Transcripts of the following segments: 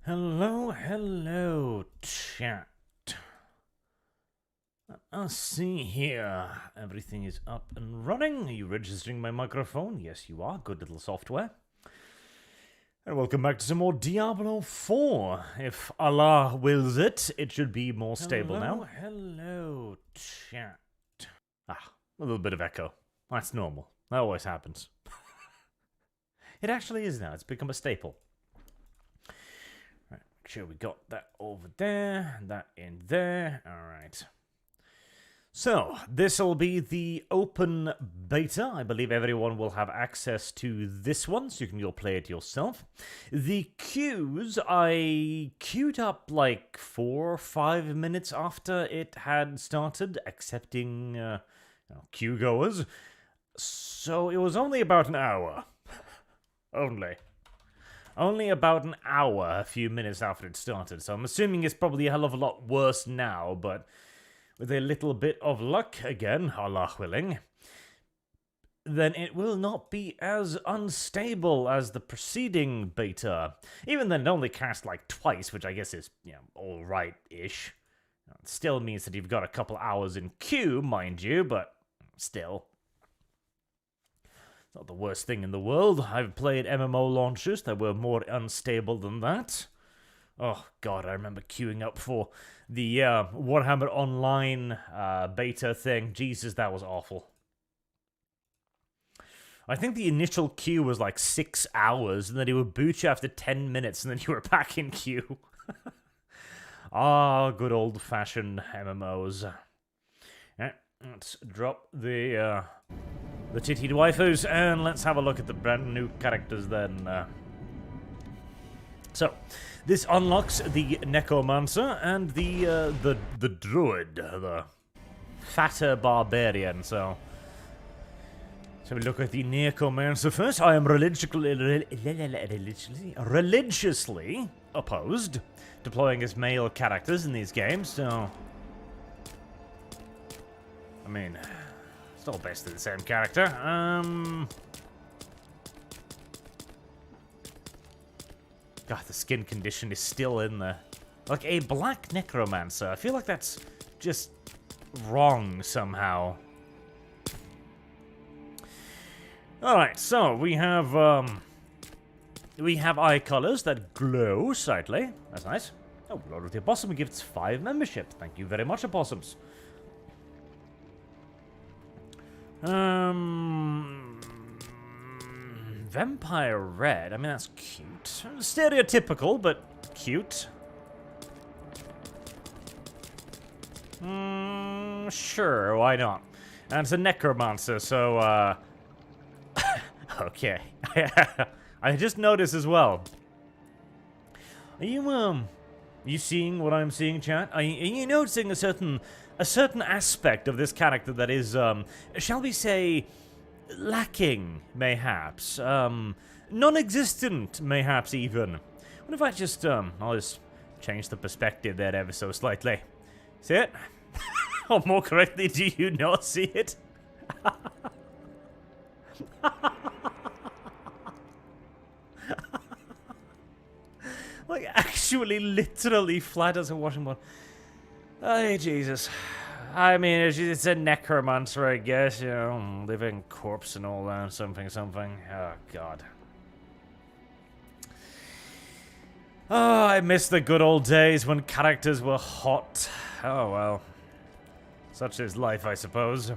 Hello, chat. Let's see here. Everything is up and running. Are you registering my microphone? Yes, you are. Good little software. And welcome back to some more Diablo 4. If Allah wills it, it should be more stable now. Hello, chat. A little bit of echo. That's normal. That always happens. It actually is now. It's become a staple. Right, make sure we got that over there, that in there. Alright. So, this will be the open beta. I believe everyone will have access to this one, so you can go play it yourself. The queues, I queued up like 4 or 5 minutes after it had started, accepting queue goers. So, it was only about an hour. Only about an hour, a few minutes after it started. So, I'm assuming it's probably a hell of a lot worse now, but with a little bit of luck, again, Allah willing, then it will not be as unstable as the preceding beta. Even then, it only cast like twice, which I guess is, alright-ish. It still means that you've got a couple hours in queue, mind you, but still. It's not the worst thing in the world. I've played MMO launchers that were more unstable than that. Oh, God, I remember queuing up for the Warhammer Online beta thing. Jesus, that was awful. I think the initial queue was like 6 hours, and then it would boot you after 10 minutes, and then you were back in queue. Good old-fashioned MMOs. Yeah, let's drop the tittied waifus, and let's have a look at the brand new characters then. So, this unlocks the Nekomancer and the Druid, the fatter barbarian. So we look at the Necromancer first. I am religiously opposed deploying as male characters in these games. So, I mean, it's all basically the same character. God, the skin condition is still in there. Like a black Necromancer. I feel like that's just wrong somehow. Alright, so we have eye colors that glow slightly. That's nice. Oh, Lord of the Opossum gives 5 membership. Thank you very much, Opossums. Vampire red. I mean, that's cute. Stereotypical, but cute. Sure, why not? And it's a Necromancer, so, okay. I just noticed as well. Are you seeing what I'm seeing, chat? Are you noticing a certain aspect of this character that is, shall we say, lacking, mayhaps? Non-existent, mayhaps, even. What if I just, I'll just change the perspective there ever so slightly. See it? Or more correctly, do you not see it? Like, actually, literally flat as a washing board. Oh, Jesus. I mean, it's a Necromancer, I guess, you know, living corpse and all that, something. Oh, God. Oh, I miss the good old days when characters were hot. Oh, well. Such is life, I suppose.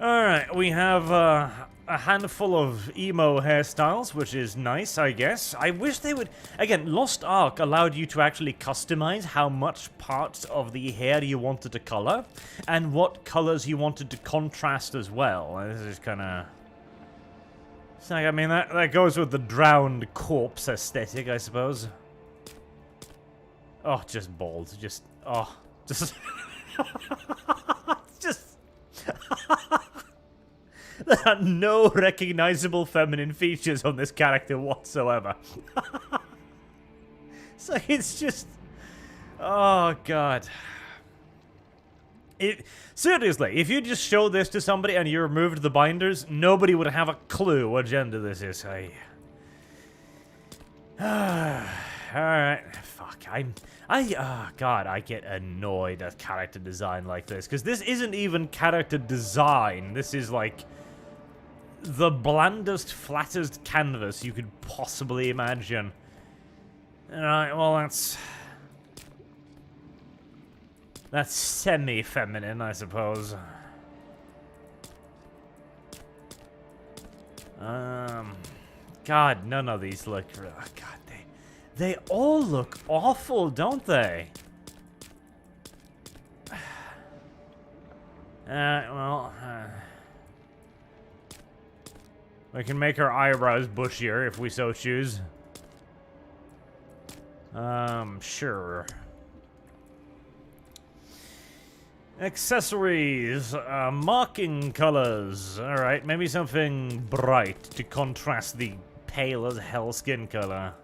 Alright, we have a handful of emo hairstyles, which is nice, I guess. I wish they would... Again, Lost Ark allowed you to actually customize how much parts of the hair you wanted to color, and what colors you wanted to contrast as well. This is kind of... So, I mean, that goes with the drowned corpse aesthetic, I suppose. Oh, just bald. Just... Oh, just... just... There are no recognizable feminine features on this character whatsoever. So it's just... Oh, God. Seriously, if you just show this to somebody and you removed the binders, nobody would have a clue what gender this is. Alright, fuck, God, I get annoyed at character design like this, because this isn't even character design, this is like the blandest, flattest canvas you could possibly imagine. Alright, well that's semi-feminine, I suppose. God, none of these look... God, they all look awful, don't they? We can make our eyebrows bushier if we so choose. Sure. Accessories, marking colors. Alright, maybe something bright to contrast the pale as hell skin color.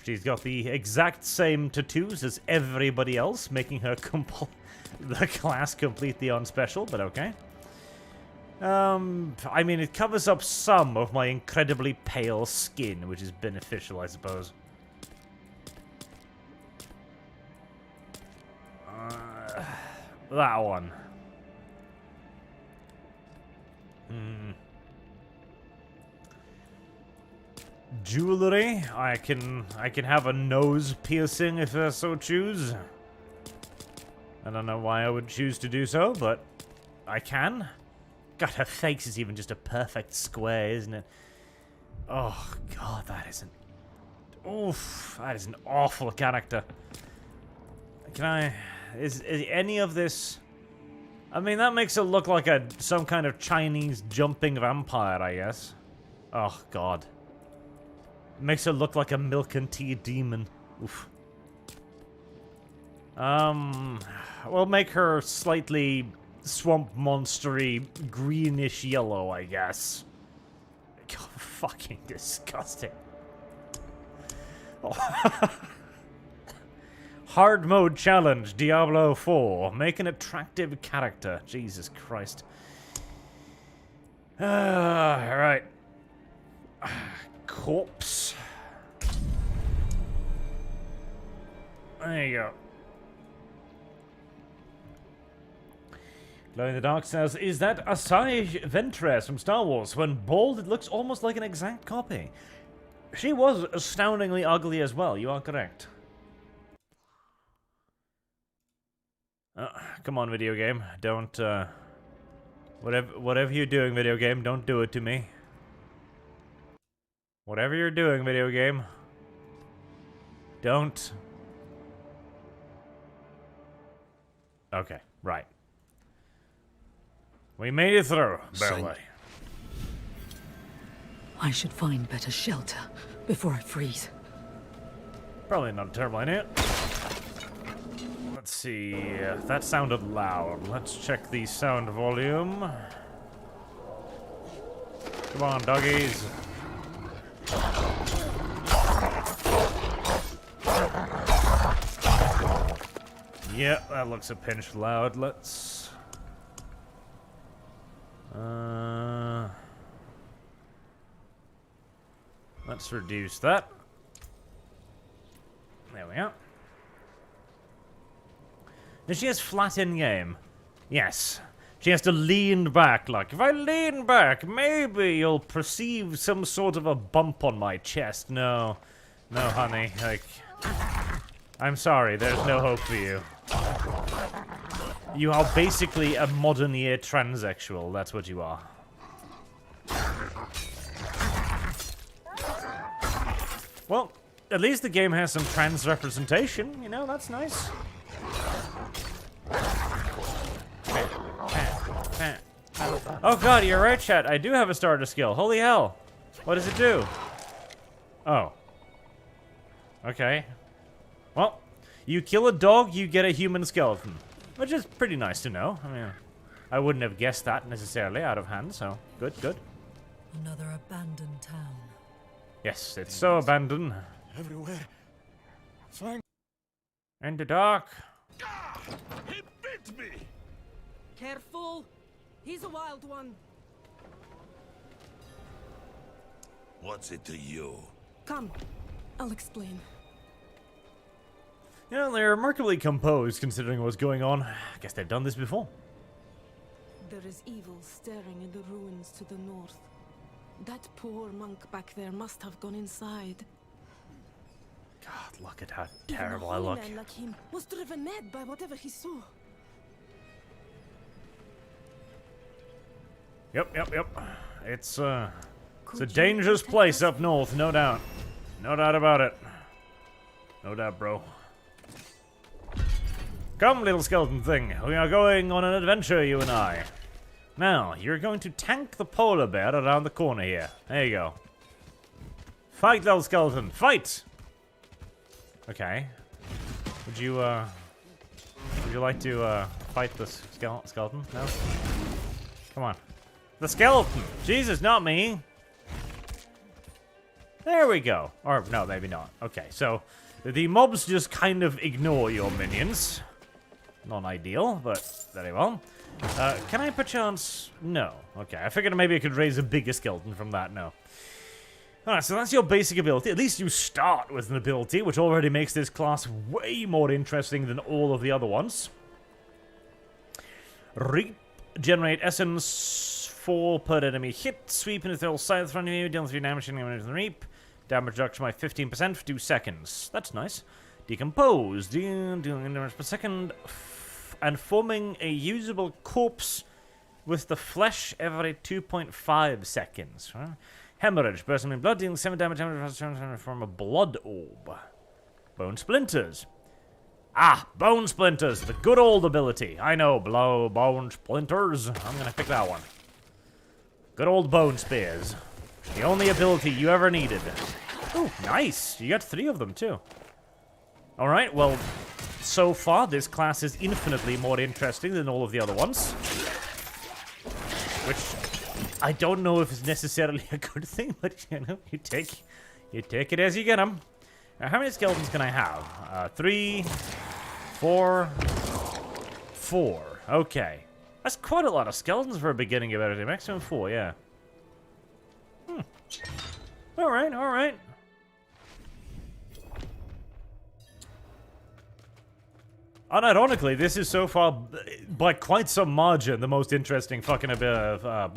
She's got the exact same tattoos as everybody else, making her the class completely on special, but okay. I mean, it covers up some of my incredibly pale skin, which is beneficial, I suppose. That one. Jewelry. I can have a nose piercing if I so choose. I don't know why I would choose to do so, but I can. God, her face is even just a perfect square, isn't it? Oh God, that isn't. Oof, that is an awful character. Can I? Is any of this... I mean, that makes it look like some kind of Chinese jumping vampire, I guess. Oh, God. It makes it look like a milk and tea demon. Oof. We'll make her slightly swamp monstery greenish yellow, I guess. God, fucking disgusting. Oh. Hard mode challenge, Diablo 4. Make an attractive character. Jesus Christ. Alright. Corpse. There you go. Glow in the Dark says, is that Asajj Ventress from Star Wars? When bald, it looks almost like an exact copy. She was astoundingly ugly as well, you are correct. Come on, video game. Don't, whatever you're doing, video game, don't do it to me. Whatever you're doing, video game, don't. Okay, right. We made it through, barely. I should find better shelter before I freeze. Probably not a terrible idea. Let's see. That sounded loud. Let's check the sound volume. Come on, doggies. Yeah, that looks a pinch loud. Let's reduce that. There we are. Now she has flat in game. Yes. She has to lean back. Like, if I lean back, maybe you'll perceive some sort of a bump on my chest. No. No, honey. Like, I'm sorry. There's no hope for you. You are basically a modern-year transsexual. That's what you are. Well, at least the game has some trans representation. You know, that's nice. Oh god, you're right, chat. I do have a starter skill. Holy hell. What does it do? Oh. Okay. Well, you kill a dog, you get a human skeleton. Which is pretty nice to know. I mean, I wouldn't have guessed that necessarily out of hand, so good, good. Another abandoned town. Yes, it's so abandoned. Everywhere. Flank. In the dark. He bit me! Careful! He's a wild one. What's it to you? Come, I'll explain. You know, they're remarkably composed considering what's going on. I guess they've done this before. There is evil staring in the ruins to the north. That poor monk back there must have gone inside. God, look at how terrible I look. Even a holy man like him was driven mad by whatever he saw. Yep. It's a dangerous place up north, no doubt. No doubt about it. No doubt, bro. Come, little skeleton thing. We are going on an adventure, you and I. Now, you're going to tank the polar bear around the corner here. There you go. Fight, little skeleton. Fight! Okay. Would you like to, fight the skeleton? No? Come on. The skeleton! Jesus, not me! There we go. Or, no, maybe not. Okay, so the mobs just kind of ignore your minions. Not ideal, but very well. Can I perchance... No. Okay, I figured maybe I could raise a bigger skeleton from that. No. Alright, so that's your basic ability. At least you start with an ability, which already makes this class way more interesting than all of the other ones. Reap. Generate essence 4 per enemy hit. Sweep into the whole side of front of you. Deal 3 damage to the reap. Damage reduction by 15% for 2 seconds. That's nice. Decompose. Dealing damage per second. And forming a usable corpse with the flesh every 2.5 seconds. Right? Hemorrhage. Bursting in blood. Dealing 7 damage from a blood orb. Bone splinters. Ah, bone splinters. The good old ability. I know, bone splinters. I'm gonna pick that one. Good old bone spears. The only ability you ever needed. Oh, nice. You got 3 of them, too. Alright, well, so far, this class is infinitely more interesting than all of the other ones. Which, I don't know if it's necessarily a good thing, but, you know, you take it as you get them. Now, how many skeletons can I have? 3, 4, 4. Okay. That's quite a lot of skeletons for a beginning ability. Maximum 4, yeah. Alright. Unironically, this is so far, by quite some margin, the most interesting fucking ability. No,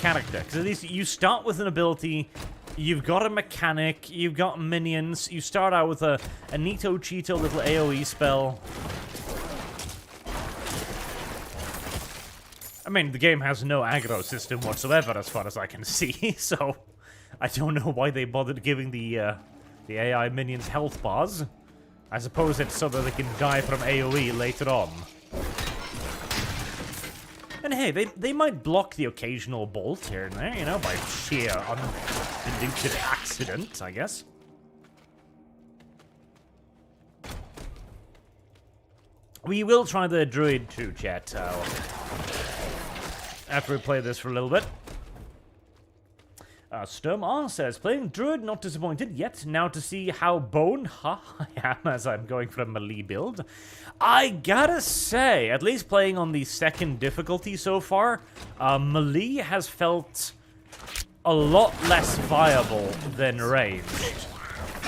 character. Because at least you start with an ability, you've got a mechanic, you've got minions, you start out with a neato cheeto little AoE spell. I mean, the game has no aggro system whatsoever as far as I can see, so I don't know why they bothered giving the AI minions health bars. I suppose it's so that they can die from AoE later on. And hey, they might block the occasional bolt here and there, you know, by sheer undiluted accident, I guess. We will try the Druid too, chat, after we play this for a little bit. Sturm R says, playing Druid, not disappointed yet. Now to see how bone I am as I'm going for a melee build. I gotta say, at least playing on the second difficulty so far, melee has felt a lot less viable than ranged.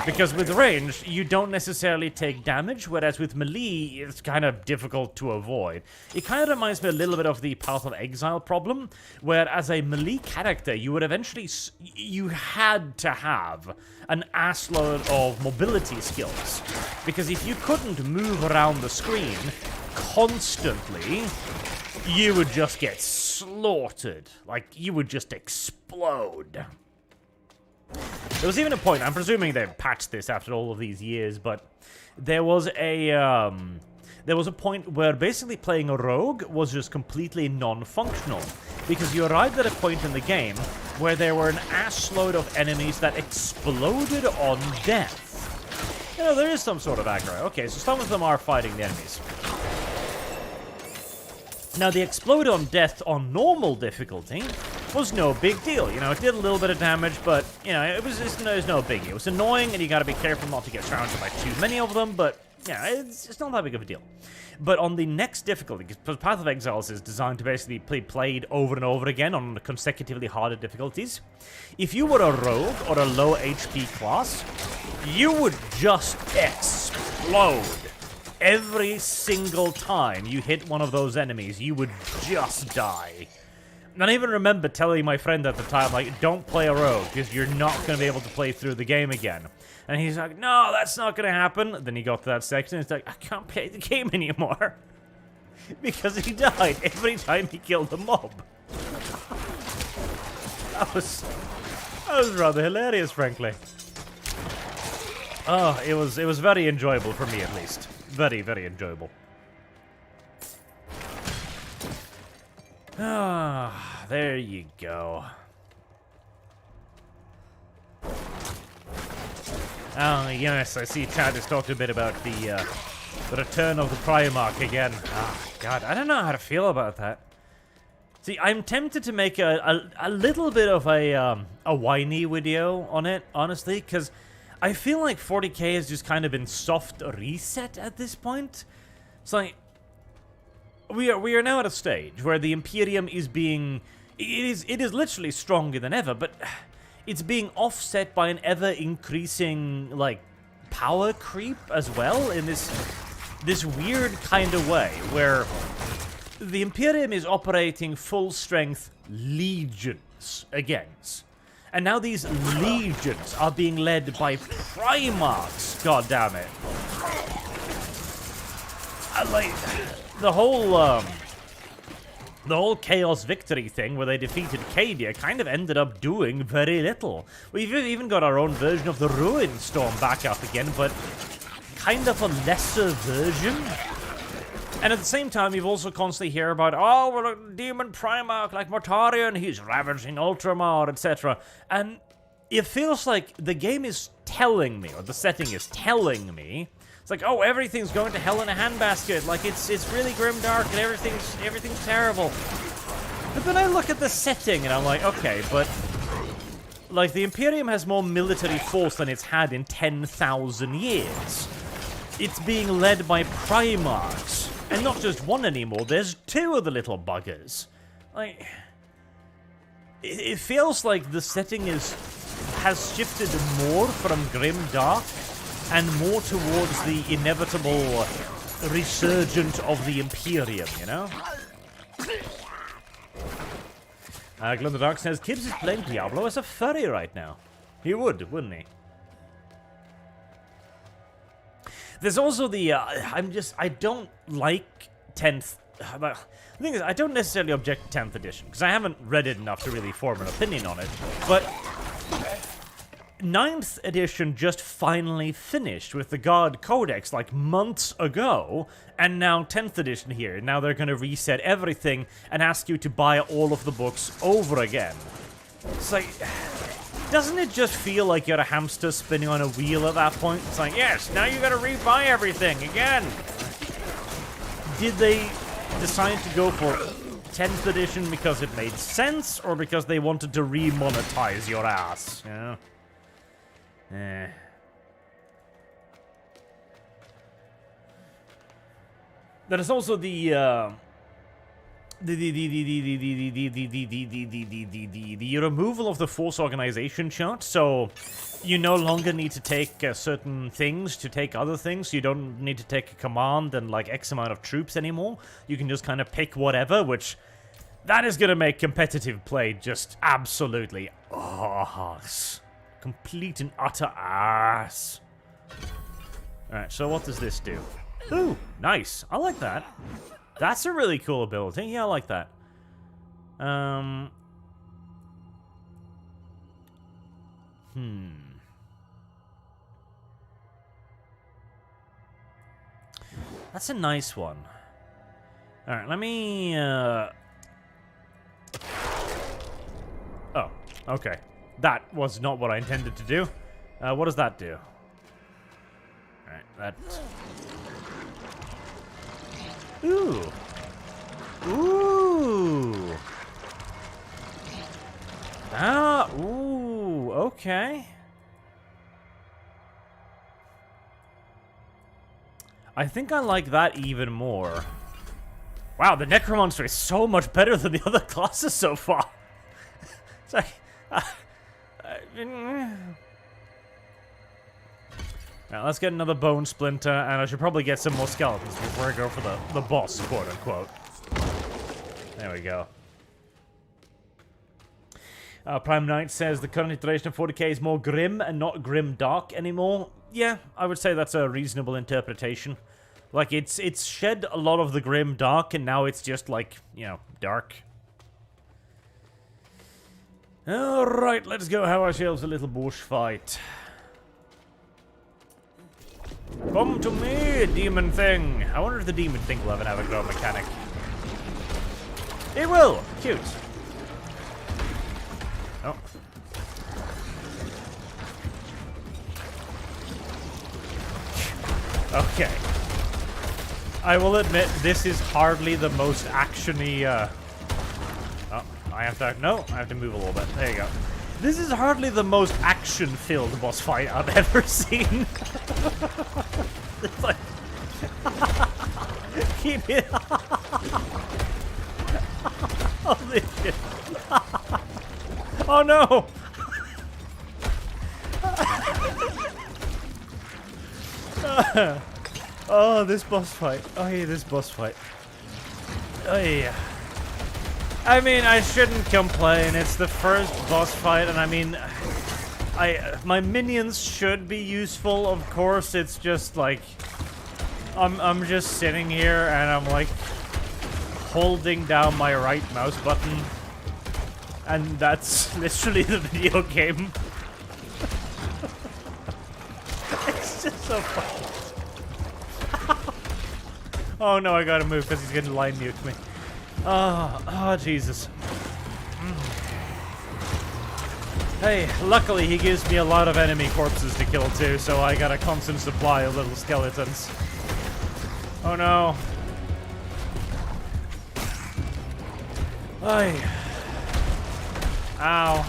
Because with range, you don't necessarily take damage, whereas with melee, it's kind of difficult to avoid. It kind of reminds me a little bit of the Path of Exile problem, where as a melee character, you would eventually... you had to have an assload of mobility skills. Because if you couldn't move around the screen constantly, you would just get slaughtered. Like, you would just explode. There was even a point, I'm presuming they've patched this after all of these years, but there was a point where basically playing a rogue was just completely non-functional, because you arrived at a point in the game where there were an assload of enemies that exploded on death. You know, there is some sort of aggro. Okay, so some of them are fighting the enemies. Now, the explode on death on normal difficulty was no big deal. You know, it did a little bit of damage, but, you know, it was no biggie. It was annoying, and you gotta be careful not to get surrounded by too many of them, but yeah, it's not that big of a deal. But on the next difficulty, because Path of Exiles is designed to basically be played over and over again on consecutively harder difficulties, if you were a rogue or a low HP class, you would just explode. Every single time you hit one of those enemies, you would just die. And I even remember telling my friend at the time, like, don't play a rogue, because you're not going to be able to play through the game again. And he's like, no, that's not going to happen. Then he got to that section, and he's like, I can't play the game anymore. Because he died every time he killed a mob. That was rather hilarious, frankly. Oh, it was very enjoyable for me, at least. Very, very enjoyable. Ah, there you go. Oh, yes, I see Chad has talked a bit about the return of the Primarch again. Ah, God, I don't know how to feel about that. See, I'm tempted to make a little bit of a whiny video on it, honestly, because I feel like 40k has just kind of been soft reset at this point. It's like, we are now at a stage where the Imperium is being... It is literally stronger than ever, but... It's being offset by an ever-increasing, like, power creep as well in this weird kind of way, where the Imperium is operating full-strength legions against. And now these legions are being led by Primarchs, goddammit. Like, the whole Chaos Victory thing where they defeated Cadia kind of ended up doing very little. We've even got our own version of the Ruin Storm back up again, but kind of a lesser version. And at the same time, you've also constantly hear about, oh, we're a demon Primarch like Mortarion, he's ravaging Ultramar, etc. And it feels like the game is telling me, or the setting is telling me, it's like, oh, everything's going to hell in a handbasket. Like, it's really grimdark and everything's terrible. But then I look at the setting and I'm like, okay, but like the Imperium has more military force than it's had in 10,000 years. It's being led by Primarchs, and not just one anymore. There's two of the little buggers. Like, it feels like the setting has shifted more from grimdark and more towards the inevitable resurgent of the Imperium, you know? Glow in the Dark says, Kibbs is playing Diablo as a furry right now. He would, wouldn't he? There's also the, I don't like 10th, the thing is, I don't necessarily object to 10th edition, because I haven't read it enough to really form an opinion on it, but 9th edition just finally finished with the God Codex like months ago, and now 10th edition here. Now they're going to reset everything and ask you to buy all of the books over again. It's like, doesn't it just feel like you're a hamster spinning on a wheel at that point? It's like, yes, now you gotta rebuy everything again. Did they decide to go for 10th edition because it made sense, or because they wanted to remonetize your ass, you know? There is also the removal of the force organization chart, so you no longer need to take certain things to take other things. You don't need to take a command and like X amount of troops anymore. You can just kind of pick whatever, which that is going to make competitive play just absolutely ass. Complete and utter ass. Alright, so what does this do? Ooh, nice. I like that. That's a really cool ability. Yeah, I like that. That's a nice one. Alright, let me, Oh, okay. That was not what I intended to do. What does that do? Alright, that... Ooh. Ooh. Ah, ooh, okay. I think I like that even more. Wow, the Necromancer is so much better than the other classes so far. It's like... Now, let's get another bone splinter, and I should probably get some more skeletons before I go for the boss, quote-unquote. There we go. Prime Knight says the current iteration of 40k is more grim and not grim dark anymore. Yeah, I would say that's a reasonable interpretation. Like, it's shed a lot of the grim dark, and now it's just, like, you know, dark. Alright, let's go have ourselves a little bush fight. Come to me, demon thing. I wonder if the demon thing will ever have a grow mechanic. It will! Cute. Oh. Okay. I will admit, this is hardly the most action-y, Oh, I have to... No, I have to move a little bit. There you go. This is hardly the most action-filled boss fight I've ever seen. It's like... Keep it... Holy shit. Oh no! Oh, this boss fight. Oh, yeah, this boss fight. Oh, yeah. I mean, I shouldn't complain. It's the first boss fight, and I mean... my minions should be useful, of course. It's just, like... I'm just sitting here, and I'm, like... holding down my right mouse button. And that's literally the video game. It's just so funny. Oh no, I gotta move because he's gonna line mute me. Oh, Jesus. Hey, luckily he gives me a lot of enemy corpses to kill too, so I got a constant supply of little skeletons. Oh no. Ay. Ow.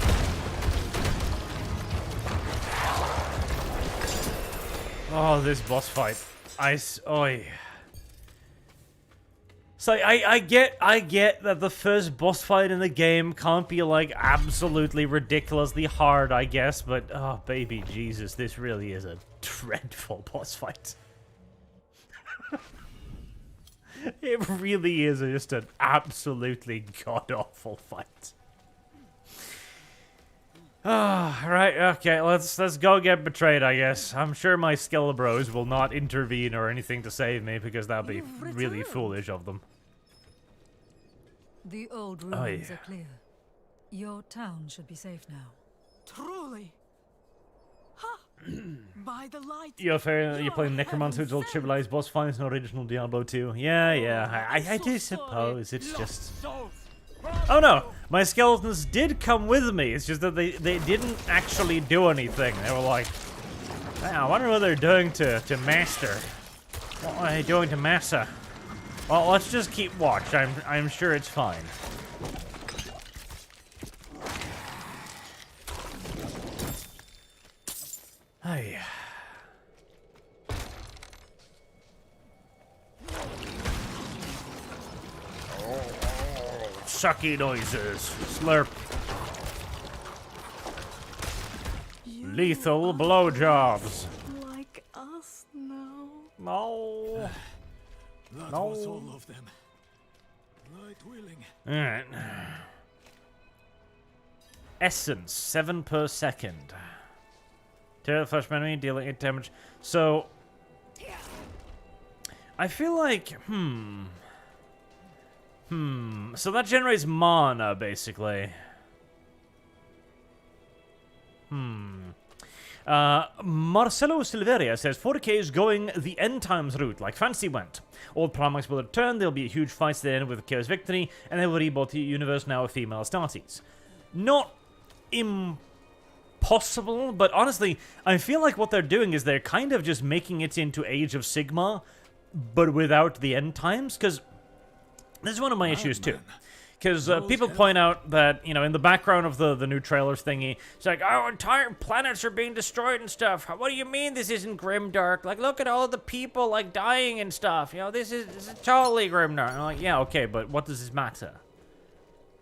Oh, this boss fight. Oi. So I get that the first boss fight in the game can't be like absolutely ridiculously hard, I guess, but oh baby Jesus, this really is a dreadful boss fight. It really is just an absolutely god-awful fight. Ah, right, okay, let's go get betrayed, I guess. I'm sure my Skelebros will not intervene or anything to save me, because that'd be really foolish of them. The old ruins are clear. Your town should be safe now. Truly. Ha! By the light. You're playing Necromancer, which will trivialize boss fights in original Diablo 2. Yeah, I do suppose. It's just... Oh no! My skeletons did come with me, it's just that they didn't actually do anything. They were like, I wonder what they're doing to Master. What are they doing to Massa? Well, let's just keep watch. I'm sure it's fine. Hey. Sucky noises. Slurp. Lethal blowjobs. Like us now. No. That No. was all of them. Right willing. Alright. Essence, 7 per second. Tear the flesh enemy, dealing 8 damage. So, I feel like, so that generates mana, basically. Marcelo Silveria says 40k is going the end times route, like Fancy went. All Primarchs will return, there'll be a huge fight to the end with Chaos Victory, and they will reboot the universe now with female Astartes. Not impossible, but honestly, I feel like what they're doing is they're kind of just making it into Age of Sigmar, but without the end times, because this is one of my issues too. Because people point out that, you know, in the background of the new trailers thingy, it's like, oh, entire planets are being destroyed and stuff. What do you mean this isn't grimdark? Like, look at all the people, like, dying and stuff. You know, this is totally grimdark. And I'm like, yeah, okay, but what does this matter?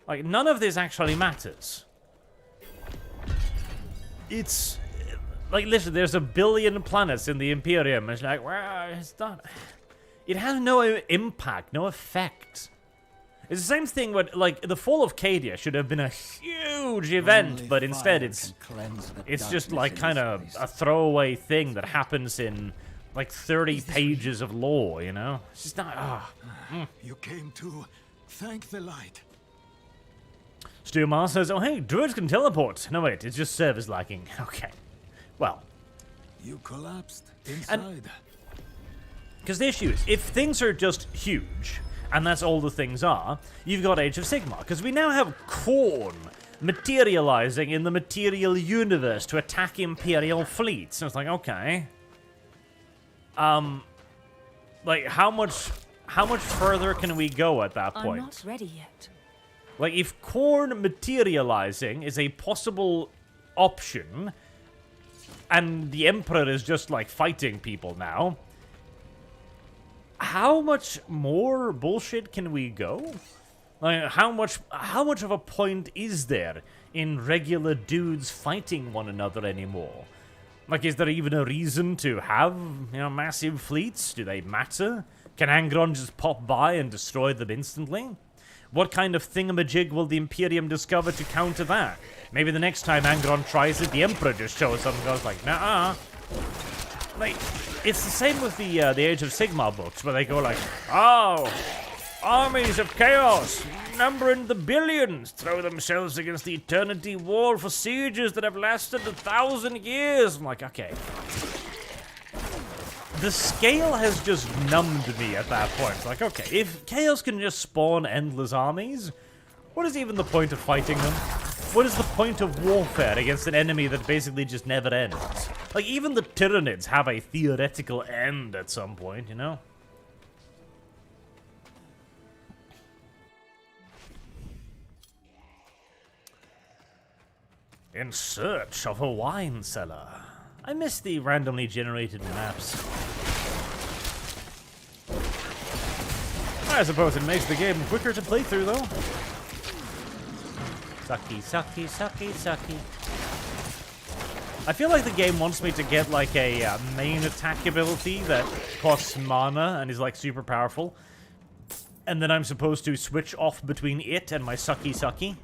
Like, none of this actually matters. It's, like, listen, there's 1 billion planets in the Imperium. It's like, well, it's not... It has no impact, no effect. It's the same thing with, like, the fall of Cadia should have been a huge event, but instead it's just, like, kind of a throwaway thing that happens in, like, 30 pages of lore, you know? It's just not, You came to thank the light. Stuarmar says, oh, hey, druids can teleport. No, wait, it's just servers lacking. Okay. Well. You collapsed inside. Because the issue is, if things are just huge... and that's all the things are, you've got Age of Sigmar. Because we now have Khorne materializing in the material universe to attack Imperial fleets. So it's like, okay. Like, how much further can we go at that point? I'm not ready yet. Like, if Khorne materializing is a possible option, and the Emperor is just, like, fighting people now... how much more bullshit can we go? Like, how much of a point is there in regular dudes fighting one another anymore? Like, is there even a reason to have, you know, massive fleets? Do they matter? Can Angron just pop by and destroy them instantly? What kind of thingamajig will the Imperium discover to counter that? Maybe the next time Angron tries it, the Emperor just shows up and goes like, nah. Like, it's the same with the Age of Sigmar books, where they go like, oh, armies of chaos, numbering the billions, throw themselves against the eternity wall for sieges that have lasted 1,000 years. I'm like, okay. The scale has just numbed me at that point. It's like, okay, if chaos can just spawn endless armies, what is even the point of fighting them? What is the point of warfare against an enemy that basically just never ends? Like, even the Tyranids have a theoretical end at some point, you know? In search of a wine cellar. I miss the randomly generated maps. I suppose it makes the game quicker to play through, though. Sucky, sucky, sucky, sucky. I feel like the game wants me to get, like, a main attack ability that costs mana and is, like, super powerful. And then I'm supposed to switch off between it and my sucky sucky.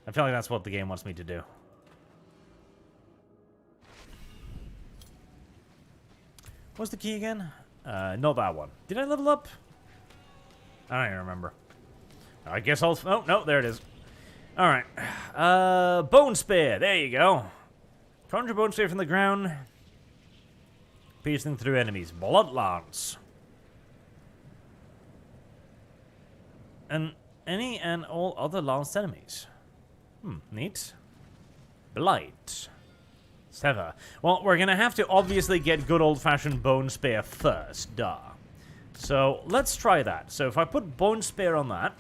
I feel like that's what the game wants me to do. What's the key again? Not that one. Did I level up? I don't even remember. I guess I'll... oh, no, there it is. Alright. Bone Spear. There you go. Conjure Bone Spear from the ground. Piercing through enemies. Blood Lance. And any and all other lanced enemies. Neat. Blight. Sever. Well, we're gonna have to obviously get good old-fashioned Bone Spear first. Duh. So, let's try that. So, if I put Bone Spear on that...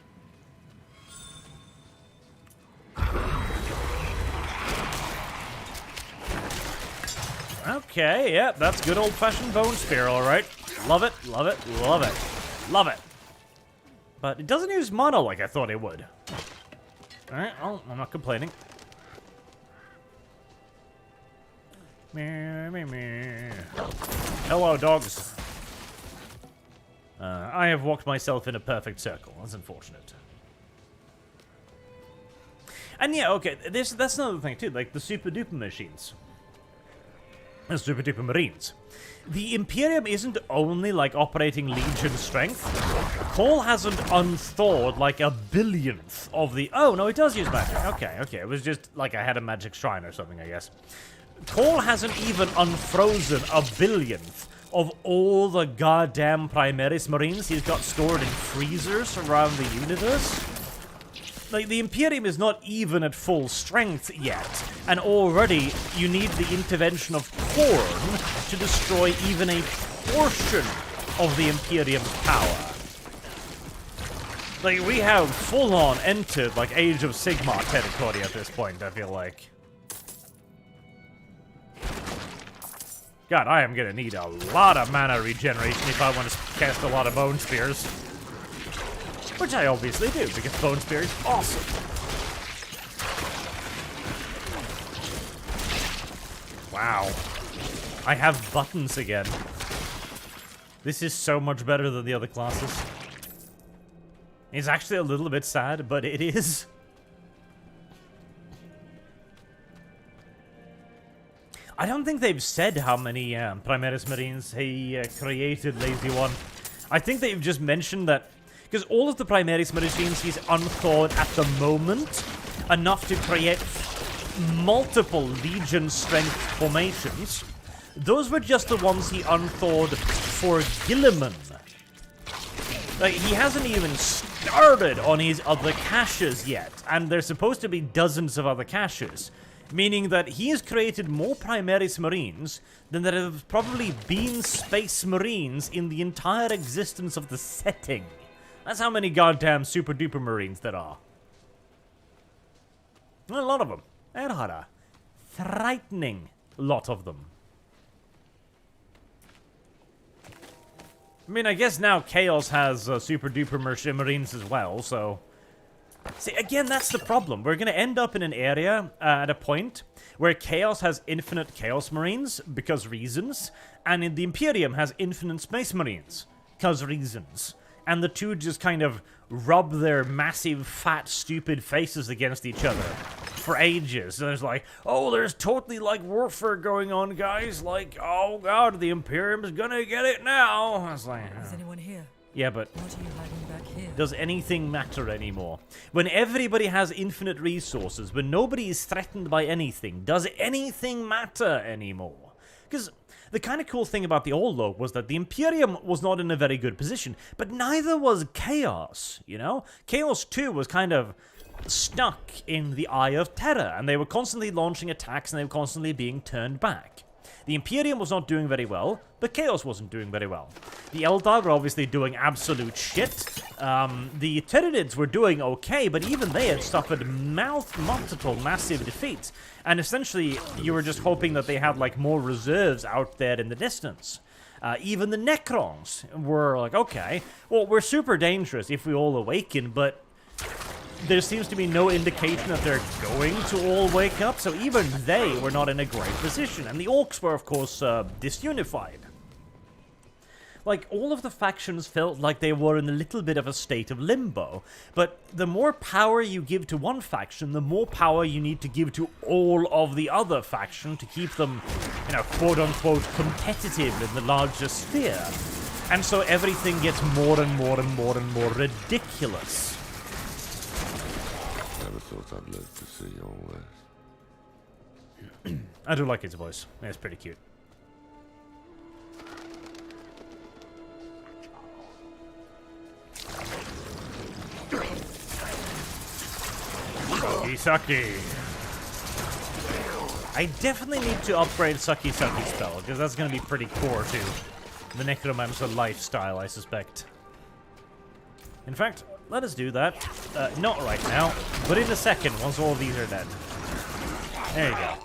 okay, yeah, that's good old-fashioned Bone Spear, alright. Love it, love it, love it. Love it. But it doesn't use mana like I thought it would. Alright, well, I'm not complaining. Hello, dogs. I have walked myself in a perfect circle. That's unfortunate. And yeah, okay, that's another thing too, like the super duper machines. The super duper marines. The Imperium isn't only like operating Legion strength. Cole hasn't unthawed like a billionth of the... oh, no, it does use magic. Okay. It was just like I had a magic shrine or something, I guess. Cole hasn't even unfrozen a billionth of all the goddamn Primaris Marines he's got stored in freezers around the universe. Like, the Imperium is not even at full strength yet, and already you need the intervention of Khorne to destroy even a portion of the Imperium's power. Like, we have full-on entered, like, Age of Sigmar territory at this point, I feel like. God, I am gonna need a lot of mana regeneration if I want to cast a lot of Bone Spears. Which I obviously do, because Bone Spear is awesome. Wow. I have buttons again. This is so much better than the other classes. It's actually a little bit sad, but it is. I don't think they've said how many Primaris Marines he created, Lazy One. I think they've just mentioned that, because all of the Primaris Marines he's unthawed at the moment, enough to create multiple Legion strength formations. Those were just the ones he unthawed for Gilliman. Like, he hasn't even started on his other caches yet, and there's supposed to be dozens of other caches. Meaning that he has created more Primaris Marines than there have probably been Space Marines in the entire existence of the setting. That's how many goddamn super duper Marines there are. A lot of them. There are a frightening lot of them. I mean, I guess now Chaos has super duper Marines as well, so... See, again, that's the problem. We're going to end up in an area at a point where Chaos has infinite Chaos Marines, because reasons, and the Imperium has infinite Space Marines, because reasons. And the two just kind of rub their massive, fat, stupid faces against each other for ages. And there's like, oh, there's totally, like, warfare going on, guys. Like, oh, God, the Imperium's gonna get it now. I was like... Is anyone here? Yeah, but What are you hiding back here? does anything matter anymore? When everybody has infinite resources, when nobody is threatened by anything, does anything matter anymore? Because the kind of cool thing about the old lore was that the Imperium was not in a very good position, but neither was Chaos, you know? Chaos 2 was kind of stuck in the Eye of Terror, and they were constantly launching attacks and they were constantly being turned back. The Imperium was not doing very well, but Chaos wasn't doing very well. The Eldar were obviously doing absolute shit. The Tyranids were doing okay, but even they had suffered multiple massive defeats. And essentially, you were just hoping that they had, like, more reserves out there in the distance. Even the Necrons were like, okay, well, we're super dangerous if we all awaken, but... there seems to be no indication that they're going to all wake up, so even they were not in a great position. And the Orcs were, of course, disunified. Like, all of the factions felt like they were in a little bit of a state of limbo. But the more power you give to one faction, the more power you need to give to all of the other faction to keep them, you know, quote-unquote competitive in the larger sphere. And so everything gets more and more and more and more ridiculous. Never thought I'd live to see all this. I do like his voice. It's pretty cute. Sucky. I definitely need to upgrade Sucky spell, because that's going to be pretty core to the Necromancer lifestyle, I suspect. In fact, let us do that. Not right now, but in a second, once all of these are dead. There you go.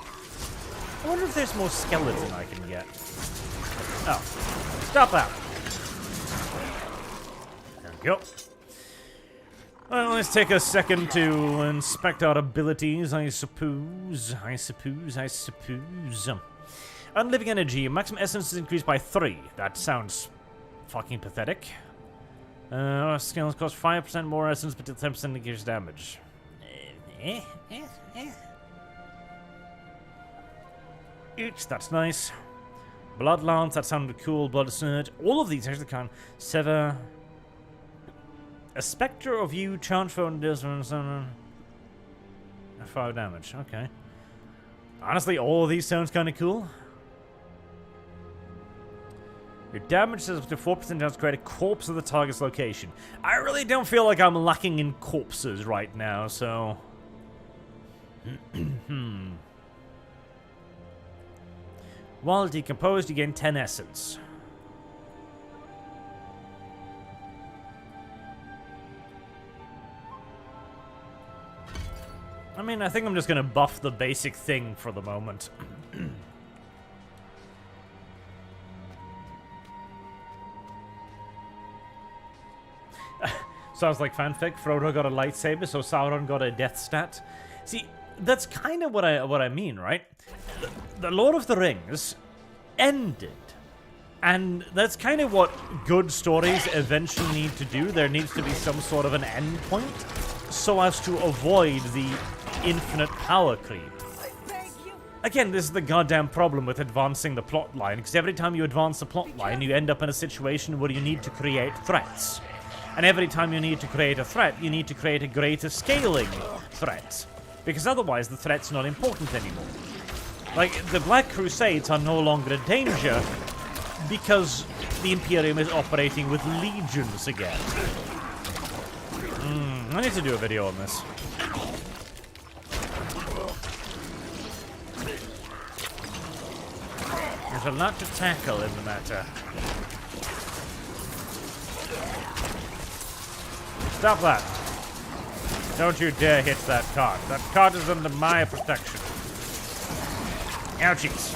I wonder if there's more skeleton I can get. Oh. Stop that. There we go. Well, let's take a second to inspect our abilities, I suppose. Unliving energy. Maximum essence is increased by 3. That sounds fucking pathetic. Skills cost 5% more essence, but 10% increased damage. Each, that's nice. Blood Lance, that sounded cool. Blood Surge. All of these actually can sever. A Spectre of You, charge phone does 5 damage. Okay. Honestly, all of these sounds kind of cool. Your damage says up to 4% chance to create a corpse of the target's location. I really don't feel like I'm lacking in corpses right now, so... While decomposed, you gain 10 essence. I mean, I think I'm just gonna buff the basic thing for the moment. Sounds like fanfic. Frodo got a lightsaber, so Sauron got a death stat. See, that's kind of what I mean, right? The Lord of the Rings ended. And that's kind of what good stories eventually need to do. There needs to be some sort of an end point so as to avoid the infinite power creep. Again, this is the goddamn problem with advancing the plot line, because every time you advance the plot line, you end up in a situation where you need to create threats. And every time you need to create a threat, you need to create a greater scaling threat. Because otherwise, the threat's not important anymore. Like, the Black Crusades are no longer a danger because the Imperium is operating with legions again. I need to do a video on this. There's a lot to tackle in the matter. Stop that. Don't you dare hit that cart. That cart is under my protection. Ouchies.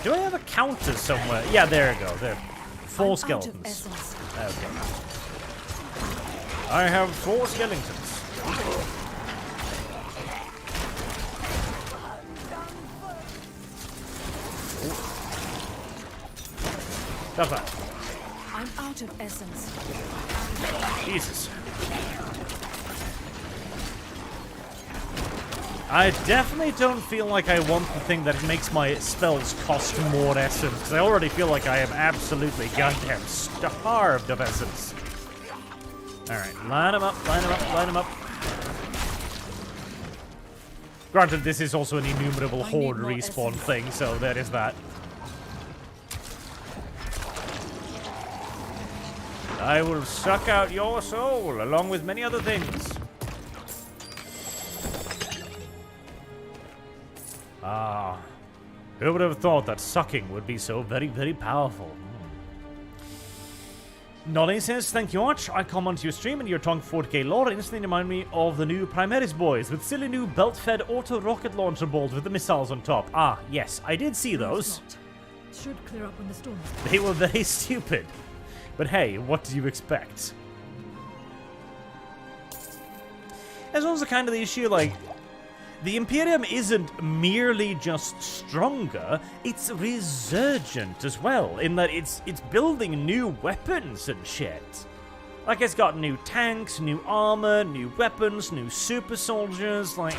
Do I have a counter somewhere? Yeah, there we go. There. 4 skeletons. Okay. I have 4 skeletons. Stop that. I'm out of essence. Jesus. I definitely don't feel like I want the thing that makes my spells cost more essence, because I already feel like I am absolutely goddamn starved of essence. Alright, line them up, line them up, line them up. Granted, this is also an innumerable horde respawn thing, so there is that. I will suck out your soul, along with many other things. Ah, who would have thought that sucking would be so very, very powerful? Nolly says, thank you, Arch. I come onto your stream and your tongue 40k lore instantly remind me of the new Primaris boys with silly new belt-fed auto-rocket launcher balls with the missiles on top. Ah, yes, I did see those. Should clear up when the storm. They were very stupid. But hey, what do you expect? That's also kind of the issue, like, the Imperium isn't merely just stronger, it's resurgent as well, in that it's building new weapons and shit. Like, it's got new tanks, new armor, new weapons, new super soldiers, like...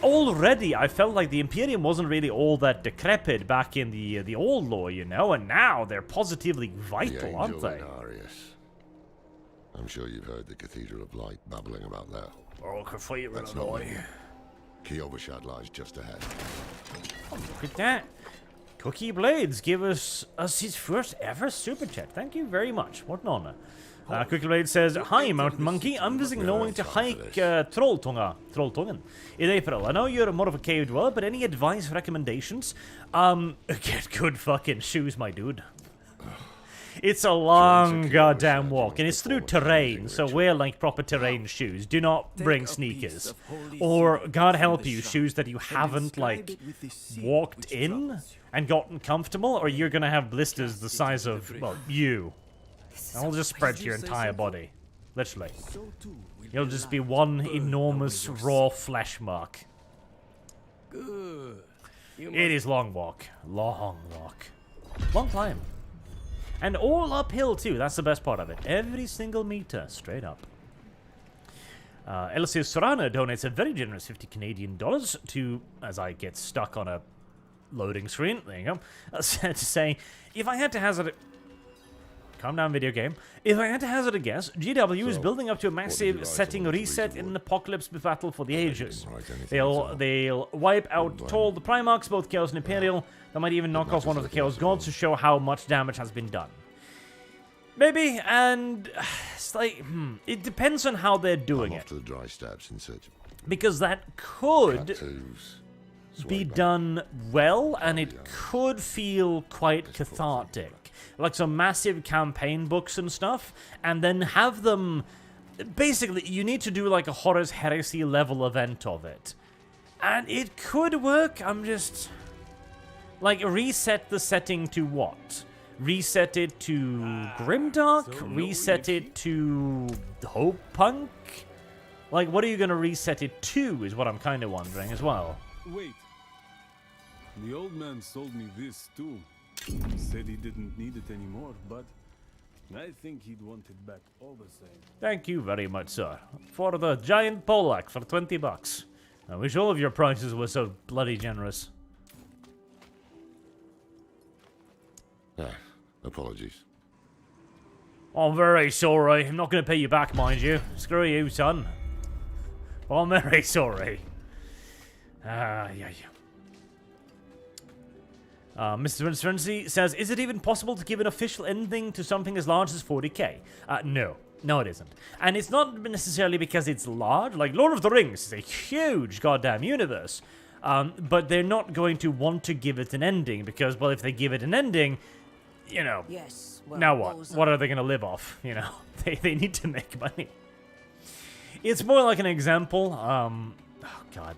Already, I felt like the Imperium wasn't really all that decrepit back in the old lore, you know, and now they're positively vital, aren't they? I'm sure you've heard the Cathedral of Light babbling about that. Oh, Cathedral That's not me. Kiobashad lies just ahead. Oh, look at that. Cookie Blades give us his first ever super chat. Thank you very much. What an honor. Cookie Blade says, hi, Mountain Monkey. I'm visiting knowing to hike Trolltunga in April. I know you're more of a cave dweller, but any advice, recommendations? Get good fucking shoes, my dude. It's a long goddamn walk, and it's through terrain, so wear like proper terrain shoes. Do not bring sneakers. Or, God help you, shoes that you haven't like walked in and gotten comfortable, or you're gonna have blisters the size of, well, you. I'll just spread to your entire body. Literally. You'll just be one enormous raw flesh mark. It is long walk. Long walk. Long climb. And all uphill too, that's the best part of it. Every single meter, straight up. Elsie Sorana donates a very generous 50 Canadian dollars to, as I get stuck on a loading screen, there you go, to say, if I had to hazard it... Calm down, video game. If I had to hazard a guess, GW is building up to a massive setting reset in an apocalypse battle for the ages. They'll wipe out all the Primarchs, both Chaos and Imperial. They might even knock off one of the Chaos Gods to show how much damage has been done. Maybe, and it's like, it depends on how they're doing it. To the dry stabs in search. Because that could be done well, and it could feel quite cathartic. like some massive campaign books and stuff, and then have them... Basically, you need to do like a Horus Heresy level event of it. And it could work, I'm just... Like, reset the setting to what? Reset it to Grimdark? so no Reset it to Hope Punk? Like, what are you going to reset it to is what I'm kind of wondering as well. Wait. The old man sold me this too. He said he didn't need it anymore, but I think he'd want it back all the same. Thank you very much, sir. For the giant Polak for 20 bucks. I wish all of your prices were so bloody generous. Ah, apologies. I'm very sorry. I'm not going to pay you back, mind you. Screw you, son. But I'm very sorry. Yeah. Mr. Frenzy says, is it even possible to give an official ending to something as large as 40k? No. No, it isn't. And it's not necessarily because it's large. Like, Lord of the Rings is a huge goddamn universe. But they're not going to want to give it an ending because, well, if they give it an ending, you know, Yes. Well, now what? What are they going to live off? You know, they need to make money. It's more like an example. Oh, God,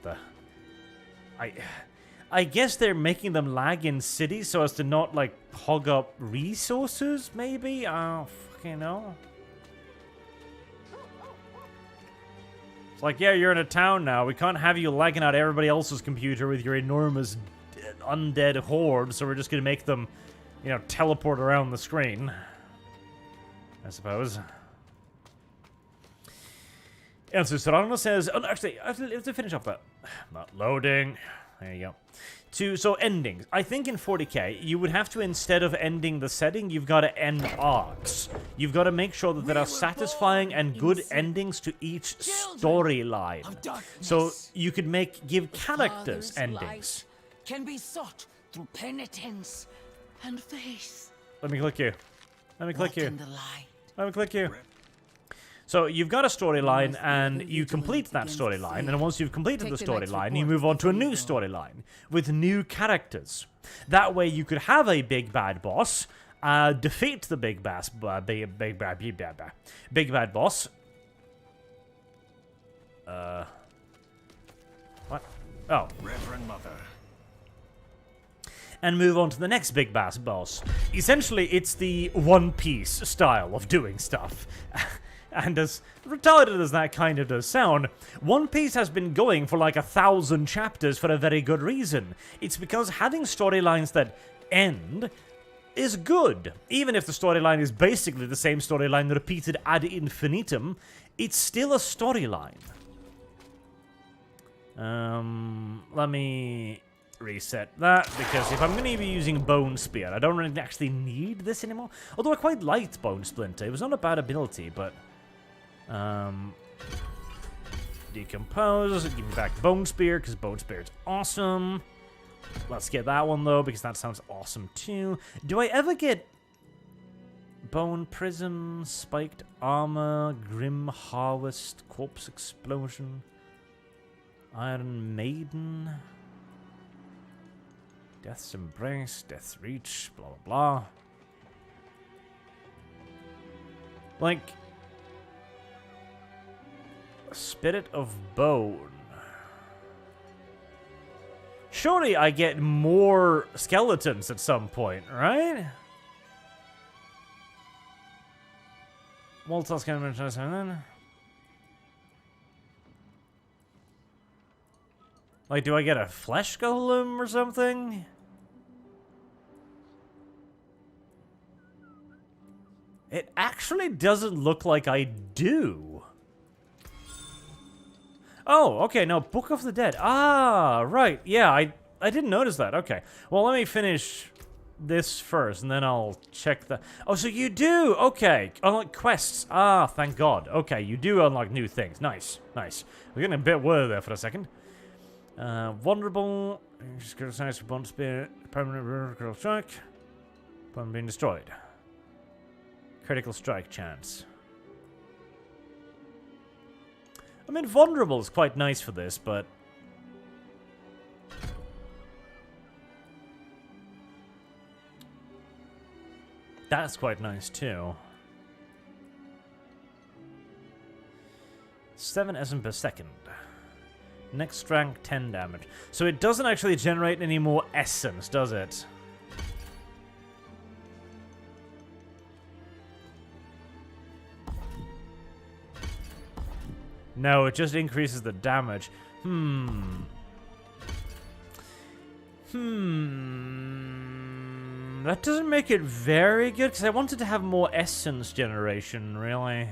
I guess they're making them lag in cities so as to not, like, hog up resources, maybe? I don't fucking know. It's like, yeah, you're in a town now. We can't have you lagging out everybody else's computer with your enormous undead horde, so we're just going to make them, you know, teleport around the screen. I suppose. And so Serrano says, oh, actually, to finish off that. Not loading. There you go. So endings. I think in 40k, you would have to, instead of ending the setting, you've got to end arcs. You've got to make sure that there are satisfying and good endings to each storyline. So you could give characters endings. Can be sought through penitence and faith. Let me click you. Let me click you. In the light. Let me click you. So you've got a storyline, and you complete that storyline, and once you've completed the storyline, you move on to a new storyline with new characters. That way, you could have a big bad boss, defeat the big bad boss. What? Oh. Reverend Mother. And move on to the next big boss. Essentially, it's the One Piece style of doing stuff. And as retarded as that kind of does sound, One Piece has been going for like 1,000 chapters for a very good reason. It's because having storylines that end is good. Even if the storyline is basically the same storyline repeated ad infinitum, it's still a storyline. Let me reset that, because if I'm going to be using Bone Spear, I don't really actually need this anymore. Although I quite liked Bone Splinter. It was not a bad ability, but... Decompose, give me back Bone Spear, because Bone Spear is awesome. Let's get that one, though, because that sounds awesome, too. Do I ever get Bone Prism, Spiked Armor, Grim Harvest, Corpse Explosion, Iron Maiden, Death's Embrace, Death's Reach, blah, blah, blah. Like... Spirit of Bone. Surely I get more skeletons at some point, right? Multiple skeletons. Like, do I get a flesh golem or something? It actually doesn't look like I do. Oh, okay, no, Book of the Dead. Ah, right, yeah, I didn't notice that. Okay, well, let me finish this first, and then I'll check the... Oh, so you do! Okay, unlock quests. Ah, thank God. Okay, you do unlock new things. Nice, nice. We're getting a bit worried there for a second. Vulnerable. Just criticize for Bone Spear. Permanent critical strike. Upon being destroyed. Critical strike chance. I mean, vulnerable is quite nice for this, but... That's quite nice, too. 7 essence per second. Next rank, 10 damage. So it doesn't actually generate any more essence, does it? No, it just increases the damage. That doesn't make it very good, because I wanted to have more essence generation, really.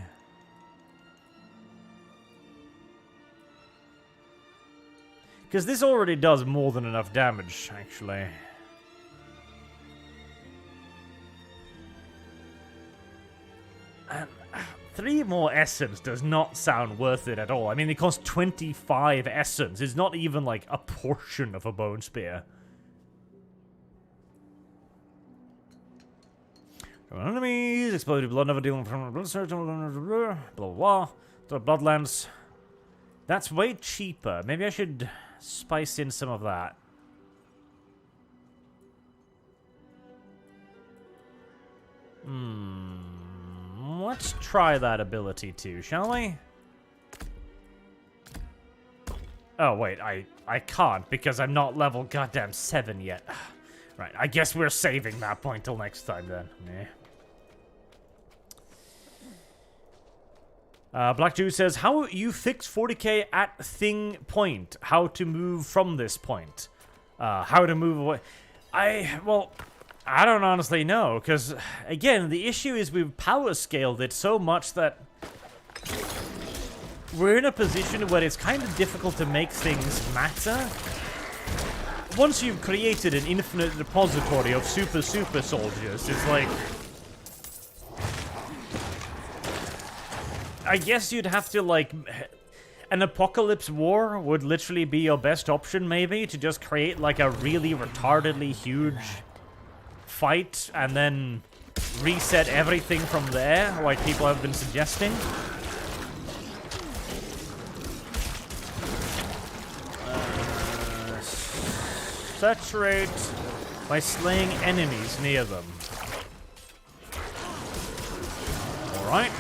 Because this already does more than enough damage, actually. And 3 more essence does not sound worth it at all. I mean, it costs 25 essence. It's not even like a portion of a bone spear. Enemies, exploded blood, never dealing from blood search, blah blah blah. The bloodlands. That's way cheaper. Maybe I should spice in some of that. Let's try that ability too, shall we? Oh wait, I can't because I'm not level goddamn 7 yet. Right, I guess we're saving that point till next time then. Black Jew says, how you fix 40k at thing point? How to move from this point? How to move away? Well, I don't honestly know, because, again, the issue is we've power scaled it so much that we're in a position where it's kind of difficult to make things matter. Once you've created an infinite repository of super soldiers, it's like... I guess you'd have to, like... An apocalypse war would literally be your best option, maybe, to just create, like, a really retardedly huge fight, and then reset everything from there, like people have been suggesting. Saturate by slaying enemies near them. Alright.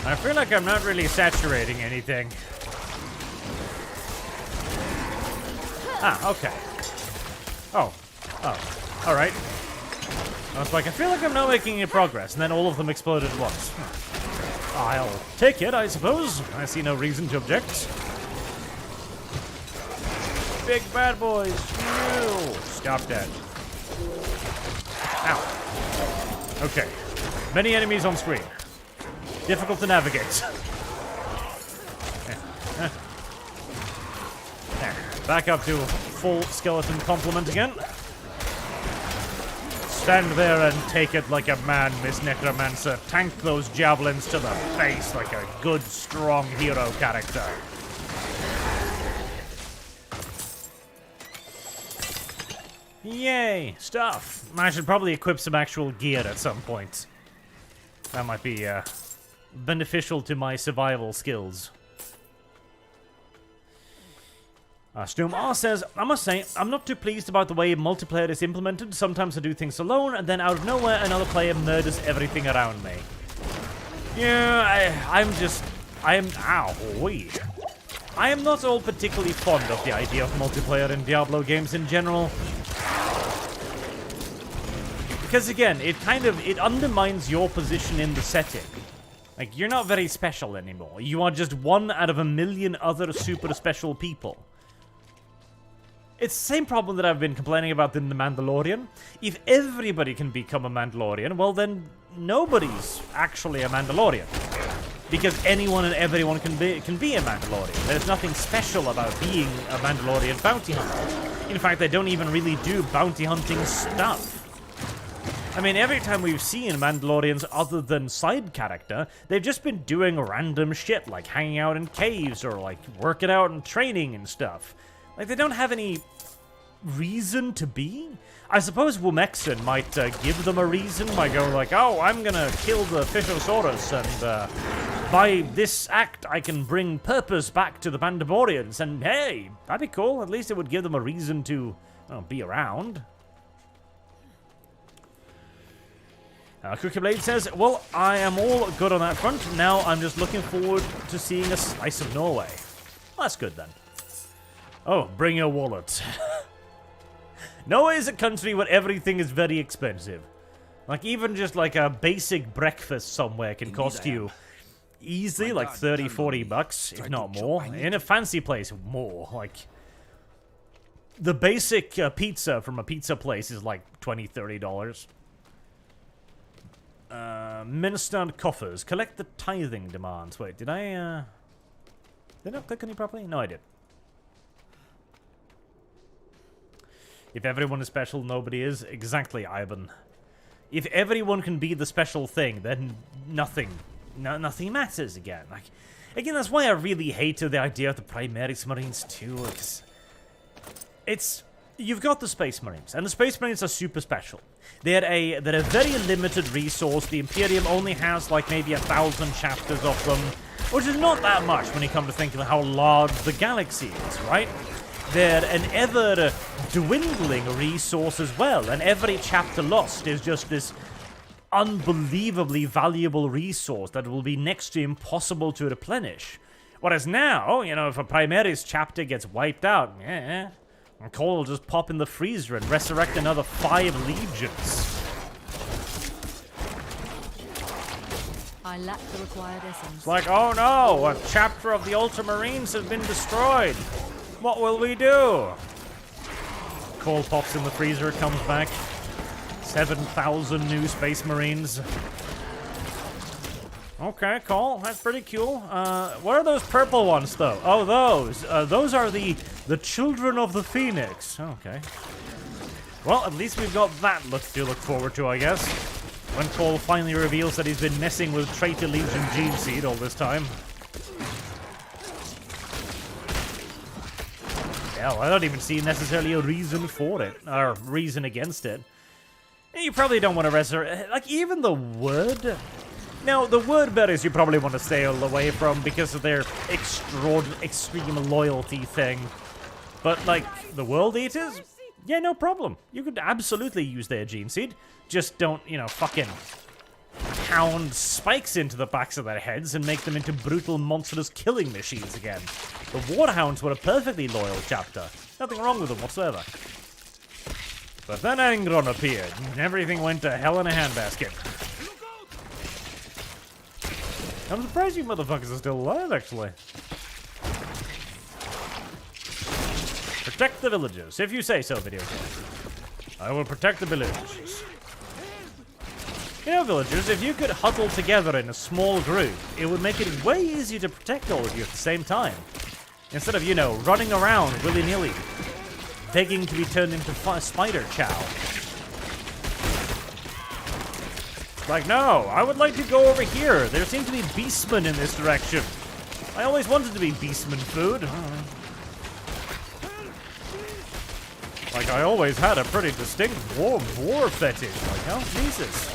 I feel like I'm not really saturating anything. Ah, okay. Oh. Alright. I was like, I feel like I'm not making any progress, and then all of them exploded at once. I'll take it, I suppose. I see no reason to object. Big bad boys, you! Stop that. Ow. Okay. Many enemies on screen. Difficult to navigate. Back up to full skeleton complement again. Stand there and take it like a man, Miss Necromancer. Tank those javelins to the face like a good, strong hero character. Yay! Stuff! I should probably equip some actual gear at some point. That might be, beneficial to my survival skills. Snoom R says, I must say, I'm not too pleased about the way multiplayer is implemented. Sometimes I do things alone, and then out of nowhere, another player murders everything around me. Yeah, I am not all particularly fond of the idea of multiplayer in Diablo games in general. Because again, it undermines your position in the setting. Like, you're not very special anymore. You are just one out of a million other super special people. It's the same problem that I've been complaining about in The Mandalorian. If everybody can become a Mandalorian, well then nobody's actually a Mandalorian. Because anyone and everyone can be a Mandalorian. There's nothing special about being a Mandalorian bounty hunter. In fact, they don't even really do bounty hunting stuff. I mean, every time we've seen Mandalorians other than side character, they've just been doing random shit, like hanging out in caves or like working out and training and stuff. Like, they don't have any reason to be. I suppose Womexen might give them a reason by going like, oh, I'm gonna kill the Fishosaurus and by this act, I can bring purpose back to the Pandemorians, and hey, that'd be cool. At least it would give them a reason to be around. Cookie Blade says, well, I am all good on that front. Now I'm just looking forward to seeing a slice of Norway. Well, that's good then. Oh, bring your wallet. Norway is a country where everything is very expensive. Like, even just like a basic breakfast somewhere can cost you easily like 30, 40 bucks, if not more. In a fancy place, more. Like, the basic pizza from a pizza place is like $20, $30. Minister coffers. Collect the tithing demands. Wait, did I not click on it properly? No, I did. If everyone is special, nobody is. Exactly, Ivan. If everyone can be the special thing, then nothing matters again. Like, again, that's why I really hated the idea of the Primaris Marines too. You've got the Space Marines, and the Space Marines are super special. They're a very limited resource. The Imperium only has like maybe 1,000 chapters of them, which is not that much when you come to think of how large the galaxy is, right? They're an ever-dwindling resource as well, and every chapter lost is just this unbelievably valuable resource that will be next to impossible to replenish. Whereas now, if a Primaris chapter gets wiped out, Cole will just pop in the freezer and resurrect another 5 legions. I lack the required essence. It's like, oh no, a chapter of the Ultramarines has been destroyed. What will we do? Cole pops in the freezer, comes back. 7,000 new Space Marines. Okay, Cole, that's pretty cool. What are those purple ones, though? Oh, those. Those are the Children of the Phoenix. Okay. Well, at least we've got that to look forward to, I guess. When Cole finally reveals that he's been messing with Traitor Legion Gene Seed all this time. Hell, I don't even see necessarily a reason for it, or reason against it. You probably don't want to resurrect, like, even the Wood. Now, the Word Bearers you probably want to stay away from because of their extreme loyalty thing. But, like, the World Eaters? Yeah, no problem. You could absolutely use their Gene Seed. Just don't, fucking pound spikes into the backs of their heads and make them into brutal, monstrous killing machines again. The Warhounds were a perfectly loyal chapter. Nothing wrong with them whatsoever. But then Angron appeared, and everything went to hell in a handbasket. I'm surprised you motherfuckers are still alive, actually. Protect the villagers, if you say so, video game. I will protect the villagers. Villagers, if you could huddle together in a small group, it would make it way easier to protect all of you at the same time. Instead of, running around willy-nilly, begging to be turned into spider chow. Like, no, I would like to go over here. There seem to be beastmen in this direction. I always wanted to be beastman food. Like, I always had a pretty distinct war fetish. Like, oh, Jesus.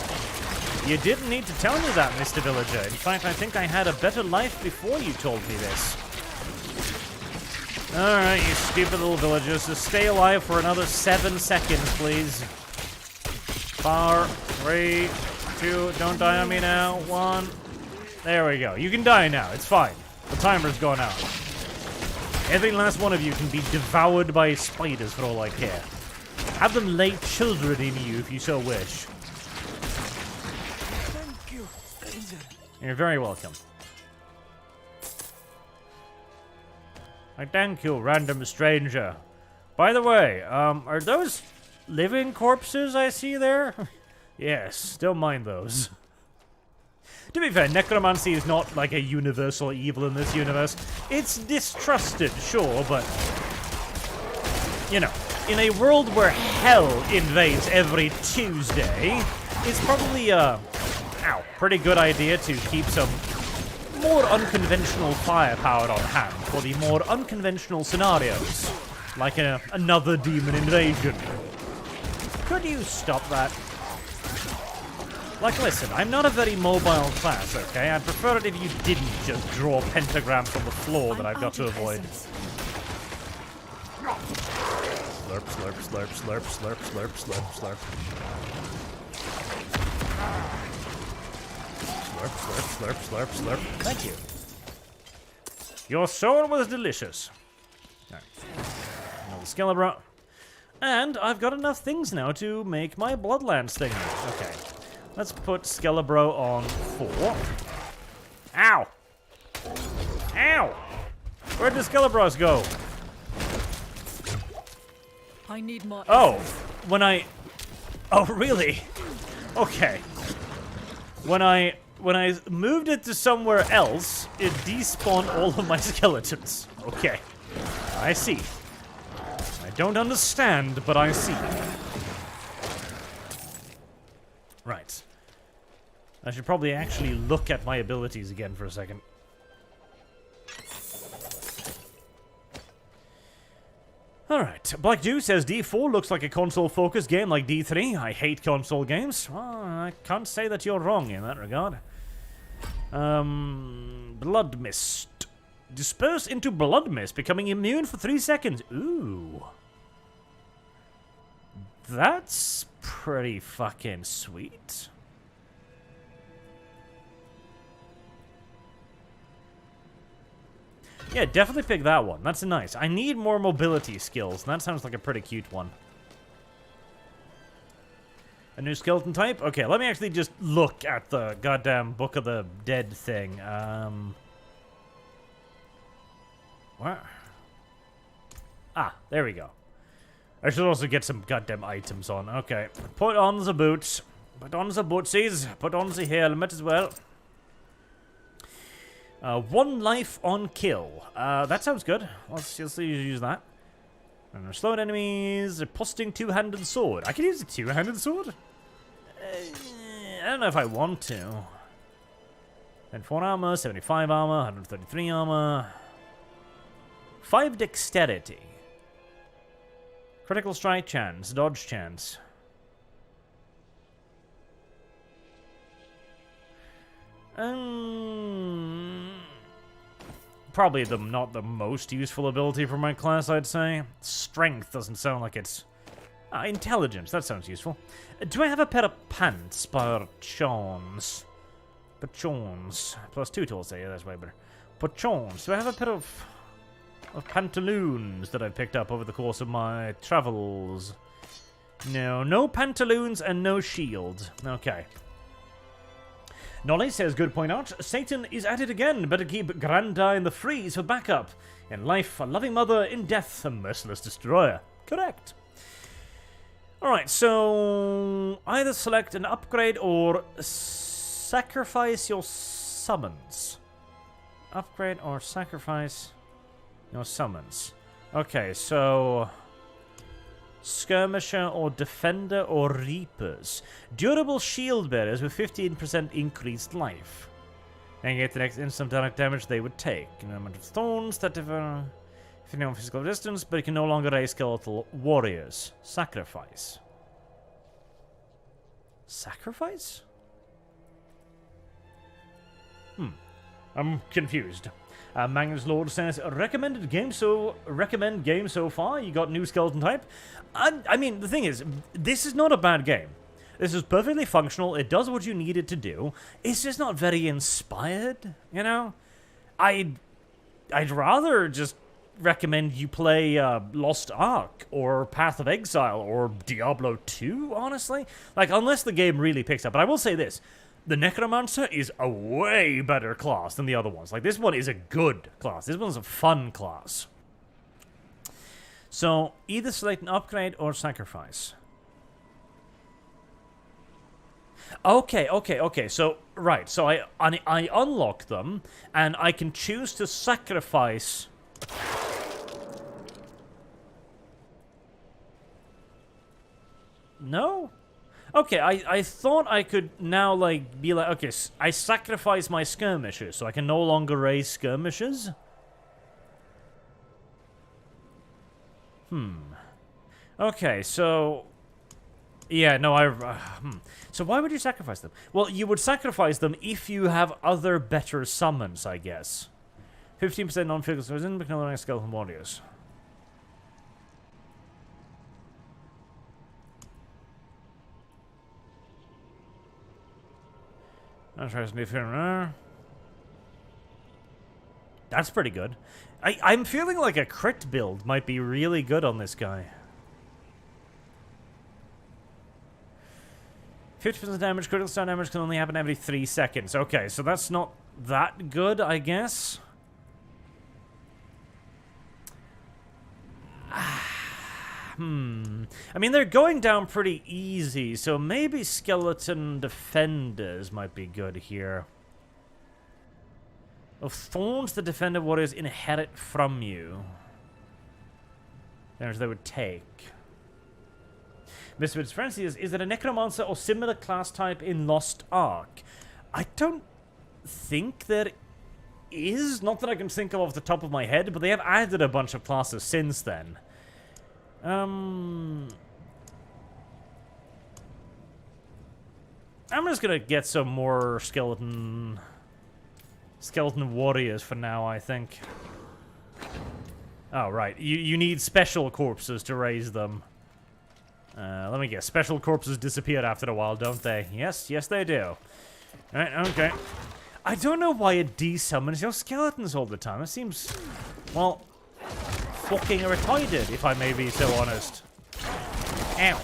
You didn't need to tell me that, Mr. Villager. In fact, I think I had a better life before you told me this. Alright, you stupid little villagers. Just stay alive for another 7 seconds, please. 4, 3, 2, don't die on me now. 1. There we go. You can die now. It's fine. The timer's gone out. Every last one of you can be devoured by spiders for all I care. Have them lay children in you if you so wish. Thank you, stranger. You're very welcome. Thank you, random stranger. By the way, are those living corpses I see there? Yes, don't mind those. To be fair, necromancy is not like a universal evil in this universe. It's distrusted, sure, but in a world where hell invades every Tuesday, it's probably a pretty good idea to keep some more unconventional firepower on hand for the more unconventional scenarios, like another demon invasion. Could you stop that? Like, listen, I'm not a very mobile class, okay? I'd prefer it if you didn't just draw pentagrams on the floor that I've got to avoid. Slurp, slurp, slurp, slurp, slurp, slurp, slurp, slurp. Slurp, slurp, slurp, slurp, slurp. Thank you. Your soul was delicious. Alright. Another Skelebro. And I've got enough things now to make my Bloodlands thing. Okay. Let's put Skelebro on 4. Ow! Ow! Where'd the Skelebros go? I need more. Oh, when I... Oh, really? Okay. When I moved it to somewhere else, it despawned all of my skeletons. Okay. I see. I don't understand, but I see. Right. I should probably actually look at my abilities again for a second. Alright, Black Dew says D4 looks like a console-focused game like D3. I hate console games. Well, I can't say that you're wrong in that regard. Blood Mist. Disperse into Blood Mist, becoming immune for 3 seconds. Ooh. That's pretty fucking sweet. Yeah, definitely pick that one. That's nice. I need more mobility skills, and that sounds like a pretty cute one. A new skeleton type? Okay, let me actually just look at the goddamn Book of the Dead thing. What? Ah, there we go. I should also get some goddamn items on. Okay, put on the boots. Put on the bootsies. Put on the helmet as well. 1 life on kill. That sounds good. Let's use that. And slowed enemies. Posting 2-handed sword. I can use a 2-handed sword? I don't know if I want to. And 4 armor, 75 armor, 133 armor. 5 dexterity. Critical strike chance, dodge chance. Probably not the most useful ability for my class, I'd say. Strength doesn't sound like it's... intelligence, that sounds useful. Do I have a pair of pants, perchance? Perchance. Plus 2 tools there, yeah, that's way better. Perchance. Do I have a pair of pantaloons that I've picked up over the course of my travels? No, no pantaloons and no shield. Okay. Nolly says, good point out. Satan is at it again. Better keep Granda in the freeze for backup. In life, a loving mother. In death, a merciless destroyer. Correct. Alright, so... either select an upgrade or sacrifice your summons. Upgrade or sacrifice your summons. Okay, so... skirmisher or defender or reapers. Durable shield bearers with 15% increased life. And get the next instant direct damage they would take. An amount of thorns that differ if you know physical distance, but you can no longer raise skeletal warriors. Sacrifice. Sacrifice? I'm confused. Magnus Lord says, recommend game so far. You got new skeleton type. I mean, the thing is, this is not a bad game. This is perfectly functional. It does what you need it to do. It's just not very inspired, you know? I'd rather just recommend you play Lost Ark or Path of Exile or Diablo 2, honestly. Like, unless the game really picks up. But I will say this. The Necromancer is a way better class than the other ones. Like, this one is a good class. This one's a fun class. So, either select an upgrade or sacrifice. Okay. So, right. So, I unlock them, and I can choose to sacrifice... No? Okay, I thought I could now, like, be like, okay, I sacrifice my skirmishers, so I can no longer raise skirmishers? Okay, so... Yeah, no, So why would you sacrifice them? Well, you would sacrifice them if you have other better summons, I guess. 15% non-physical skeleton, but no skeleton warriors. That's pretty good. I'm feeling like a crit build might be really good on this guy. 50% damage, critical star damage can only happen every 3 seconds. Okay, so that's not that good, I guess. I mean, they're going down pretty easy, so maybe skeleton defenders might be good here. Of thorns, the defender warriors inherit from you. Damage they would take. Misfit's Frenzy is it a Necromancer or similar class type in Lost Ark? I don't think there is. Not that I can think of off the top of my head, but they have added a bunch of classes since then. I'm just gonna get some more skeleton warriors for now, I think. Oh, right. You need special corpses to raise them. Let me guess. Special corpses disappear after a while, don't they? Yes, they do. Alright, okay. I don't know why it desummons your skeletons all the time. It seems, well, fucking retarded, if I may be so honest. Ow.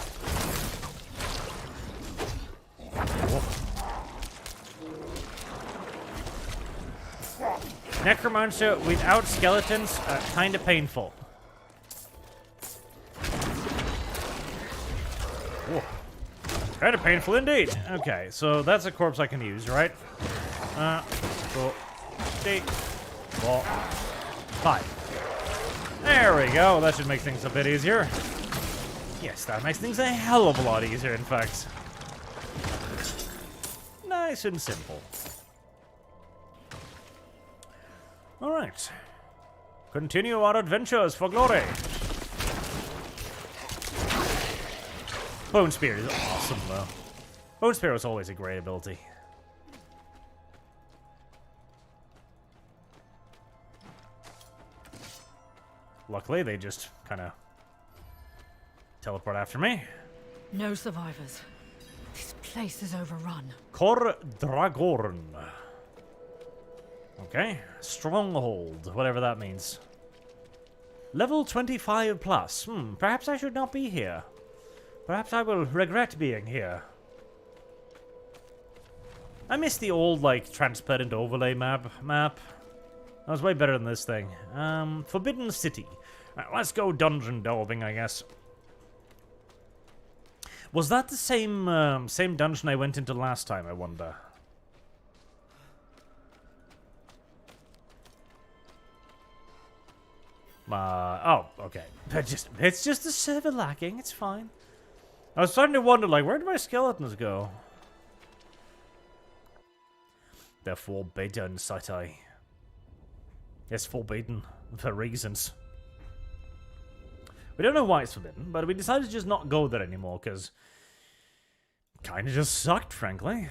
Necromancer without skeletons, kinda painful. Whoa. Kinda painful indeed. Okay, so that's a corpse I can use, right? 4, 3, 4, 5. There we go. That should make things a bit easier. Yes, that makes things a hell of a lot easier, in fact. Nice and simple. Alright. Continue our adventures for glory. Bone Spear is awesome, though. Bone Spear was always a great ability. Luckily, they just kind of teleport after me. No survivors. This place is overrun. Kor Dragorn. Okay. Stronghold, whatever that means. Level 25 plus. Perhaps I should not be here. Perhaps I will regret being here. I miss the old, like, transparent overlay map. That was way better than this thing. Forbidden City. Right, let's go dungeon delving, I guess. Was that the same same dungeon I went into last time, I wonder? Oh, okay. It's just a server lacking, it's fine. I was starting to wonder, like, where did my skeletons go? They're forbidden, Satai. Yes, forbidden. For reasons. We don't know why it's forbidden, but we decided to just not go there anymore, because... kinda just sucked, frankly.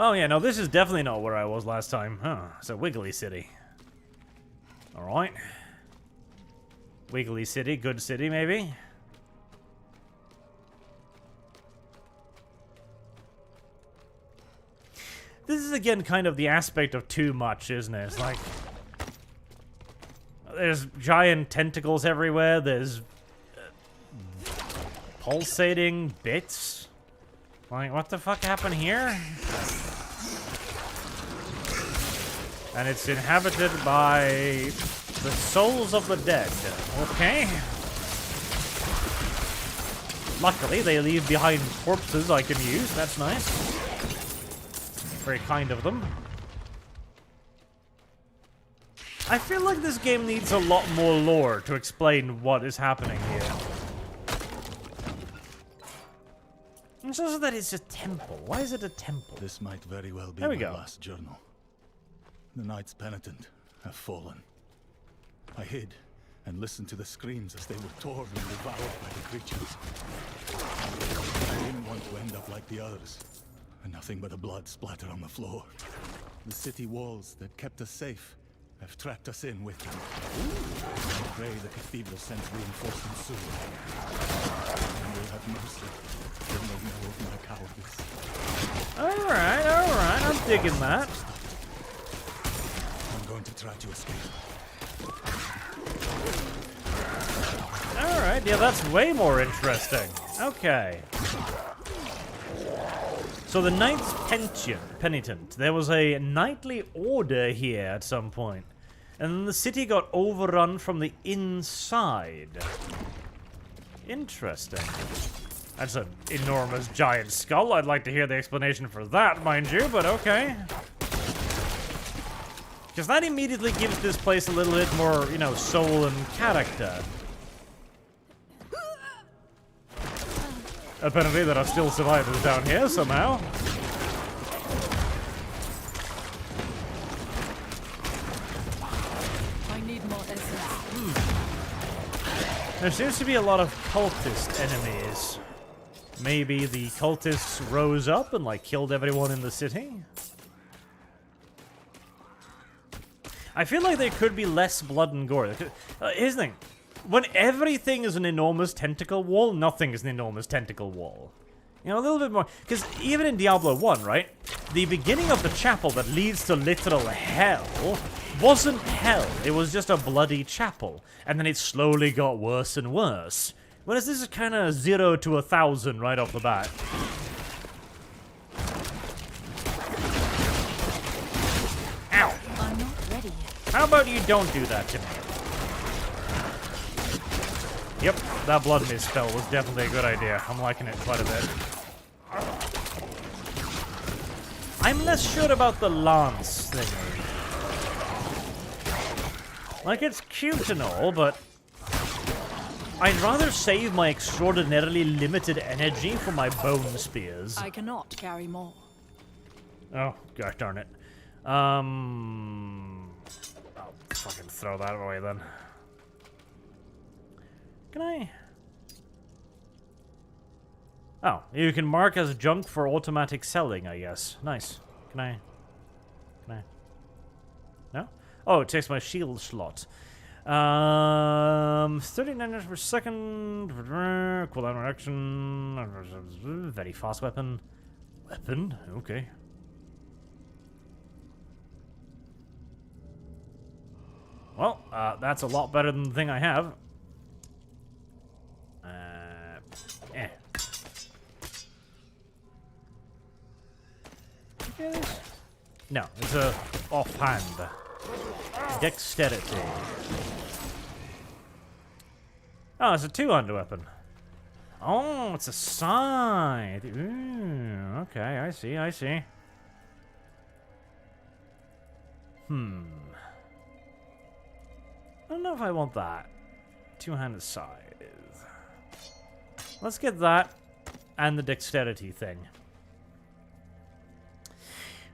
Oh yeah, no, this is definitely not where I was last time. Huh, it's a Wiggly City. Alright. Wiggly City, good city, maybe? This is, again, kind of the aspect of too much, isn't it? It's like... there's giant tentacles everywhere, there's... pulsating bits. Like, what the fuck happened here? And it's inhabited by... the souls of the dead. Okay. Luckily, they leave behind corpses I can use. That's nice. Very kind of them. I feel like this game needs a lot more lore to explain what is happening here. It's also that it's a temple. Why is it a temple? This might very well be there we my go. last journal. The Knight's Penitent have fallen. I hid and listened to the screams as they were torn and devoured by the creatures. I didn't want to end up like the others, and nothing but the blood splattered on the floor. The city walls that kept us safe have trapped us in with them. I pray the cathedral sends reinforcements soon. And will have mercy when they know of my cowardice. Alright, I'm digging that. I'm going to try to escape. Alright, yeah, that's way more interesting. Okay. So the Knight's Penitent. There was a knightly order here at some point. And then the city got overrun from the inside. Interesting. That's an enormous giant skull. I'd like to hear the explanation for that, mind you, but okay. Because that immediately gives this place a little bit more, you know, soul and character. Apparently there are still survivors down here somehow. I need more essence. There seems to be a lot of cultist enemies. Maybe the cultists rose up and, like, killed everyone in the city? I feel like there could be less blood and gore. Here's the thing. When everything is an enormous tentacle wall, nothing is an enormous tentacle wall. You know, a little bit more. Because even in Diablo 1, right? The beginning of the chapel that leads to literal hell wasn't hell. It was just a bloody chapel. And then it slowly got worse and worse. Whereas this is kind of 0 to 1,000 right off the bat. Ow! I'm not ready yet. How about you don't do that to me? Yep, that blood mist spell was definitely a good idea. I'm liking it quite a bit. I'm less sure about the lance thingy. Like, it's cute and all, but I'd rather save my extraordinarily limited energy for my bone spears. I cannot carry more. Oh, gosh darn it. I'll fucking throw that away then. Can I? Oh, you can mark as junk for automatic selling, I guess. Nice. Can I? No? Oh, it takes my shield slot. 39 per second. Cooldown reaction. Very fast weapon. Weapon? Okay. Well, that's a lot better than the thing I have. No, it's a offhand. Dexterity. Oh, it's a two-handed weapon. Oh, it's a scythe. Ooh, okay, I see. I don't know if I want that. Two-handed scythe. Let's get that and the dexterity thing.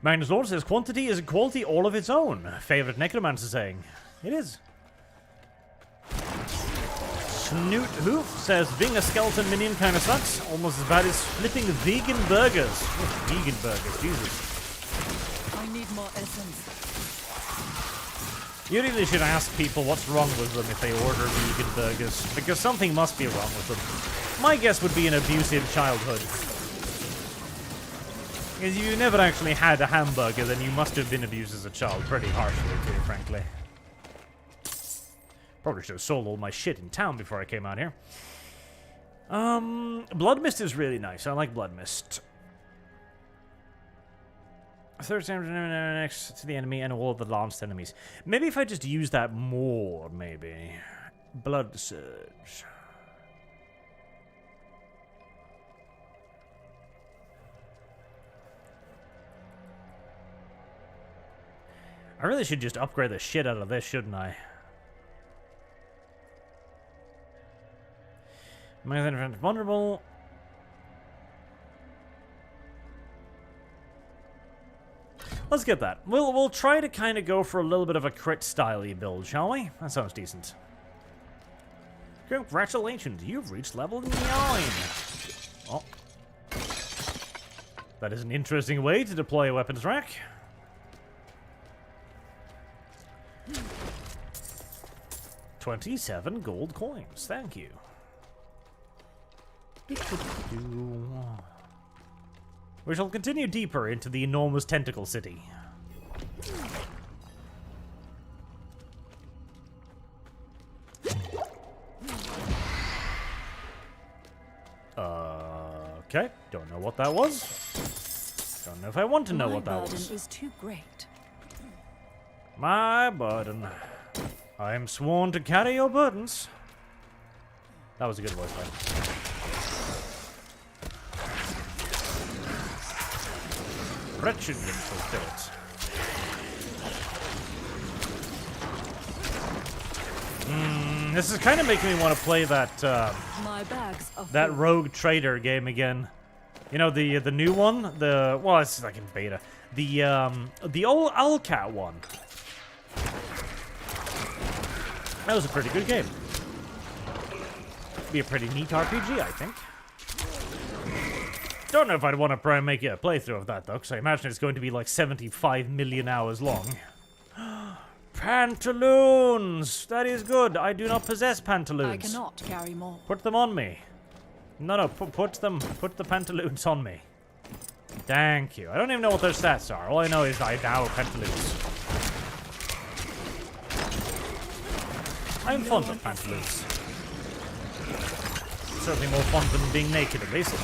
Magnus Lord says, quantity is a quality all of its own. Favorite Necromancer saying. It is. Snoot Hoof says, being a skeleton minion kind of sucks. Almost as bad as flipping vegan burgers. Oh, vegan burgers, Jesus. I need more essence. You really should ask people what's wrong with them if they order vegan burgers. Because something must be wrong with them. My guess would be an abusive childhood. Because you never actually had a hamburger, then you must have been abused as a child pretty harshly, too, frankly. Probably should have sold all my shit in town before I came out here. Blood Mist is really nice. I like Blood Mist. Third damage next to the enemy and all of the lanced enemies. Maybe if I just use that more, maybe. Blood Surge. I really should just upgrade the shit out of this, shouldn't I? My friend vulnerable. Let's get that. We'll try to kind of go for a little bit of a crit style-y build, shall we? That sounds decent. Congratulations, you've reached level 9. Oh. That is an interesting way to deploy a weapons rack. $27 gold coins, thank you. We shall continue deeper into the enormous tentacle city. Okay, don't know what that was. Don't know if I want to know what that was. My burden is too great. My burden. I am sworn to carry your burdens. That was a good voice line. Wretched little spirits. This is kind of making me want to play that My bags are that full. Rogue Trader game again. You know, the new one, well, it's like in beta. The old Alcat one. That was a pretty good game. Be a pretty neat RPG, I think. Don't know if I'd want to try and make a playthrough of that though, because I imagine it's going to be like 75 million hours long. Pantaloons! That is good. I do not possess pantaloons. I cannot carry more. Put them on me. No, put the pantaloons on me. Thank you. I don't even know what their stats are. All I know is I now have pantaloons. I'm fond of pantaloons. Certainly more fun than being naked, at least.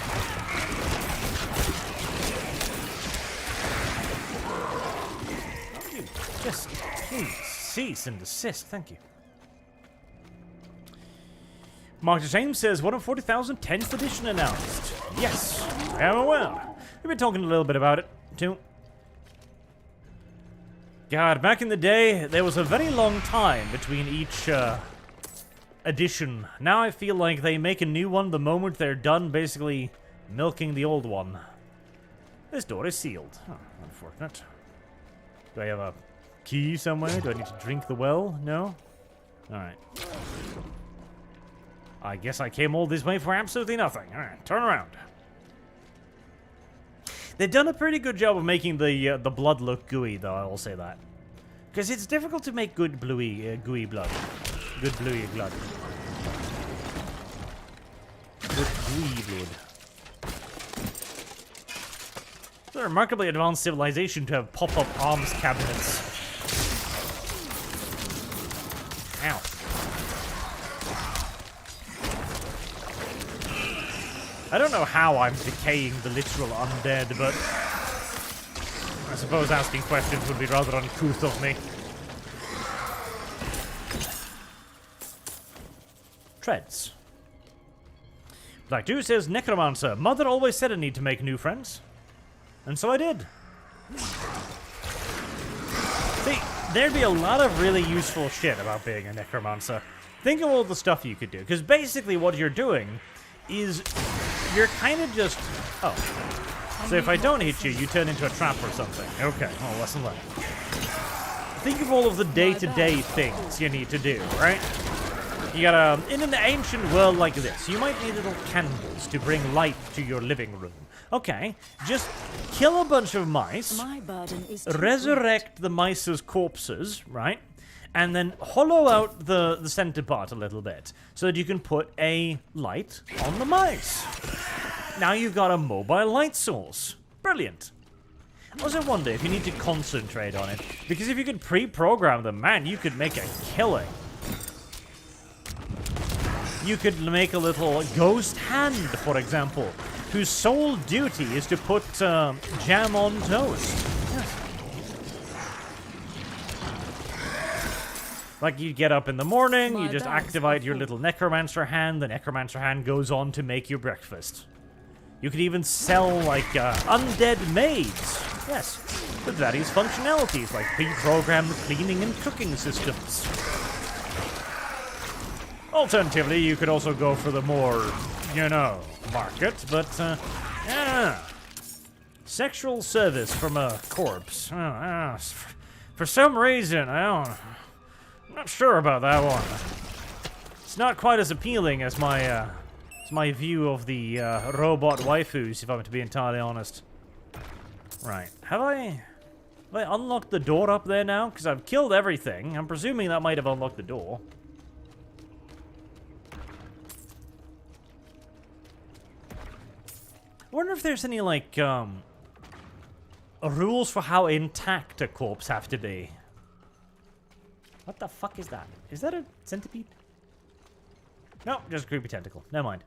Just please cease and desist. Thank you. Mark James says, 140,000 10th edition announced. Yes, I am aware. We've been talking a little bit about it, too. God, back in the day, there was a very long time between each edition. Now I feel like they make a new one the moment they're done basically milking the old one. This door is sealed. Oh, unfortunate. Do I have a key somewhere? Do I need to drink the well? No? Alright. I guess I came all this way for absolutely nothing. Alright, turn around. They've done a pretty good job of making the blood look gooey, though, I will say that. Because it's difficult to make good gooey blood. Good bluey blood. Good gooey blood. It's a remarkably advanced civilization to have pop-up arms cabinets. Ow. I don't know how I'm decaying the literal undead, but I suppose asking questions would be rather uncouth of me. Treads. Black Dew says, Necromancer, Mother always said I need to make new friends. And so I did. See, there'd be a lot of really useful shit about being a Necromancer. Think of all the stuff you could do, because basically what you're doing is you're kind of just... Oh. So if I don't hit you, you turn into a trap or something. Okay, well, lesson learned. Think of all of the day-to-day things you need to do, right? You gotta... In an ancient world like this, you might need little candles to bring light to your living room. Okay, just kill a bunch of mice, My burden is resurrect the mice's corpses, right? And then hollow out the center part a little bit so that you can put a light on the mice. Now you've got a mobile light source. Brilliant. I also wonder if you need to concentrate on it, because if you could pre-program them, man, you could make a killing. You could make a little ghost hand, for example, whose sole duty is to put jam on toast. Yes. Like, you get up in the morning, you just activate your little Necromancer hand, the Necromancer hand goes on to make your breakfast. You could even sell, like, undead maids. Yes, with various functionalities, like pre-programmed cleaning and cooking systems. Alternatively, you could also go for the more, you know, market, but, yeah. Sexual service from a corpse. For some reason, I'm not sure about that one. It's not quite as appealing as my view of the robot waifus, if I'm to be entirely honest. Right, have I unlocked the door up there now? Because I've killed everything. I'm presuming that might have unlocked the door. I wonder if there's any, like, rules for how intact a corpse have to be. What the fuck is that? Is that a centipede? No, just a creepy tentacle. Never mind.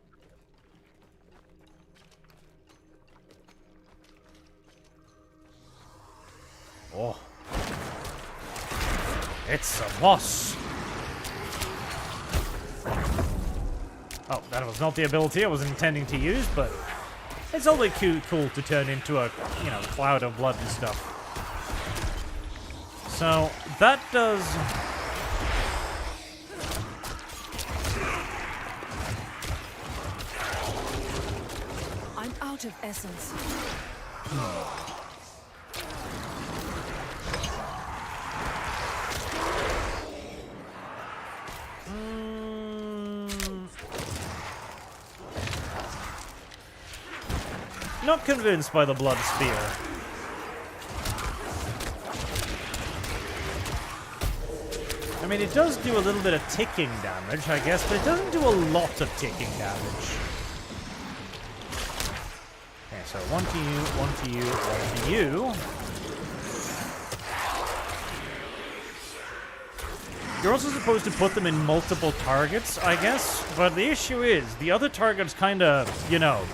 Oh. It's a boss. Oh, that was not the ability I was intending to use, but it's only cool to turn into a, you know, cloud of blood and stuff. So, that does... I'm out of essence. Not convinced by the blood spear. I mean, it does do a little bit of ticking damage, I guess, but it doesn't do a lot of ticking damage. Okay, so one to you, one to you, one to you. You're also supposed to put them in multiple targets, I guess, but the issue is, the other targets kind of, you know,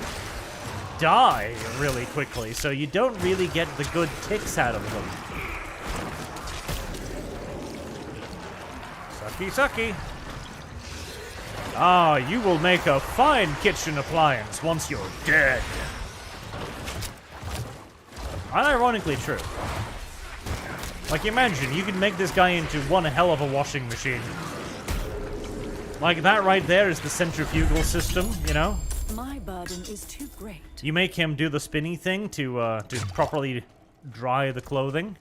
die really quickly, so you don't really get the good ticks out of them. Sucky, sucky. Ah, you will make a fine kitchen appliance once you're dead. Unironically true. Like, imagine, you could make this guy into one hell of a washing machine. Like, that right there is the centrifugal system, you know? My burden is too great. You make him do the spinny thing to properly dry the clothing.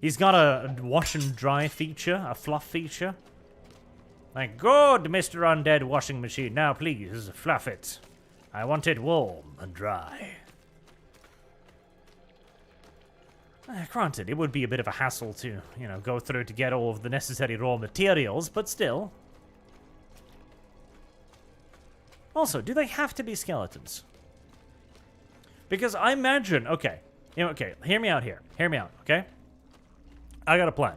He's got a wash and dry feature, a fluff feature. Like, good, Mr. Undead Washing Machine. Now, please, fluff it. I want it warm and dry. Granted, it would be a bit of a hassle to, you know, go through to get all of the necessary raw materials, but still. Also, do they have to be skeletons? Because I imagine, okay, you know, okay, hear me out here. Hear me out, okay? I got a plan.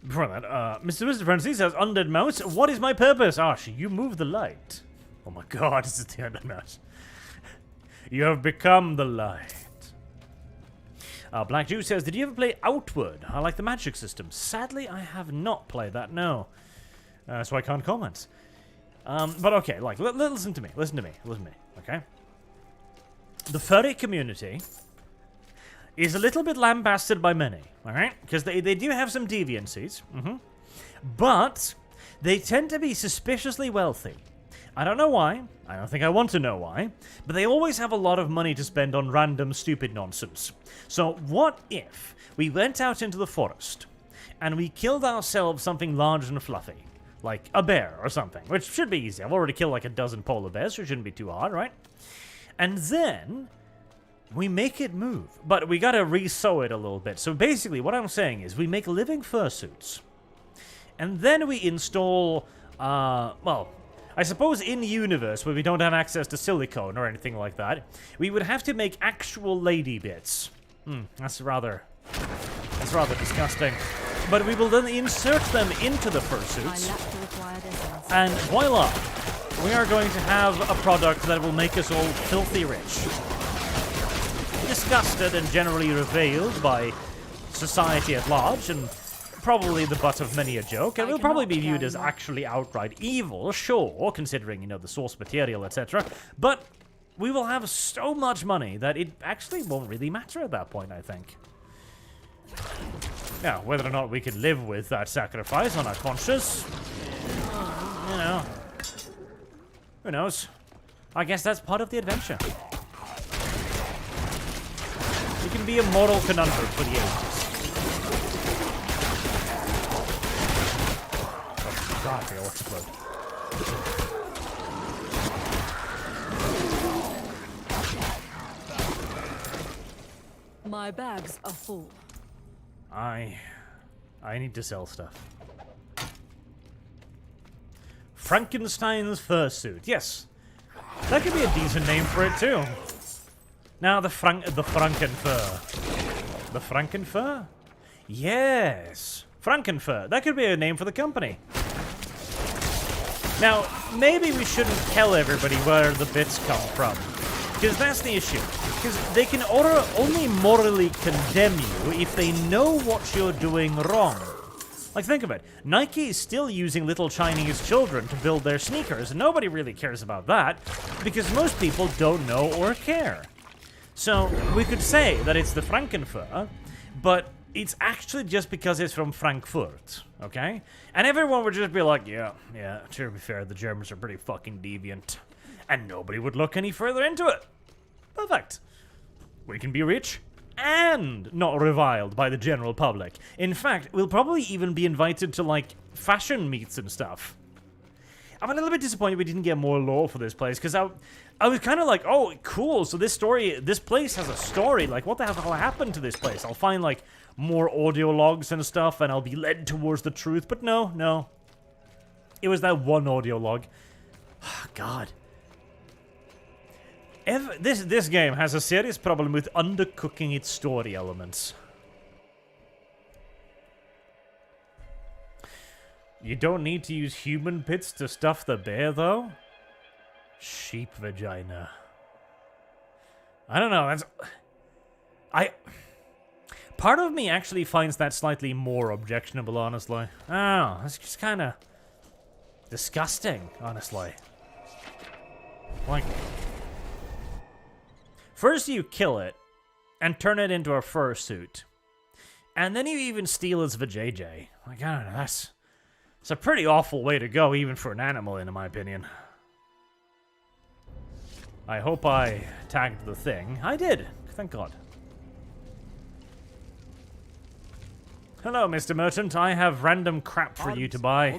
Before that, Mr. Francis says, Undead Mouse, what is my purpose? Ash, you move the light. Oh my god, this is the Undead Mouse. You have become the light. Black Jew says, did you ever play Outward? I like the magic system. Sadly, I have not played that, no. So I can't comment. But okay, like, listen to me, okay? The furry community is a little bit lambasted by many, alright? Because they do have some deviancies, but they tend to be suspiciously wealthy. I don't know why, I don't think I want to know why, but they always have a lot of money to spend on random stupid nonsense. So what if we went out into the forest and we killed ourselves something large and fluffy? Like a bear or something, which should be easy. I've already killed like a dozen polar bears, so it shouldn't be too hard, right? And then we make it move, but we gotta re-sew it a little bit. So basically what I'm saying is we make living fursuits, and then we install, well, I suppose in the universe where we don't have access to silicone or anything like that, we would have to make actual lady bits. That's rather disgusting. But we will then insert them into the fursuits, and voila! We are going to have a product that will make us all filthy rich. Disgusted and generally reviled by society at large, and probably the butt of many a joke, and will probably be viewed as actually outright evil, sure, considering, you know, the source material, etc. But we will have so much money that it actually won't really matter at that point, I think. Now, whether or not we can live with that sacrifice on our conscience, you know, who knows? I guess that's part of the adventure. It can be a moral conundrum for the ages. Oh god, they all explode. My bags are full. I need to sell stuff. Frankenstein's fursuit. Yes. That could be a decent name for it too. Now the Frankenfur. The Frankenfur? Yes. Frankenfur. That could be a name for the company. Now, maybe we shouldn't tell everybody where the bits come from. Because that's the issue. Because they can only morally condemn you if they know what you're doing wrong. Like, think of it. Nike is still using little Chinese children to build their sneakers, and nobody really cares about that, because most people don't know or care. So, we could say that it's the Frankenfur, but it's actually just because it's from Frankfurt, okay? And everyone would just be like, yeah, to be fair, the Germans are pretty fucking deviant. And nobody would look any further into it. Perfect. We can be rich and not reviled by the general public. In fact, we'll probably even be invited to, like, fashion meets and stuff. I'm a little bit disappointed we didn't get more lore for this place, because I was kind of like, oh, cool, so this place has a story. Like, what the hell happened to this place? I'll find, like, more audio logs and stuff, and I'll be led towards the truth. But no. It was that one audio log. God. This game has a serious problem with undercooking its story elements. You don't need to use human pits to stuff the bear, though? Sheep vagina. I don't know, that's... Part of me actually finds that slightly more objectionable, honestly. I don't know, it's just kind of... disgusting, honestly. Like... First you kill it, and turn it into a fursuit. And then you even steal its vajayjay. Like, I don't know, it's a pretty awful way to go, even for an animal, in my opinion. I hope I tagged the thing. I did, thank God. Hello, Mr. Merchant. I have random crap for you to buy.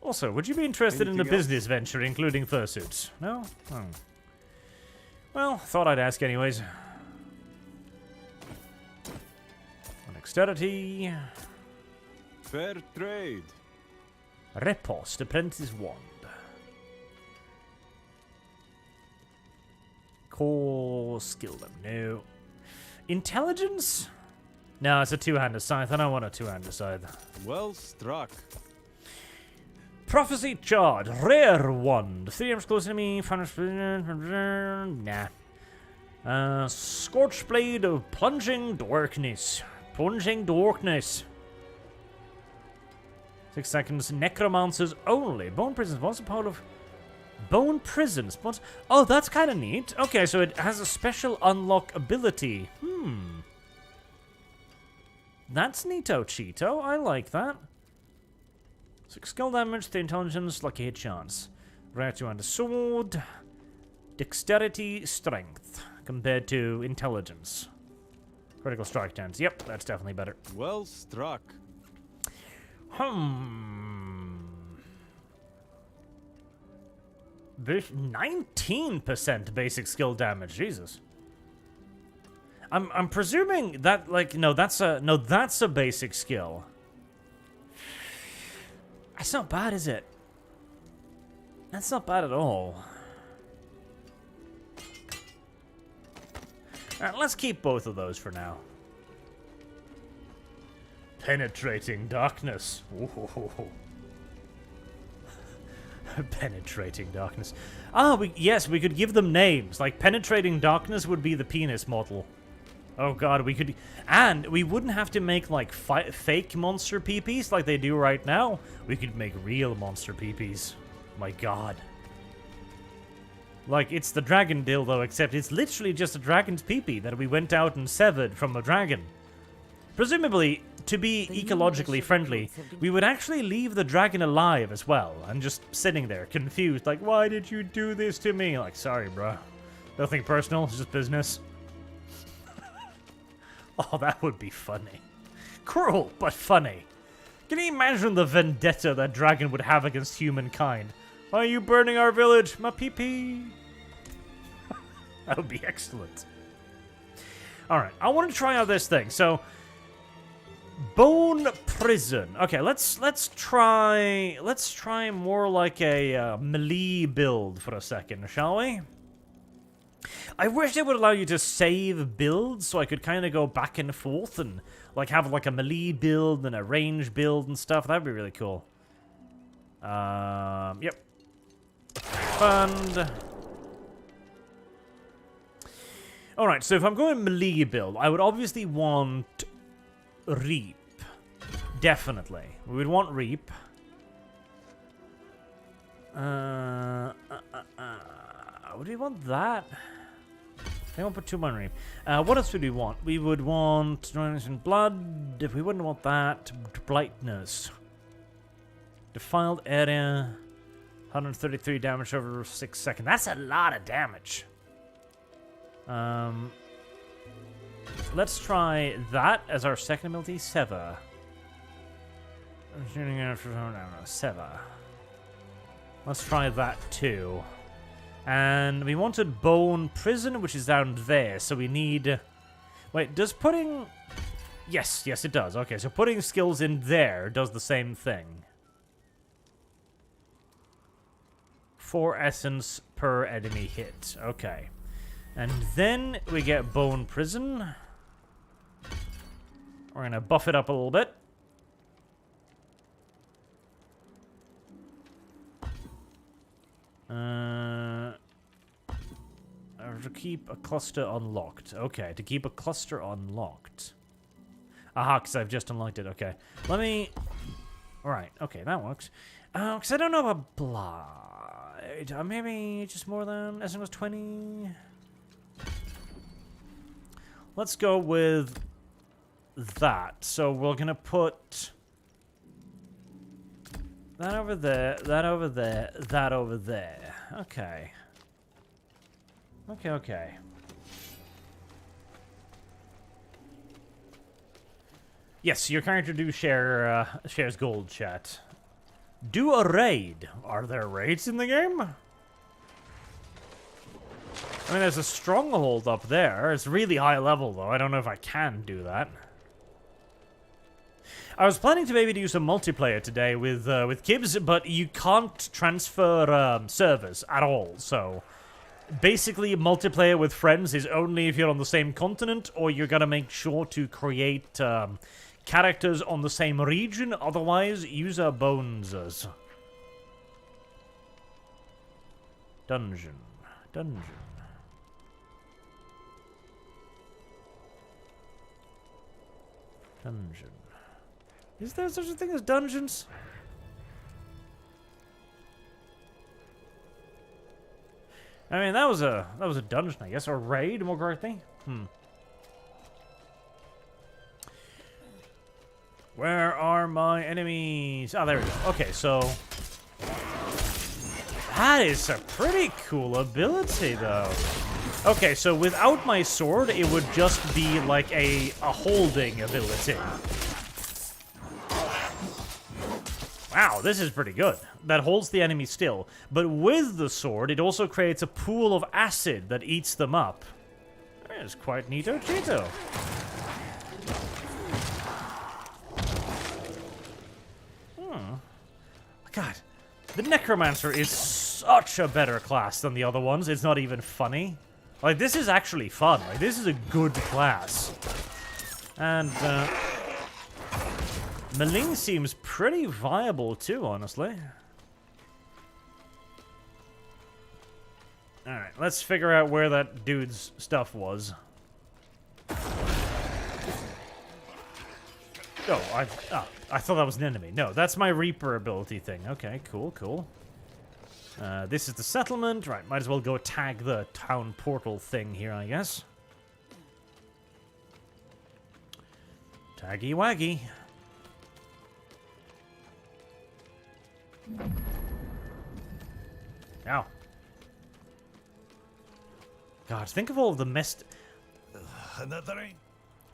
Also, would you be interested in a business venture, including fursuits? No? Oh. Well, thought I'd ask anyways. Dexterity. Fair trade. Riposte, apprentice wand. Core skill them, no. Intelligence? No, it's a two-handed scythe. I don't want a two-handed scythe. Well struck. Prophecy Charge, rare wand. 3 times close enemy, nah. Scorch Blade of Plunging Darkness. 6 seconds. Necromancers only. Bone Prisons. What's the power of Bone Prisons? Oh, that's kind of neat. Okay, so it has a special unlock ability. That's neato cheeto. I like that. 6 skill damage, 3 intelligence, lucky hit chance. Rare 2-handed sword. Dexterity, strength. Compared to intelligence. Critical strike chance. Yep, that's definitely better. Well struck. 19% basic skill damage. Jesus. I'm presuming that, like, that's a basic skill. That's not bad, is it? That's not bad at all. Alright, let's keep both of those for now. Penetrating darkness. Ooh. Penetrating darkness. Yes, we could give them names. Like, penetrating darkness would be the penis model. Oh god, we could... And we wouldn't have to make, like, fake monster peepees like they do right now. We could make real monster peepees. My god. Like, it's the dragon dildo, except it's literally just a dragon's peepee that we went out and severed from a dragon. Presumably, to be ecologically friendly, we would actually leave the dragon alive as well, and just sitting there, confused, like, why did you do this to me? Like, sorry, bruh. Nothing personal, it's just business. Oh, that would be funny. Cruel, but funny. Can you imagine the vendetta that dragon would have against humankind? Why are you burning our village? My pee-pee. That would be excellent. Alright, I want to try out this thing. So, Bone Prison. Okay, let's try more like a melee build for a second, shall we? I wish it would allow you to save builds so I could kind of go back and forth and like have like a melee build and a range build and stuff. That'd be really cool. Yep. Fund. Alright, so if I'm going melee build, I would obviously want Reap. Definitely. We would want Reap. Would we want that? I won't put 2 on Reap. What else would we want? We would want Blood. If we wouldn't want that, Blightness. Defiled area. 133 damage over 6 seconds. That's a lot of damage. Let's try that as our second ability. Sever. Sever. Let's try that too. And we wanted Bone Prison, which is down there, so we need... Wait, does putting... Yes, it does. Okay, so putting skills in there does the same thing. 4 essence per enemy hit. Okay. And then we get Bone Prison. We're going to buff it up a little bit. To keep a cluster unlocked. Okay, to keep a cluster unlocked. Aha, because I've just unlocked it. Okay. Let me... Alright, okay, that works. Because I don't know about Blight. Maybe just more than... I think it was 20... Let's go with that. So we're going to put that over there, that over there, that over there. Okay. Okay. Yes, your character do shares gold, chat. Do a raid. Are there raids in the game? I mean, there's a stronghold up there. It's really high level, though. I don't know if I can do that. I was planning to maybe do some multiplayer today with Kibbs, but you can't transfer servers at all. So, basically, multiplayer with friends is only if you're on the same continent, or you're gonna make sure to create characters on the same region. Otherwise, user bones. Dungeon. Is there such a thing as dungeons? I mean, that was a dungeon, I guess, or raid, more correctly. Where are my enemies? Oh, there we go. Okay, so that is a pretty cool ability, though. Okay, so without my sword, it would just be like a holding ability. Wow, this is pretty good. That holds the enemy still. But with the sword, it also creates a pool of acid that eats them up. That is quite neato cheeto. God, the Necromancer is such a better class than the other ones. It's not even funny. Like, this is actually fun. Like, this is a good class. And, Maling seems pretty viable too, honestly. Alright, let's figure out where that dude's stuff was. Oh, I thought that was an enemy. No, that's my Reaper ability thing. Okay, cool. This is the settlement. Right, might as well go tag the town portal thing here, I guess. Taggy waggy. Ow. God, think of all of the messed...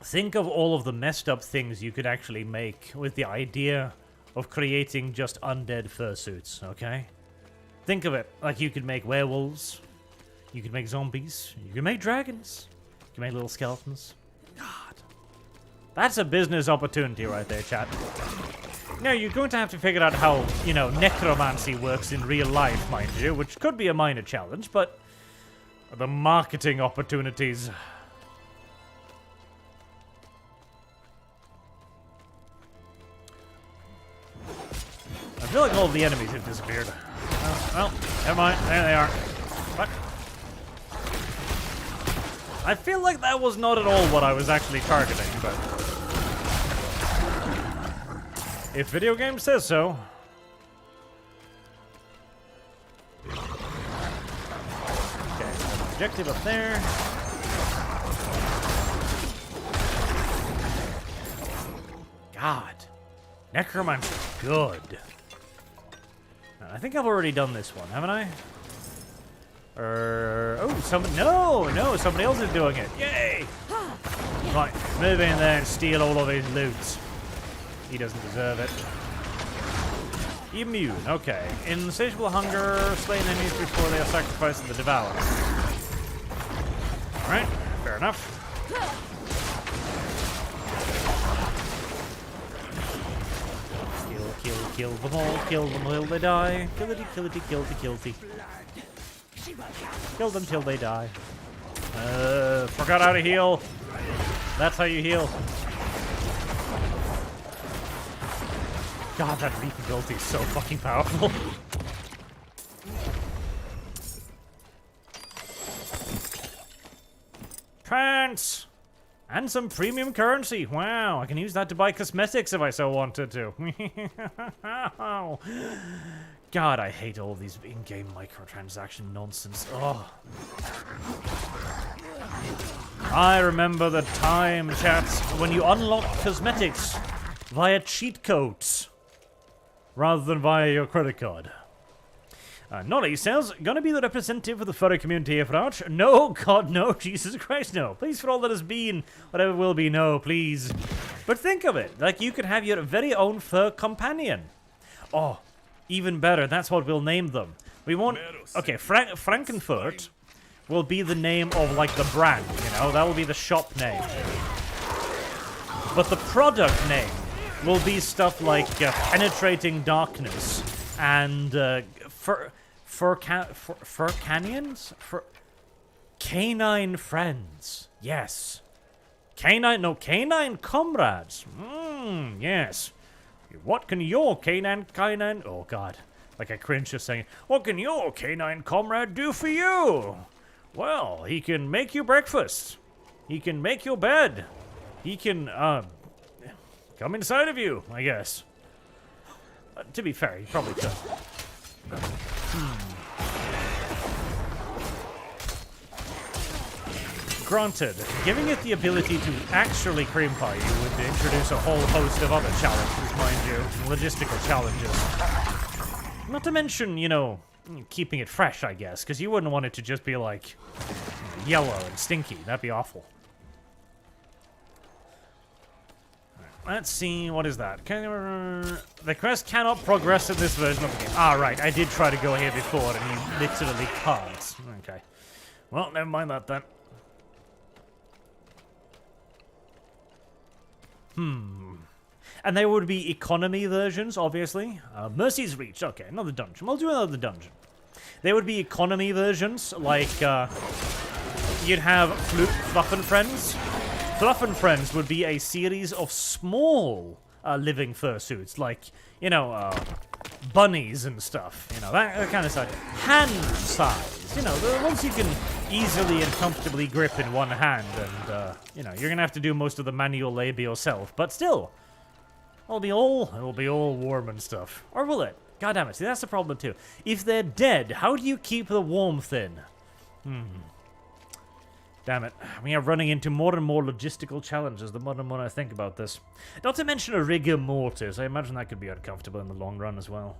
think of all of the messed up things you could actually make with the idea of creating just undead fursuits, okay? Think of it like you could make werewolves, you could make zombies, you could make dragons, you could make little skeletons. God. That's a business opportunity right there, chat. Now, you're going to have to figure out how, you know, necromancy works in real life, mind you, which could be a minor challenge, but the marketing opportunities... I feel like all of the enemies have disappeared. Well, never mind. There they are. What? I feel like that was not at all what I was actually targeting, but... if video game says so. Okay, objective up there. God. Necromancer. Good. I think I've already done this one, haven't I? Oh, somebody else is doing it. Yay! Right, move in there and steal all of his loot. He doesn't deserve it. Immune, okay. Insatiable hunger, slain enemies before they are sacrificed to the devourer. Alright, fair enough. Kill them all, kill them till they die. Killity, killity, killity, killity. Kill them till they die. Forgot how to heal. That's how you heal. God, that Reap ability is so fucking powerful. Pants! And some premium currency. Wow, I can use that to buy cosmetics if I so wanted to. God, I hate all these in-game microtransaction nonsense. Oh. I remember the time, chats, when you unlocked cosmetics via cheat codes rather than via your credit card. Nolly says, gonna be the representative of the furry community here for Arch? No, God, no, Jesus Christ, no. Please, for all that has been, whatever will be, no, please. But think of it, like you could have your very own fur companion. Oh, even better, that's what we'll name them. We won't... Okay, Frankenfurt will be the name of, like, the brand, you know? That will be the shop name. But the product name will be stuff like Penetrating Darkness and Fur Canyons? Canine Friends. Yes. Canine Comrades. Yes. What can your canine... Oh, God. Like I cringe just saying, what can your canine comrade do for you? Well, he can make you breakfast. He can make your bed. He can, come inside of you, I guess. To be fair, he probably could. Granted, giving it the ability to actually cream pie you would introduce a whole host of other challenges, mind you. Logistical challenges. Not to mention, you know, keeping it fresh, I guess, because you wouldn't want it to just be, like, yellow and stinky. That'd be awful. Let's see, what is that? The quest cannot progress in this version of the game. Ah, right, I did try to go here before, and you literally can't. Okay. Well, never mind that, then. And there would be economy versions, obviously. Mercy's Reach, okay, another dungeon. We'll do another dungeon. There would be economy versions, like, you'd have Fluff and Friends. Fluff and Friends would be a series of small living fursuits, like, you know, bunnies and stuff, you know, that kind of size. Hand size, you know, the ones you can easily and comfortably grip in one hand, and, you know, you're gonna have to do most of the manual labor yourself, but still, it'll be all warm and stuff. Or will it? God damn it, see, that's the problem too. If they're dead, how do you keep the warmth in? Damn it. We are running into more and more logistical challenges the more and more I think about this. Not to mention a rigor mortis. I imagine that could be uncomfortable in the long run as well.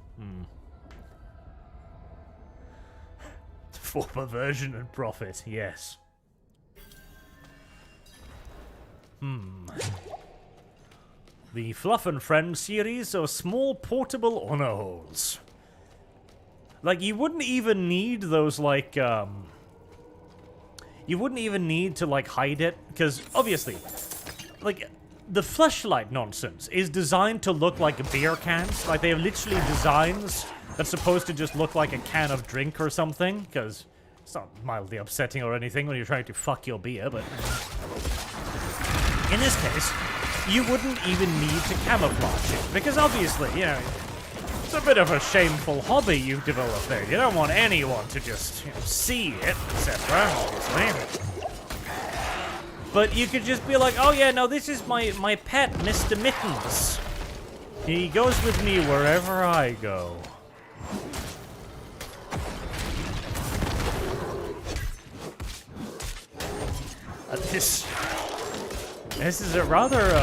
Former version and profit, yes. The Fluff and Friend series of small portable honor holes. Like, you wouldn't even need those, like, you wouldn't even need to, like, hide it, because, obviously, like, the fleshlight nonsense is designed to look like beer cans. Like, they have literally designs that's supposed to just look like a can of drink or something, because it's not mildly upsetting or anything when you're trying to fuck your beer, but... in this case, you wouldn't even need to camouflage it, because obviously, you know, it's a bit of a shameful hobby you've developed there. You don't want anyone to just, you know, see it, etc., obviously. But you could just be like, oh yeah, no, this is my pet, Mr. Mittens. He goes with me wherever I go. This is a rather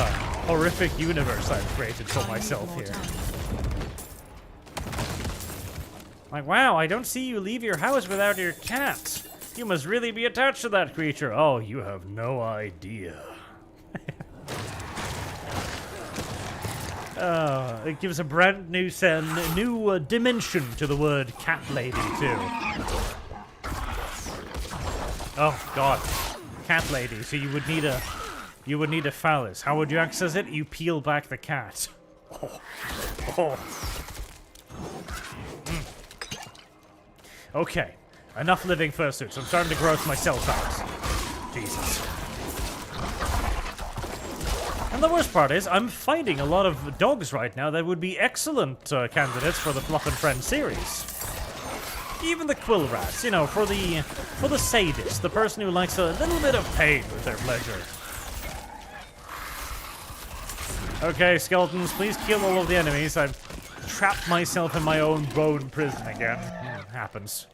horrific universe I've created for myself here. Like, wow, I don't see you leave your house without your cat. You must really be attached to that creature. Oh, you have no idea. It gives a brand new dimension to the word cat lady, too. Oh, God. Cat lady, so you would need a phallus. How would you access it? You peel back the cat. Oh. Okay, enough living fursuits. I'm starting to gross myself out. Jesus. And the worst part is, I'm finding a lot of dogs right now that would be excellent candidates for the Fluff and Friends series. Even the quill rats, you know, for the sadist, the person who likes a little bit of pain with their pleasure. Okay, skeletons, please kill all of the enemies. I've trapped myself in my own bone prison again. Happens.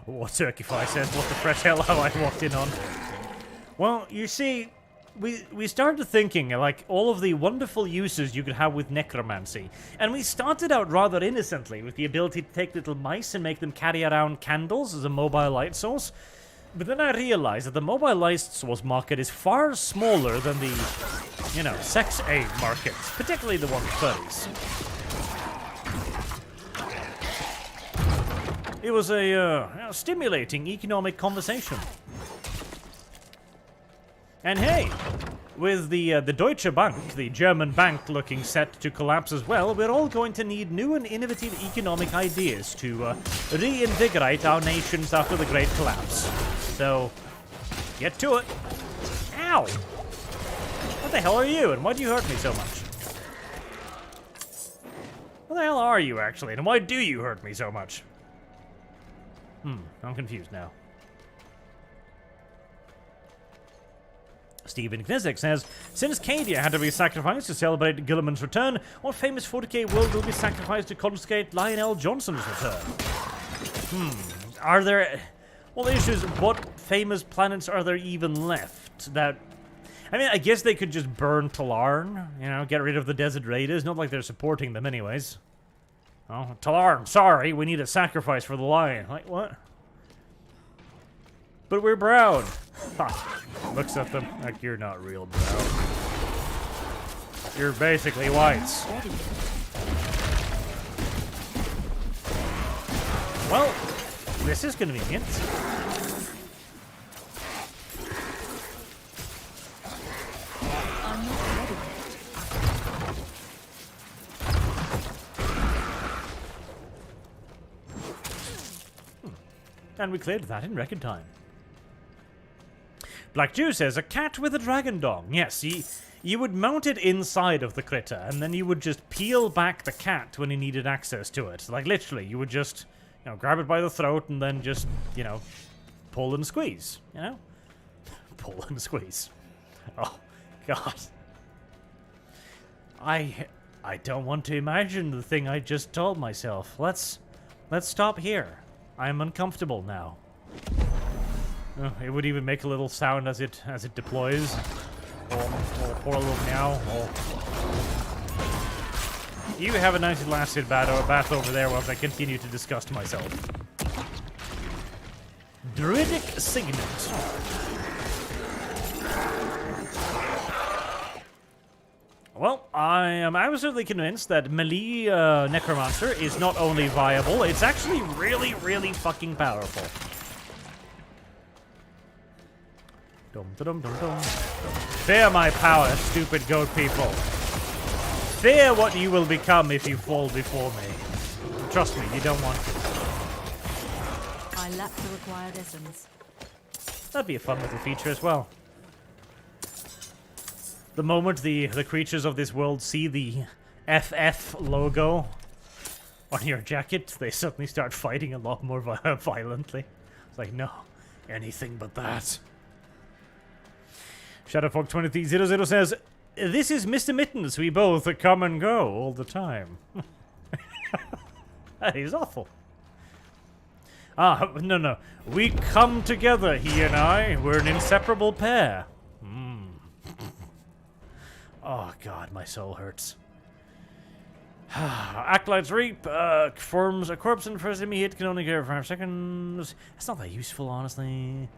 What Turkeyfly says, what the fresh hell have I walked in on? Well, you see, we started thinking, like, all of the wonderful uses you could have with necromancy. And we started out rather innocently with the ability to take little mice and make them carry around candles as a mobile light source. But then I realized that the mobile light source market is far smaller than the, you know, sex aid market, particularly the one with furries. It was a stimulating economic conversation. And hey, with the Deutsche Bank, the German bank, looking set to collapse as well, we're all going to need new and innovative economic ideas to reinvigorate our nations after the Great Collapse. So, get to it. Ow! What the hell are you, and why do you hurt me so much? What the hell are you, actually, and why do you hurt me so much? I'm confused now. Stephen Knizek says, since Cadia had to be sacrificed to celebrate Gilliman's return, what famous 40k world will be sacrificed to confiscate Lionel Johnson's return? Are there... Well, the issue is, what famous planets are there even left that... I mean, I guess they could just burn Talarn, you know, get rid of the Desert Raiders. Not like they're supporting them anyways. Oh, Talarn, sorry, we need a sacrifice for the lion. Like, what? But we're brown. Ha. Looks at them like you're not real brown. You're basically whites. Well, this is convenient. And we cleared that in record time. Black Jew says, a cat with a dragon dong. Yes, you would mount it inside of the critter, and then you would just peel back the cat when you needed access to it. Like, literally, you would just, you know, grab it by the throat and then just, you know, pull and squeeze, you know? Pull and squeeze. Oh, God. I don't want to imagine the thing I just told myself. Let's stop here. I'm uncomfortable now. Oh, it would even make a little sound as it deploys. Oh, poor little meow. Oh. You have a nice little acid bath over there whilst I continue to disgust myself. Druidic Signet. Well, I am absolutely convinced that melee Necromancer is not only viable, it's actually really, really fucking powerful. Dum dum dum dum. Fear my power, stupid goat people. Fear what you will become if you fall before me. Trust me, you don't want to. I lack the required essence. That'd be a fun little feature as well. The moment the creatures of this world see the FF logo on your jacket, they suddenly start fighting a lot more violently. It's like, no, anything but that. Shadowfog2300 says, this is Mr. Mittens. We both come and go all the time. That is awful. No. We come together, he and I. We're an inseparable pair. Oh, God, my soul hurts. Acolyte's Reap forms a corpse and first enemy hit can only get 5 seconds. That's not that useful, honestly.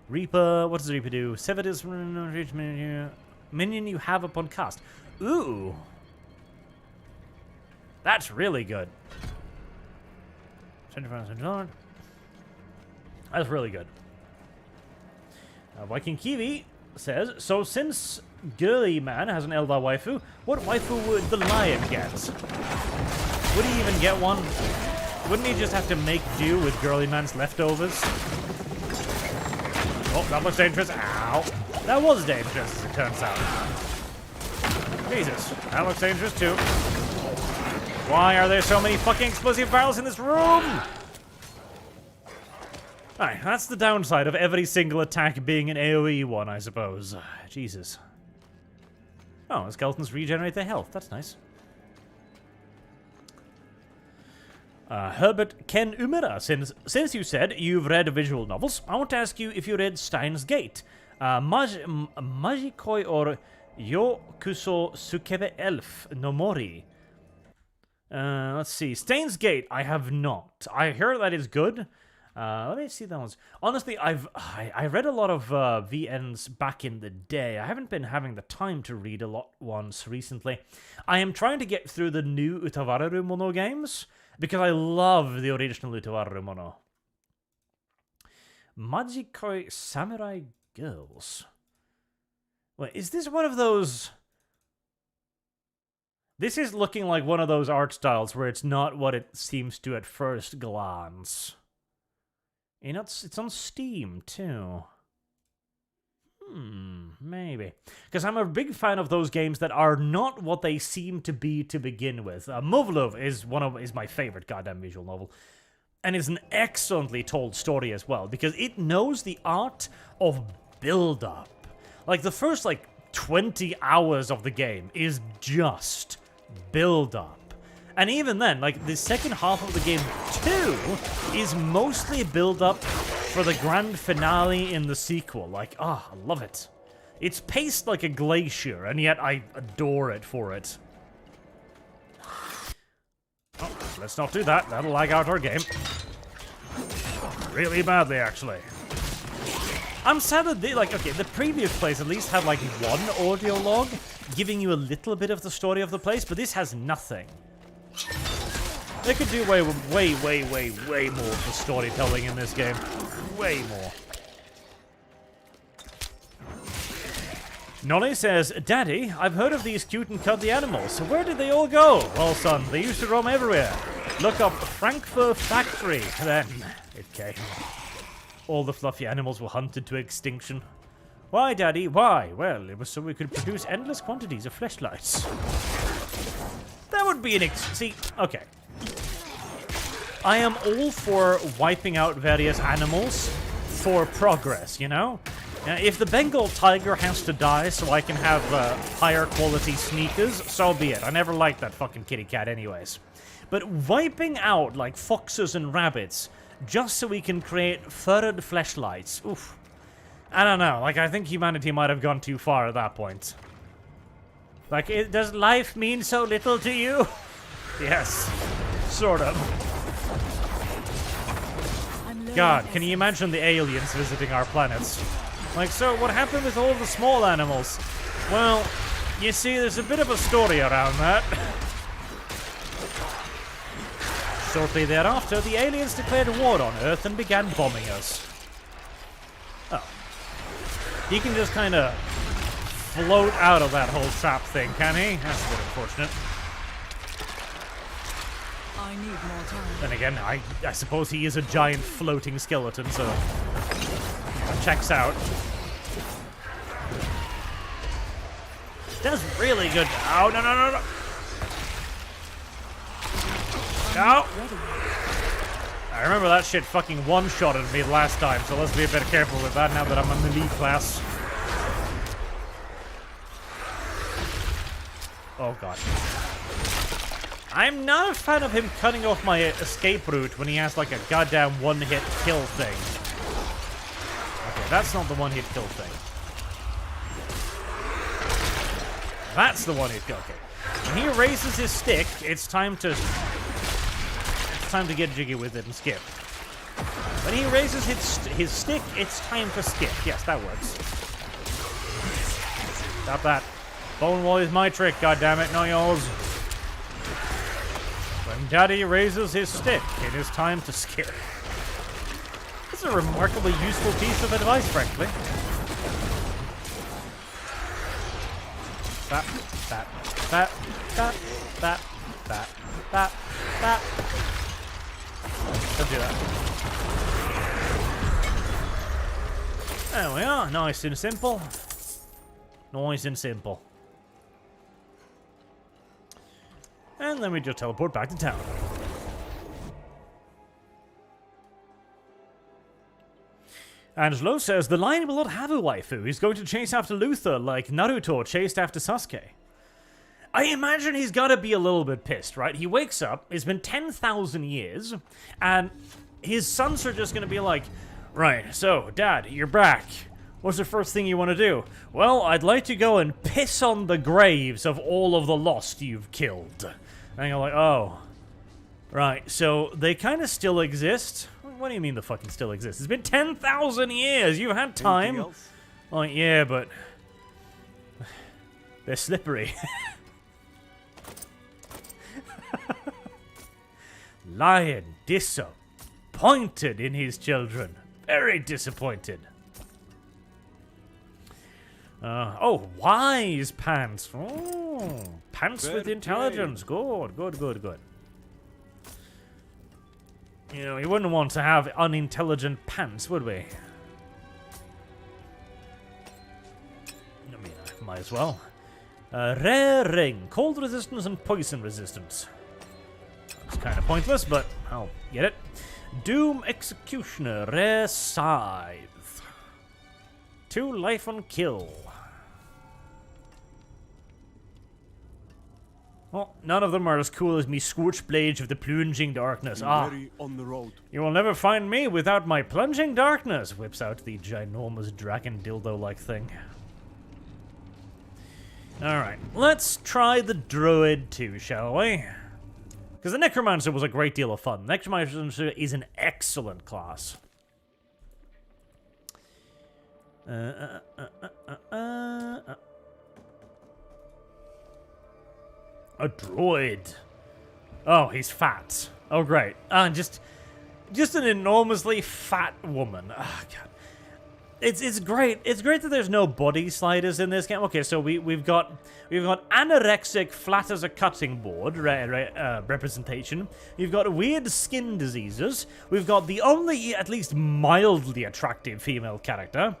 Reaper, what does Reaper do? Sevetus minion you have upon cast. Ooh. That's really good. That's really good. Viking Kiwi says, so since girly man has an Eldar waifu, what waifu would the lion get? Would he even get one? Wouldn't he just have to make do with girly man's leftovers? Oh, that looks dangerous. Ow. That was dangerous, as it turns out. Jesus, that looks dangerous too. Why are there so many fucking explosive barrels in this room? Alright, that's the downside of every single attack being an AoE one, I suppose. Jesus. Oh, the skeletons regenerate their health. That's nice. Herbert Ken Umera, since you said you've read visual novels, I want to ask you if you read Steins Gate. Majikoi or Yokuso Sukebe Elf no Mori. Let's see. Steins Gate, I have not. I hear that is good. Let me see that one. Honestly, I read a lot of VNs back in the day. I haven't been having the time to read a lot ones recently. I am trying to get through the new Utawararu Mono games, because I love the original Utawararu Mono. Majikoi Samurai Girls. Wait, is this one of those... This is looking like one of those art styles where it's not what it seems to at first glance. You know, it's on Steam, too. Maybe. Because I'm a big fan of those games that are not what they seem to be to begin with. Movlov is my favorite goddamn visual novel. And it's an excellently told story as well, because it knows the art of build-up. Like, the first, 20 hours of the game is just build-up. And even then, the second half of the game, too, is mostly build-up for the grand finale in the sequel. I love it. It's paced like a glacier, and yet I adore it for it. Oh, let's not do that. That'll lag out our game. Really badly, actually. I'm sad that the previous place at least had, one audio log giving you a little bit of the story of the place, but this has nothing. They could do way more for storytelling in this game. Way more. Nolly says, Daddy, I've heard of these cute and cuddly animals. Where did they all go? Well, son, they used to roam everywhere. Look up Frankfurt Factory. Then it came. All the fluffy animals were hunted to extinction. Why, Daddy? Why? Well, it was so we could produce endless quantities of fleshlights. That would be an see, okay. I am all for wiping out various animals for progress, you know? If the Bengal tiger has to die so I can have higher quality sneakers, so be it. I never liked that fucking kitty cat anyways. But wiping out, foxes and rabbits, just so we can create furred fleshlights, oof. I don't know, I think humanity might have gone too far at that point. Does life mean so little to you? Yes, sort of. I'm God, can you imagine the aliens visiting our planets? Like, so what happened with all the small animals? Well, you see, there's a bit of a story around that. Shortly thereafter, the aliens declared war on Earth and began bombing us. Oh. He can just kind of float out of that whole trap thing, can he? That's a bit unfortunate. I need more time. Then again, I suppose he is a giant floating skeleton, so it checks out. Does really good. Oh, no, no, no, no. No! I remember that shit fucking one-shotted me last time, so let's be a bit careful with that now that I'm in the lead class. Oh god. I'm not a fan of him cutting off my escape route when he has like a goddamn one-hit kill thing. Okay, that's not the one-hit kill thing. That's the one-hit kill. Okay. When he raises his stick, it's time to get jiggy with it and skip. When he raises his stick, it's time to skip. Yes, that works. Stop that. Bone wall is my trick, goddammit, not yours. When Daddy raises his stick, it is time to skip. It's a remarkably useful piece of advice, frankly. Bap, bap, bap, bap, bap, bap, bap, bap. Don't do that. There we are, nice and simple. Nice and simple. And then we just teleport back to town. Angelo says the lion will not have a waifu. He's going to chase after Luther like Naruto chased after Sasuke. I imagine he's got to be a little bit pissed, right? He wakes up, it's been 10,000 years, and his sons are just going to be like, right, so, Dad, you're back. What's the first thing you want to do? Well, I'd like to go and piss on the graves of all of the lost you've killed. And you're like, oh. Right, so they kind of still exist? What do you mean the fucking still exist? It's been 10,000 years! You've had time! Oh, yeah, but... they're slippery. Lion disappointed in his children. Very disappointed. Oh, wise pants. Oh, pants with intelligence. Good, good, good, good. You know, we wouldn't want to have unintelligent pants, would we? I mean, I might as well. Rare ring. Cold resistance and poison resistance. It's kind of pointless, but I'll get it. Doom Executioner. Rare scythe. 2 life on kill. Well, none of them are as cool as me Scorch Blades of the Plunging Darkness. On the road. You will never find me without my Plunging Darkness. Whips out the ginormous dragon dildo-like thing. Alright, let's try the Druid too, shall we? Because the Necromancer was a great deal of fun. Necromancer is an excellent class. A druid. Oh, he's fat. Oh, great. Just an enormously fat woman. Oh, God. It's great. It's great that there's no body sliders in this game. Okay, so we've got anorexic, flat as a cutting board representation. We've got weird skin diseases. We've got the only, at least mildly attractive female character.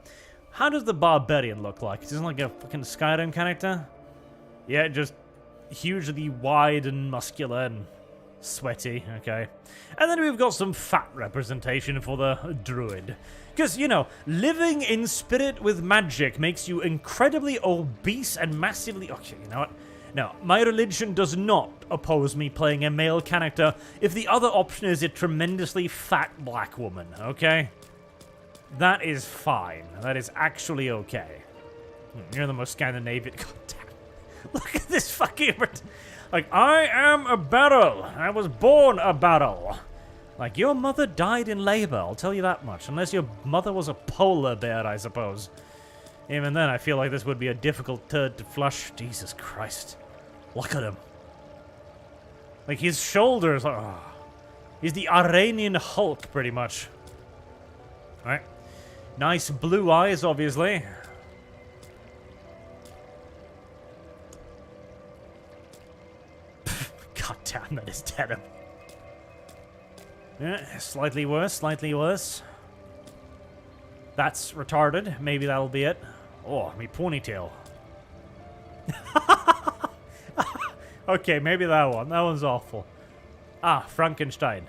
How does the barbarian look like? Is he like a fucking Skyrim character? Yeah, just hugely wide and muscular and sweaty, okay. And then we've got some fat representation for the druid. Because, you know, living in spirit with magic makes you incredibly obese and massively... Okay, you know what? No, my religion does not oppose me playing a male character if the other option is a tremendously fat black woman, okay? That is fine. That is actually okay. You're the most Scandinavian... God damn. Look at this fucking... Like, I am a barrel. I was born a barrel. Like, your mother died in labor, I'll tell you that much. Unless your mother was a polar bear, I suppose. Even then, I feel like this would be a difficult turd to flush. Jesus Christ. Look at him. Like, his shoulders are... Oh. He's the Iranian Hulk, pretty much. Alright. Nice blue eyes, obviously. God damn, that is terrible. Yeah, slightly worse, slightly worse. That's retarded. Maybe that'll be it. Oh, me ponytail. Okay, maybe that one. That one's awful. Ah, Frankenstein.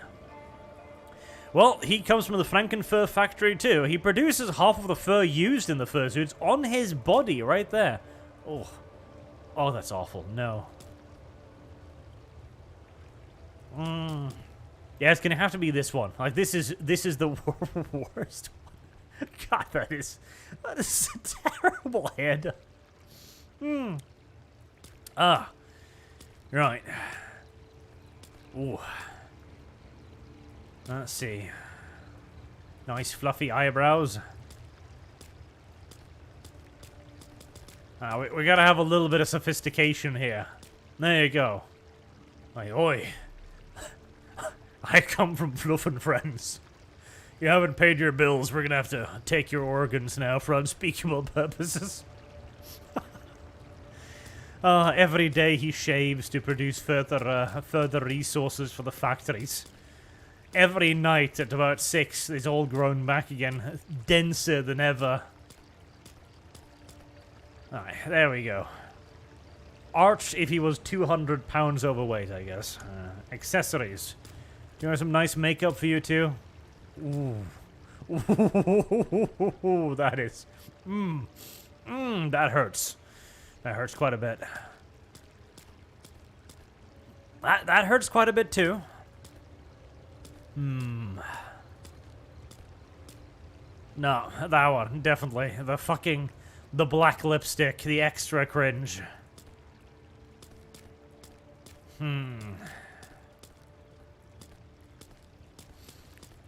Well, he comes from the Frankenfur factory too. He produces half of the fur used in the fursuits on his body right there. Oh. Oh, that's awful. No. Yeah, it's gonna have to be this one. Like, this is the worst one. God, that is a terrible head. Ah. Right. Ooh. Let's see. Nice fluffy eyebrows. We gotta have a little bit of sophistication here. There you go. Like, oi. I come from Fluff and Friends. You haven't paid your bills. We're gonna have to take your organs now for unspeakable purposes. Every day he shaves to produce further resources for the factories. Every night at about 6, it's all grown back again, denser than ever. Alright, there we go. Arch, if he was 200 pounds overweight, I guess. Accessories. Do you want some nice makeup for you too? Ooh. Ooh, that is... that hurts. That hurts quite a bit. That hurts quite a bit too. No, that one, definitely. The black lipstick, the extra cringe.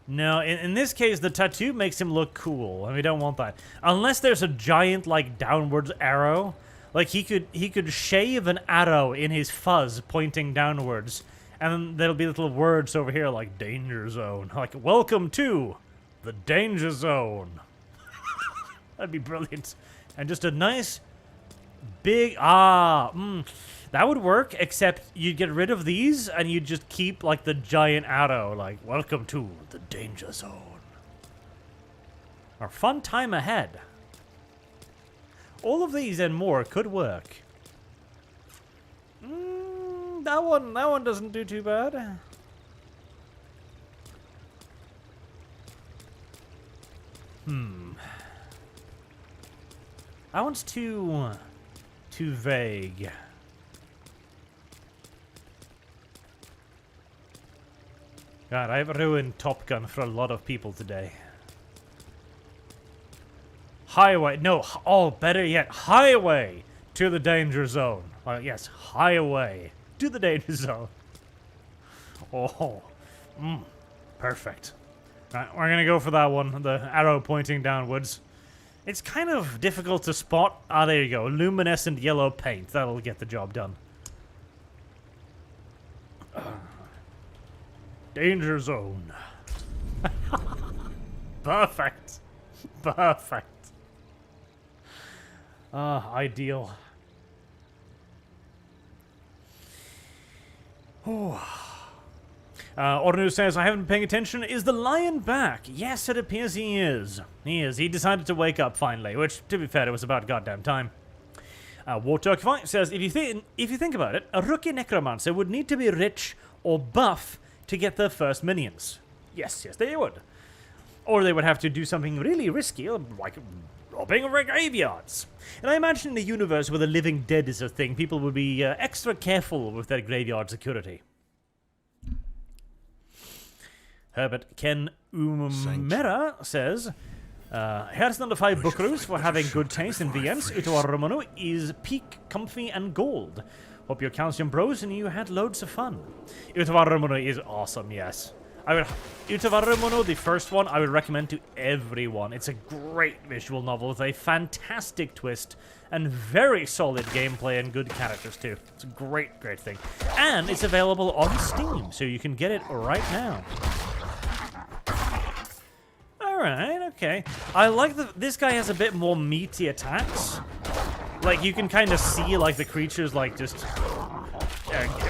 No, in this case, the tattoo makes him look cool, and we don't want that. Unless there's a giant, like, downwards arrow. Like, he could shave an arrow in his fuzz pointing downwards, and then there'll be little words over here like danger zone. Like, welcome to the danger zone. That'd be brilliant. And just a nice, big, that would work, except you'd get rid of these, and you'd just keep, like, the giant arrow, like, welcome to the danger zone. Our fun time ahead. All of these and more could work. That one doesn't do too bad. That one's too vague. God, I've ruined Top Gun for a lot of people today. Highway, no, oh, better yet, highway to the danger zone. Yes, highway to the danger zone. Oh, perfect. Right, we're gonna go for that one, the arrow pointing downwards. It's kind of difficult to spot. Ah, there you go, luminescent yellow paint. That'll get the job done. Danger zone. Perfect. Perfect. Ideal. Ornu says, I haven't been paying attention. Is the lion back? Yes, it appears he is. He is. He decided to wake up finally, which, to be fair, it was about goddamn time. War Turkey says, if you think about it, a rookie Necromancer would need to be rich or buff to get their first minions. Yes, they would. Or they would have to do something really risky, like robbing graveyards. And I imagine in a universe where the living dead is a thing, people would be extra careful with their graveyard security. Herbert Ken Umera says, here's number 5 Buckaroos for having good taste in VMs. Utawa Romano is peak, comfy, and gold. Hope your calcium bros and you had loads of fun. Utawa Romano is awesome, yes. Utavarimono, the first one, I would recommend to everyone. It's a great visual novel with a fantastic twist and very solid gameplay and good characters too. It's a great, great thing. And it's available on Steam, so you can get it right now. Alright, okay. I like this guy has a bit more meaty attacks. Like, you can kind of see, like, the creatures, like, just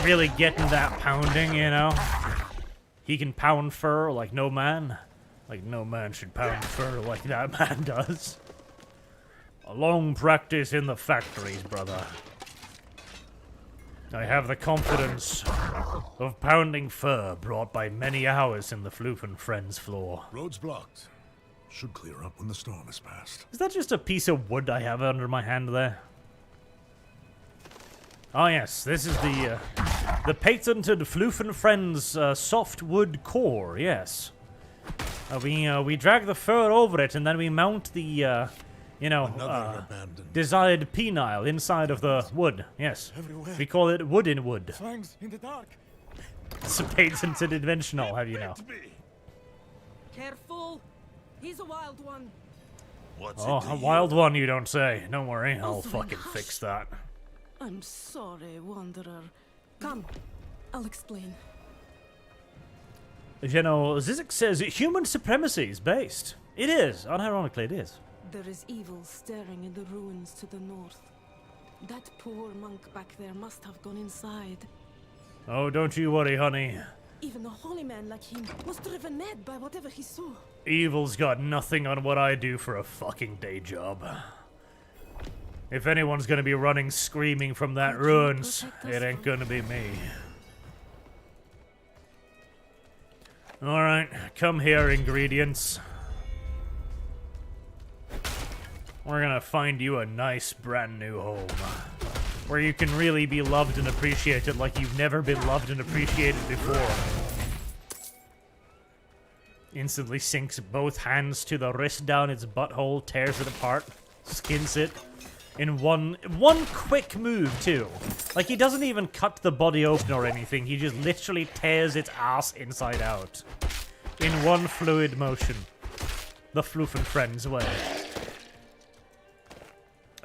really getting that pounding, you know? He can pound fur like no man. Like no man should pound fur like that man does. A long practice in the factories, brother. I have the confidence of pounding fur brought by many hours in the Floof and Friends floor. Road's blocked. Should clear up when the storm has passed. Is that just a piece of wood I have under my hand there? Oh yes, this is the patented Floof and Friends softwood core, yes. We drag the fur over it and then we mount the, desired penile inside of the wood, yes. Everywhere. We call it wood in wood. Fangs in the dark. It's a patented inventional, have you know. Careful! He's a wild one. What's Oh, a wild one, you don't say. Don't worry, I'll Also, fucking hush. fix that. I'm sorry, Wanderer. Come, I'll explain. You know, Zizek says human supremacy is based. It is. Unironically, it is. There is evil staring in the ruins to the north. That poor monk back there must have gone inside. Oh, don't you worry, honey. Even a holy man like him was driven mad by whatever he saw. Evil's got nothing on what I do for a fucking day job. If anyone's gonna be running screaming from that Could you ruins, protect us it ain't from- gonna be me. Alright, come here, ingredients. We're gonna find you a nice brand new home. Where you can really be loved and appreciated like you've never been loved and appreciated before. Instantly sinks both hands to the wrist down its butthole, tears it apart, skins it. In one quick move, too. Like, he doesn't even cut the body open or anything. He just literally tears its ass inside out. In one fluid motion. The Floof and Friends way.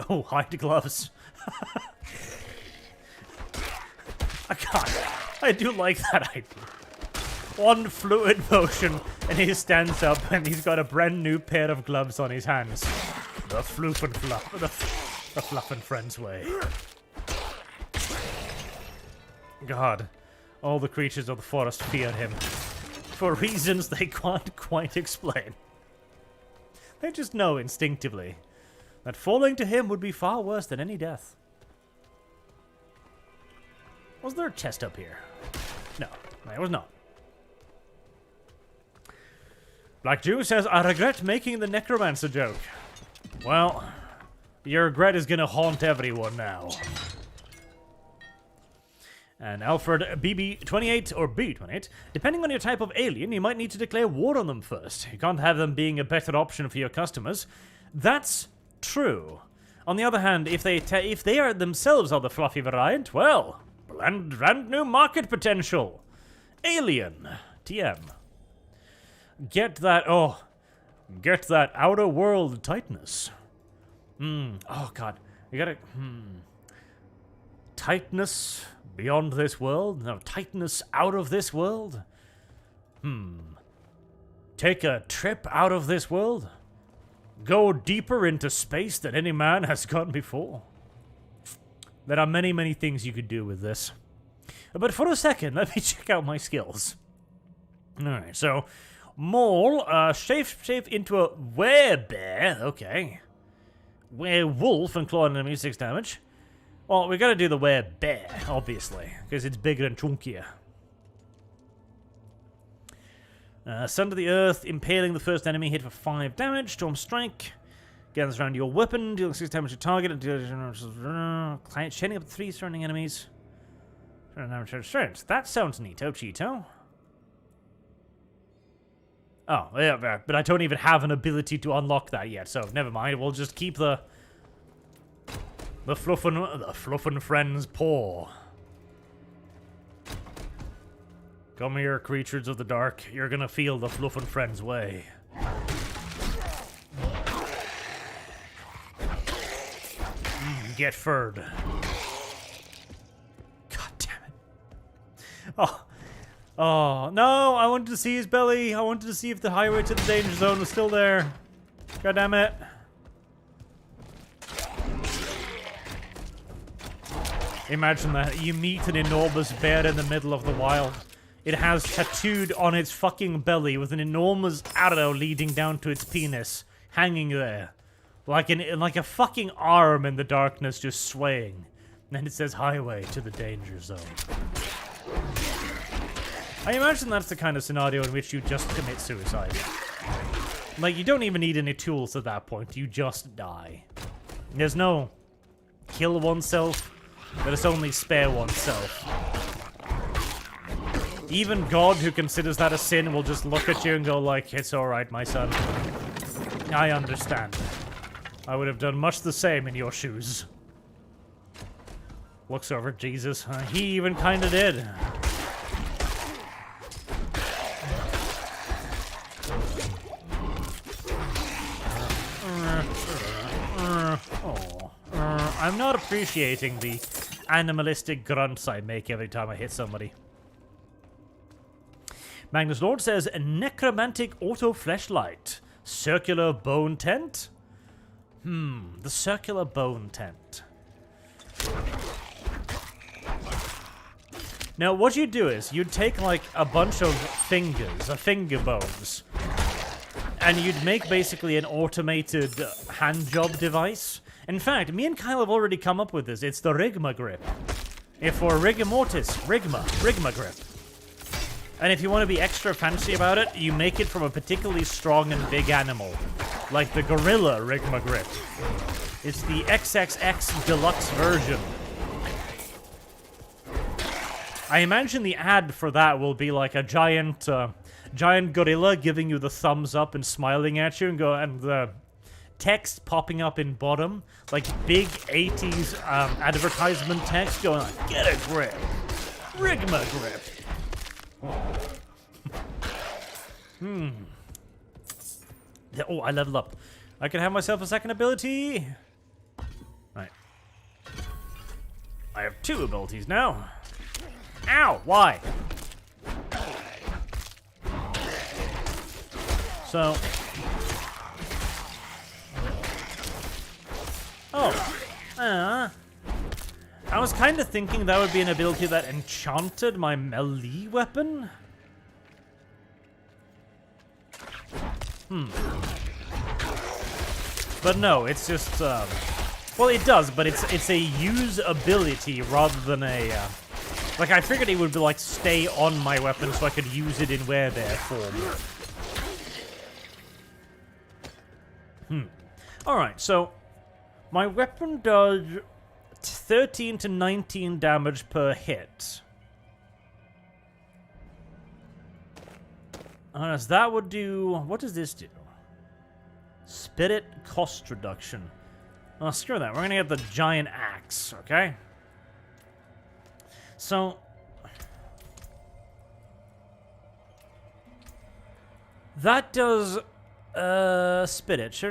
Oh, hide gloves. I do like that idea. One fluid motion, and he stands up, and he's got a brand new pair of gloves on his hands. The Floof and Fluff. The Fluff and Friends way. God, all the creatures of the forest fear him. For reasons they can't quite explain. They just know instinctively that falling to him would be far worse than any death. Was there a chest up here? No, there was not. Black Jew says, I regret making the Necromancer joke. Well, your regret is gonna haunt everyone now. And Alfred BB28 or B28, depending on your type of alien, you might need to declare war on them first. You can't have them being a better option for your customers. That's true. On the other hand, if they are themselves are the fluffy variant, well, brand new market potential. Alien. TM. Get that outer world tightness. Oh god. You gotta, Tightness beyond this world? No, tightness out of this world? Take a trip out of this world? Go deeper into space than any man has gone before? There are many, many things you could do with this. But for a second, let me check out my skills. Alright, so Maul, shape into a werebear, okay. Werewolf and claw enemy 6 damage. Well, we gotta do the werebear, obviously, because it's bigger and chunkier. Sun to the earth, impaling the first enemy, hit for 5 damage. Storm strike. Gathers around your weapon, dealing 6 damage to target, and chaining up 3 surrounding enemies. That sounds neato, Cheeto. Oh, yeah, but I don't even have an ability to unlock that yet, so never mind. We'll just keep the Fluff and Friends paw. Come here, creatures of the dark. You're gonna feel the Fluff and Friends way. Get furred. God damn it. Oh, no, I wanted to see his belly. I wanted to see if the highway to the danger zone was still there. God damn it. Imagine that. You meet an enormous bear in the middle of the wild. It has tattooed on its fucking belly with an enormous arrow leading down to its penis, hanging there. Like a fucking arm in the darkness just swaying. And then it says highway to the danger zone. I imagine that's the kind of scenario in which you just commit suicide. Like, you don't even need any tools at that point. You just die. There's no kill oneself. There's only spare oneself. Even God, who considers that a sin, will just look at you and go like, it's alright, my son. I understand. I would have done much the same in your shoes. Looks over at Jesus. He even kinda did. I'm not appreciating the animalistic grunts I make every time I hit somebody. Magnus Lord says, Necromantic auto fleshlight. Circular bone tent? The circular bone tent. Now, what you'd do is, you'd take, like, a bunch of fingers, finger bones, and you'd make basically an automated hand job device. In fact, me and Kyle have already come up with this. It's the Rigma grip. If for rigor mortis, Rigma grip. And if you want to be extra fancy about it, you make it from a particularly strong and big animal. Like the gorilla Rigma grip. It's the XXX deluxe version. I imagine the ad for that will be like a giant gorilla giving you the thumbs up and smiling at you, and the text popping up in bottom, like big 80s advertisement text going like, get a grip, Rigma grip. Oh, I leveled up. I can have myself a second ability. Right. I have 2 abilities now. Ow! Why? So. Oh. I was kind of thinking that would be an ability that enchanted my melee weapon. But no, it's just, well, it does, but it's a use ability rather than a, like, I figured it would be, like, stay on my weapon so I could use it in werebear form. Alright, so, my weapon does 13 to 19 damage per hit. So that would do, what does this do? Spirit cost reduction. Oh, screw that. We're gonna get the giant axe, okay? So that does spirit. So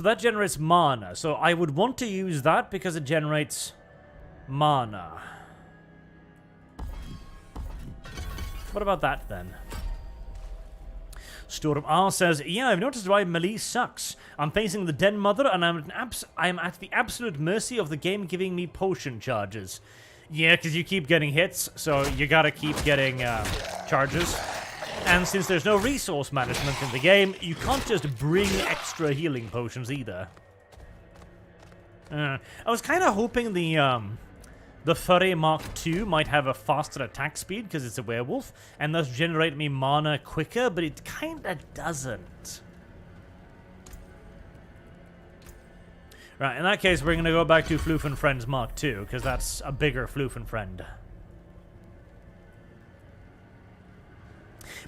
that generates mana. So I would want to use that because it generates mana. What about that then? Storm R says, yeah, I've noticed why melee sucks. I'm facing the Den Mother, and I'm at the absolute mercy of the game giving me potion charges. Yeah, because you keep getting hits, so you gotta keep getting charges. And since there's no resource management in the game, you can't just bring extra healing potions either. I was kind of hoping the Furry Mark II might have a faster attack speed because it's a werewolf, and thus generate me mana quicker, but it kinda doesn't. Right, in that case, we're gonna go back to Floof and Friends Mark II, because that's a bigger Floof and Friend.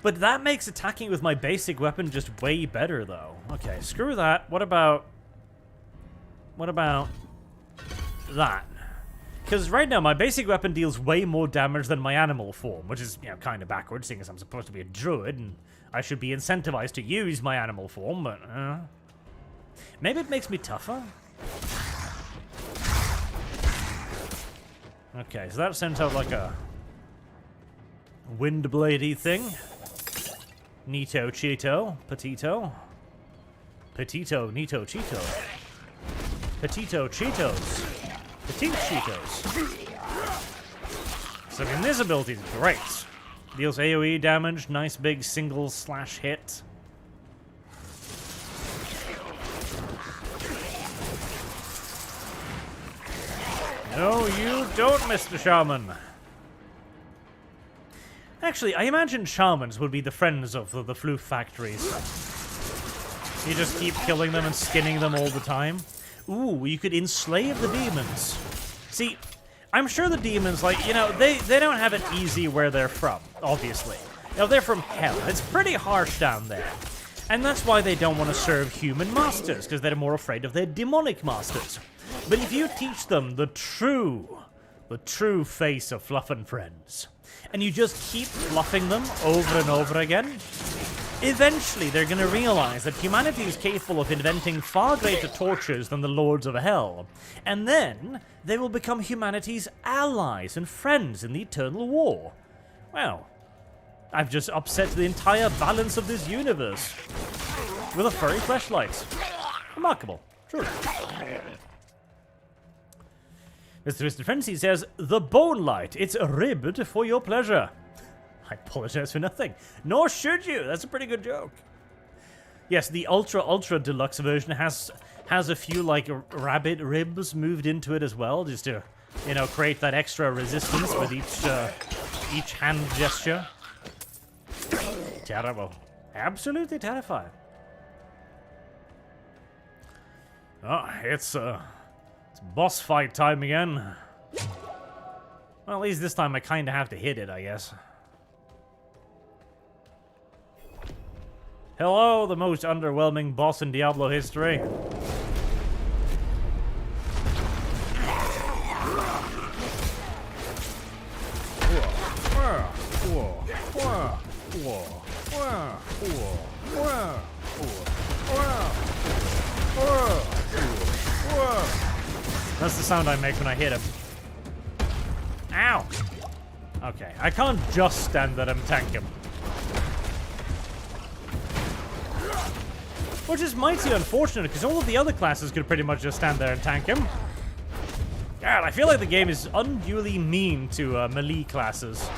But that makes attacking with my basic weapon just way better, though. Okay, screw that. What about that? Because right now, my basic weapon deals way more damage than my animal form, which is, you know, kind of backwards, seeing as I'm supposed to be a druid, and I should be incentivized to use my animal form, but, maybe it makes me tougher? Okay, so that sends out like a wind bladey thing. Nito Cheeto. Petito. Petito, Nito Cheeto. Petito Cheetos. Petite Cheetos. So I mean, this ability is great. Deals AoE damage, nice big single slash hit. No, you don't, Mr. Shaman. Actually, I imagine shamans would be the friends of the floof factories. You just keep killing them and skinning them all the time. Ooh, you could enslave the demons. See, I'm sure the demons, like, you know, they don't have it easy where they're from, obviously. Now, they're from hell. It's pretty harsh down there. And that's why they don't want to serve human masters, because they're more afraid of their demonic masters. But if you teach them the true face of Fluff and Friends, and you just keep fluffing them over and over again, eventually they're going to realize that humanity is capable of inventing far greater tortures than the Lords of Hell, and then they will become humanity's allies and friends in the eternal war. Well, I've just upset the entire balance of this universe with a furry fleshlight. Remarkable, truly. Mr. Twisted Frenzy says, "The bone light, it's ribbed for your pleasure." I apologize for nothing. Nor should you. That's a pretty good joke. Yes, the ultra deluxe version has a few like rabbit ribs moved into it as well, just to, you know, create that extra resistance with each hand gesture. Terrible. Absolutely terrifying. Oh, it's boss fight time again. Well, at least this time I kind of have to hit it, I guess. Hello, the most underwhelming boss in Diablo history. That's the sound I make when I hit him. Ow! Okay, I can't just stand there and tank him. Which is mighty unfortunate, because all of the other classes could pretty much just stand there and tank him. God, I feel like the game is unduly mean to melee classes.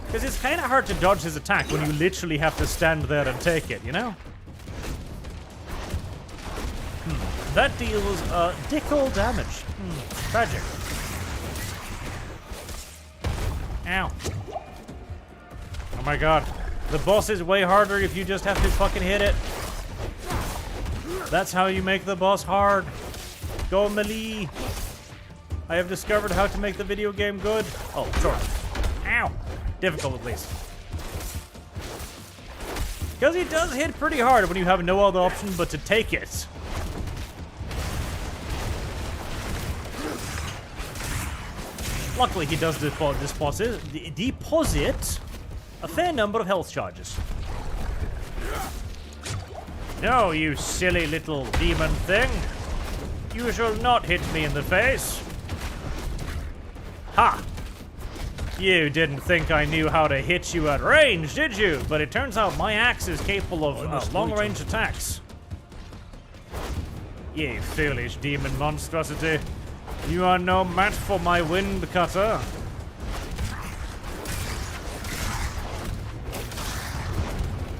Because it's kind of hard to dodge his attack when you literally have to stand there and take it, you know? That deals dick all damage. Tragic. Ow. Oh my god. The boss is way harder if you just have to fucking hit it. That's how you make the boss hard. Go melee. I have discovered how to make the video game good. Oh, sure. Ow. Difficult at least. Because he does hit pretty hard when you have no other option but to take it. Luckily, he does deposit a fair number of health charges. No, you silly little demon thing. You shall not hit me in the face. Ha! You didn't think I knew how to hit you at range, did you? But it turns out my axe is capable of long-range attacks. You foolish demon monstrosity. You are no match for my wind cutter.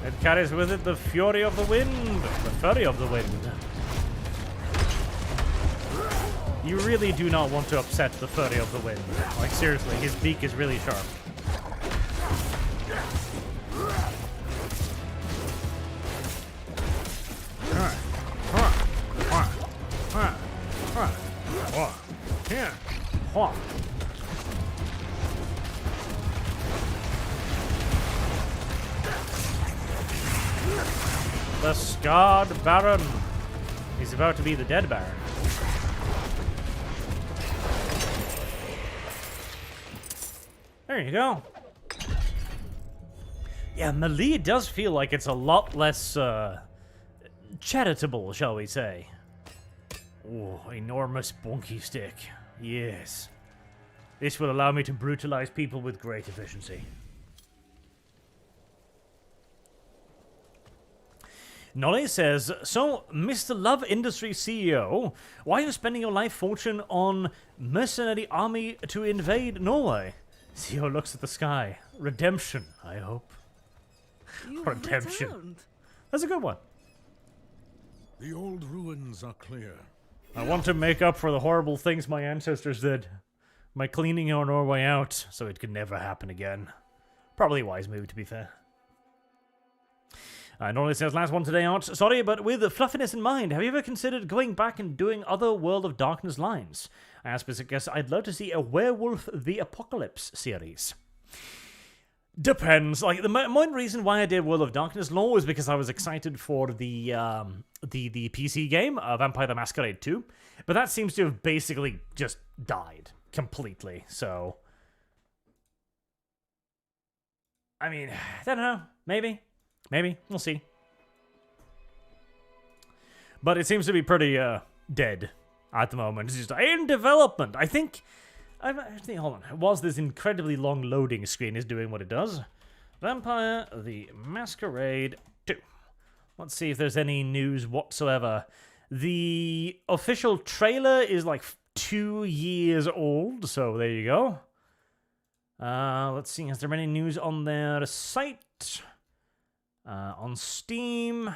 It carries with it the fury of the wind, the fury of the wind. You really do not want to upset the fury of the wind. Like, seriously, his beak is really sharp. The scarred Baron. He's about to be the dead Baron. There you go. Yeah, melee does feel like it's a lot less, charitable, shall we say. Oh, enormous bonky stick. Yes. This will allow me to brutalize people with great efficiency. Nolly says, so, Mr. Love Industry CEO, why are you spending your life fortune on mercenary army to invade Norway? CEO looks at the sky. Redemption, I hope. You Redemption. returned. That's a good one. The old ruins are clear. I want to make up for the horrible things my ancestors did by cleaning our Norway out so it could never happen again. Probably a wise move, to be fair. Normally says, last one today, Art. Sorry, but with fluffiness in mind, have you ever considered going back and doing other World of Darkness lines? I asked because I'd love to see a Werewolf the Apocalypse series. Depends. Like, the main reason why I did World of Darkness lore was because I was excited for the PC game, Vampire the Masquerade 2. But that seems to have basically just died completely, so... I mean, I don't know. Maybe. We'll see. But it seems to be pretty, dead at the moment. It's just in development. I think, hold on. Was this incredibly long loading screen is doing what it does? Vampire the Masquerade 2. Let's see if there's any news whatsoever. The official trailer is like 2 years old, so there you go. Let's see, is there any news on their site? On Steam.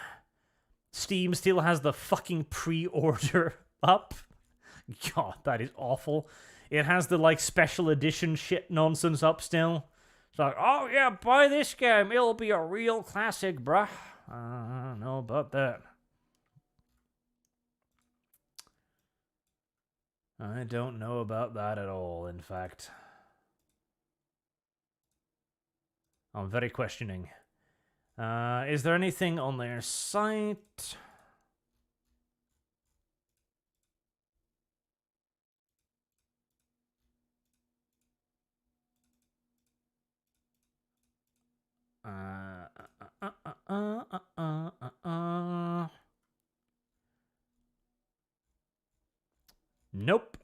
Steam still has the fucking pre-order up. God, that is awful. It has the, like, special edition shit nonsense up still. It's like, oh yeah, buy this game. It'll be a real classic, bruh. I don't know about that. I don't know about that at all, in fact. I'm very questioning. Is there anything on their site? Nope.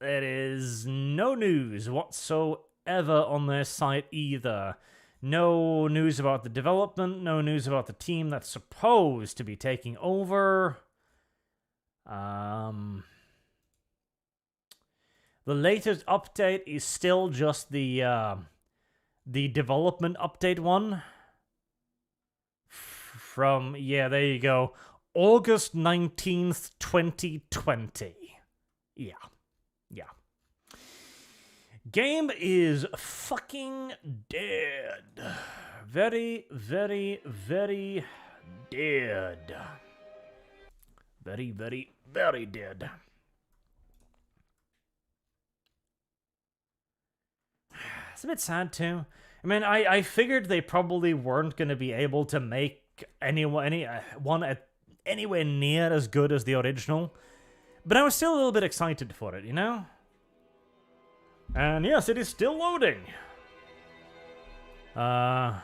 There is no news whatsoever on their site either. No news about the development, no news about the team that's supposed to be taking over. The latest update is still just the development update one. From, yeah, there you go. August 19th, 2020. Yeah. Game is fucking dead. Very, very, very dead. Very, very, very dead. It's a bit sad too. I mean, I figured they probably weren't going to be able to make one anywhere near as good as the original. But I was still a little bit excited for it, you know? And yes, it is still loading. I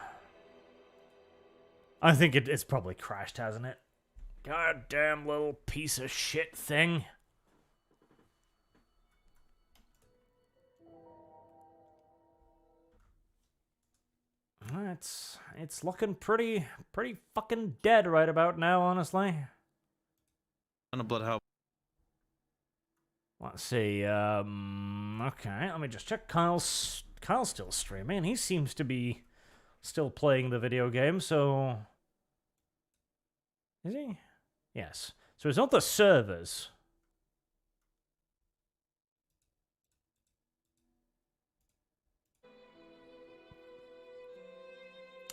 think it's probably crashed, hasn't it? Goddamn little piece of shit thing. It's looking pretty fucking dead right about now, honestly. On a bloodhound. Let's see, okay, let me just check. Kyle's still streaming. He seems to be still playing the video game, so... Is he? Yes. So it's not the servers.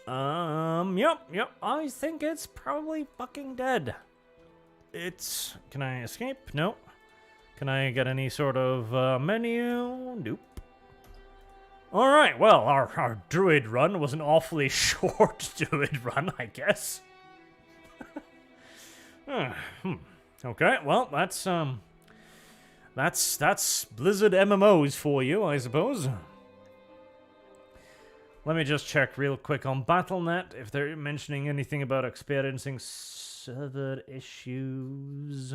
Yep, I think it's probably fucking dead. Can I escape? Nope. Can I get any sort of menu? Nope. Alright, well, our Druid run was an awfully short Druid run, I guess. Okay, well, that's Blizzard MMOs for you, I suppose. Let me just check real quick on Battle.net if they're mentioning anything about experiencing server issues.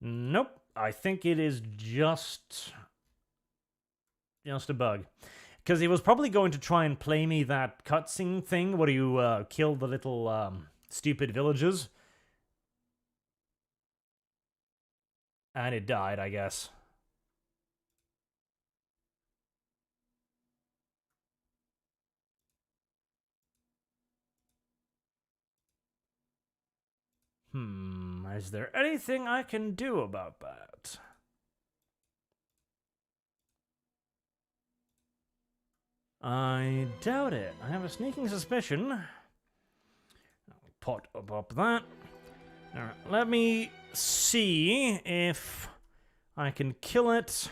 Nope. I think it is just a bug. Because he was probably going to try and play me that cutscene thing where you kill the little stupid villagers. And it died, I guess. Is there anything I can do about that? I doubt it. I have a sneaking suspicion. I'll pot up that. Alright, let me see if I can kill it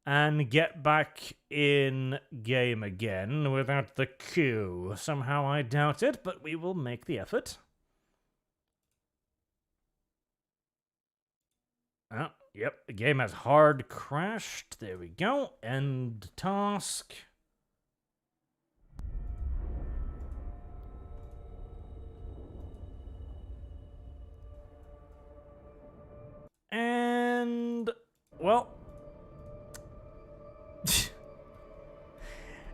and get back in game again without the queue. Somehow I doubt it, but we will make the effort. Oh, yep, the game has hard crashed. There we go. End task. And, well.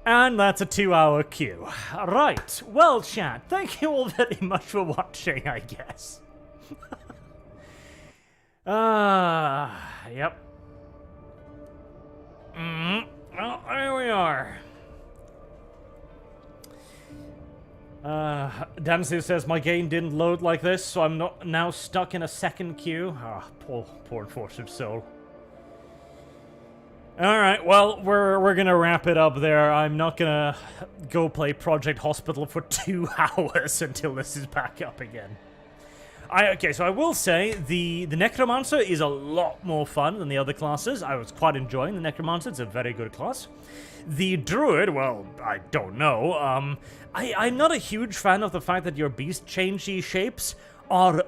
And that's a 2-hour queue. Right, well, chat, thank you all very much for watching, I guess. Yep. Well, here we are. Dancy says my game didn't load like this, so I'm not now stuck in a second queue. Poor unfortunate soul. Alright, well, we're gonna wrap it up there. I'm not gonna go play Project Hospital for 2 hours until this is back up again. Okay, so I will say the Necromancer is a lot more fun than the other classes. I was quite enjoying the Necromancer. It's a very good class. The Druid, well, I don't know. I'm not a huge fan of the fact that your beast changey shapes are,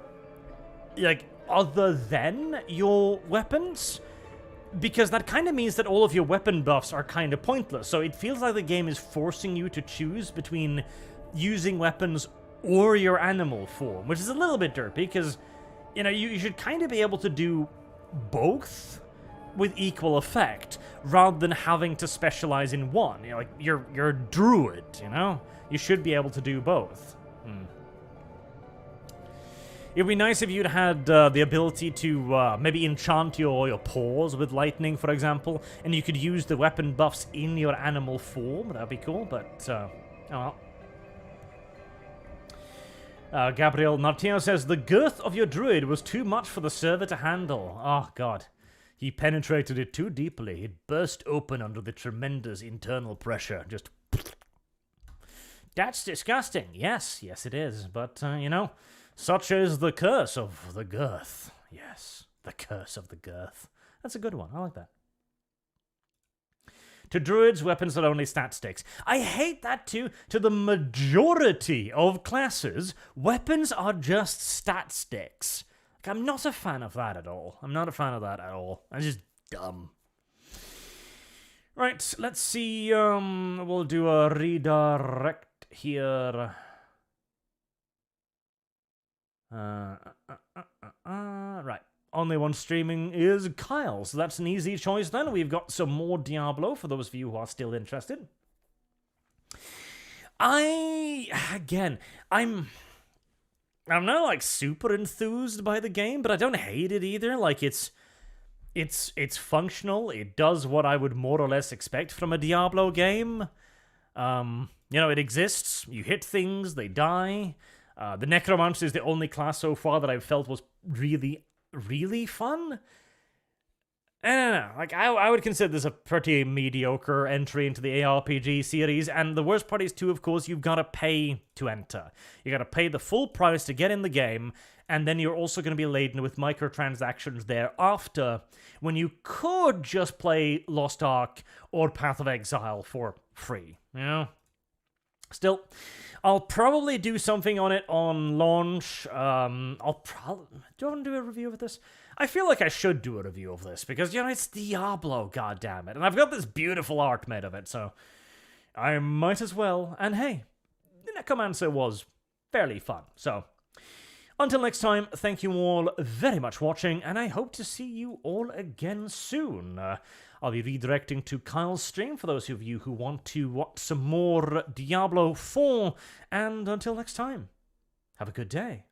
like, other than your weapons. Because that kind of means that all of your weapon buffs are kind of pointless. So it feels like the game is forcing you to choose between using weapons or your animal form, which is a little bit derpy, because, you know, you should kind of be able to do both with equal effect, rather than having to specialize in one. You know, like, you're a druid, you know? You should be able to do both. It'd be nice if you'd had the ability to maybe enchant your paws with lightning, for example, and you could use the weapon buffs in your animal form. That'd be cool, but, oh well. Gabriel Martino says, the girth of your druid was too much for the server to handle. Oh, God. He penetrated it too deeply. It burst open under the tremendous internal pressure. Just... That's disgusting. Yes, it is. But, you know, such is the curse of the girth. Yes, the curse of the girth. That's a good one. I like that. To druids, weapons are only stat sticks. I hate that too. To the majority of classes, weapons are just stat sticks. Like, I'm not a fan of that at all. I'm not a fan of that at all. That's just dumb. Right, let's see. We'll do a redirect here. Right. Only one streaming is Kyle, so that's an easy choice then. We've got some more Diablo for those of you who are still interested. I'm not, like, super enthused by the game, but I don't hate it either. Like, it's functional. It does what I would more or less expect from a Diablo game. You know, it exists. You hit things, they die. The Necromancer is the only class so far that I've felt was really fun. I don't know. Like, I would consider this a pretty mediocre entry into the ARPG series, and the worst part is, too, of course, you've got to pay to enter. You got to pay the full price to get in the game, and then you're also going to be laden with microtransactions thereafter, when you could just play Lost Ark or Path of Exile for free, you know? Still, I'll probably do something on it on launch. Do I want to do a review of this? I feel like I should do a review of this because, you know, it's Diablo, goddammit. And I've got this beautiful art made of it, so I might as well. And hey, the Nekomancer was fairly fun. So, until next time, thank you all very much for watching, and I hope to see you all again soon. I'll be redirecting to Kyle's stream for those of you who want to watch some more Diablo 4, and until next time, have a good day.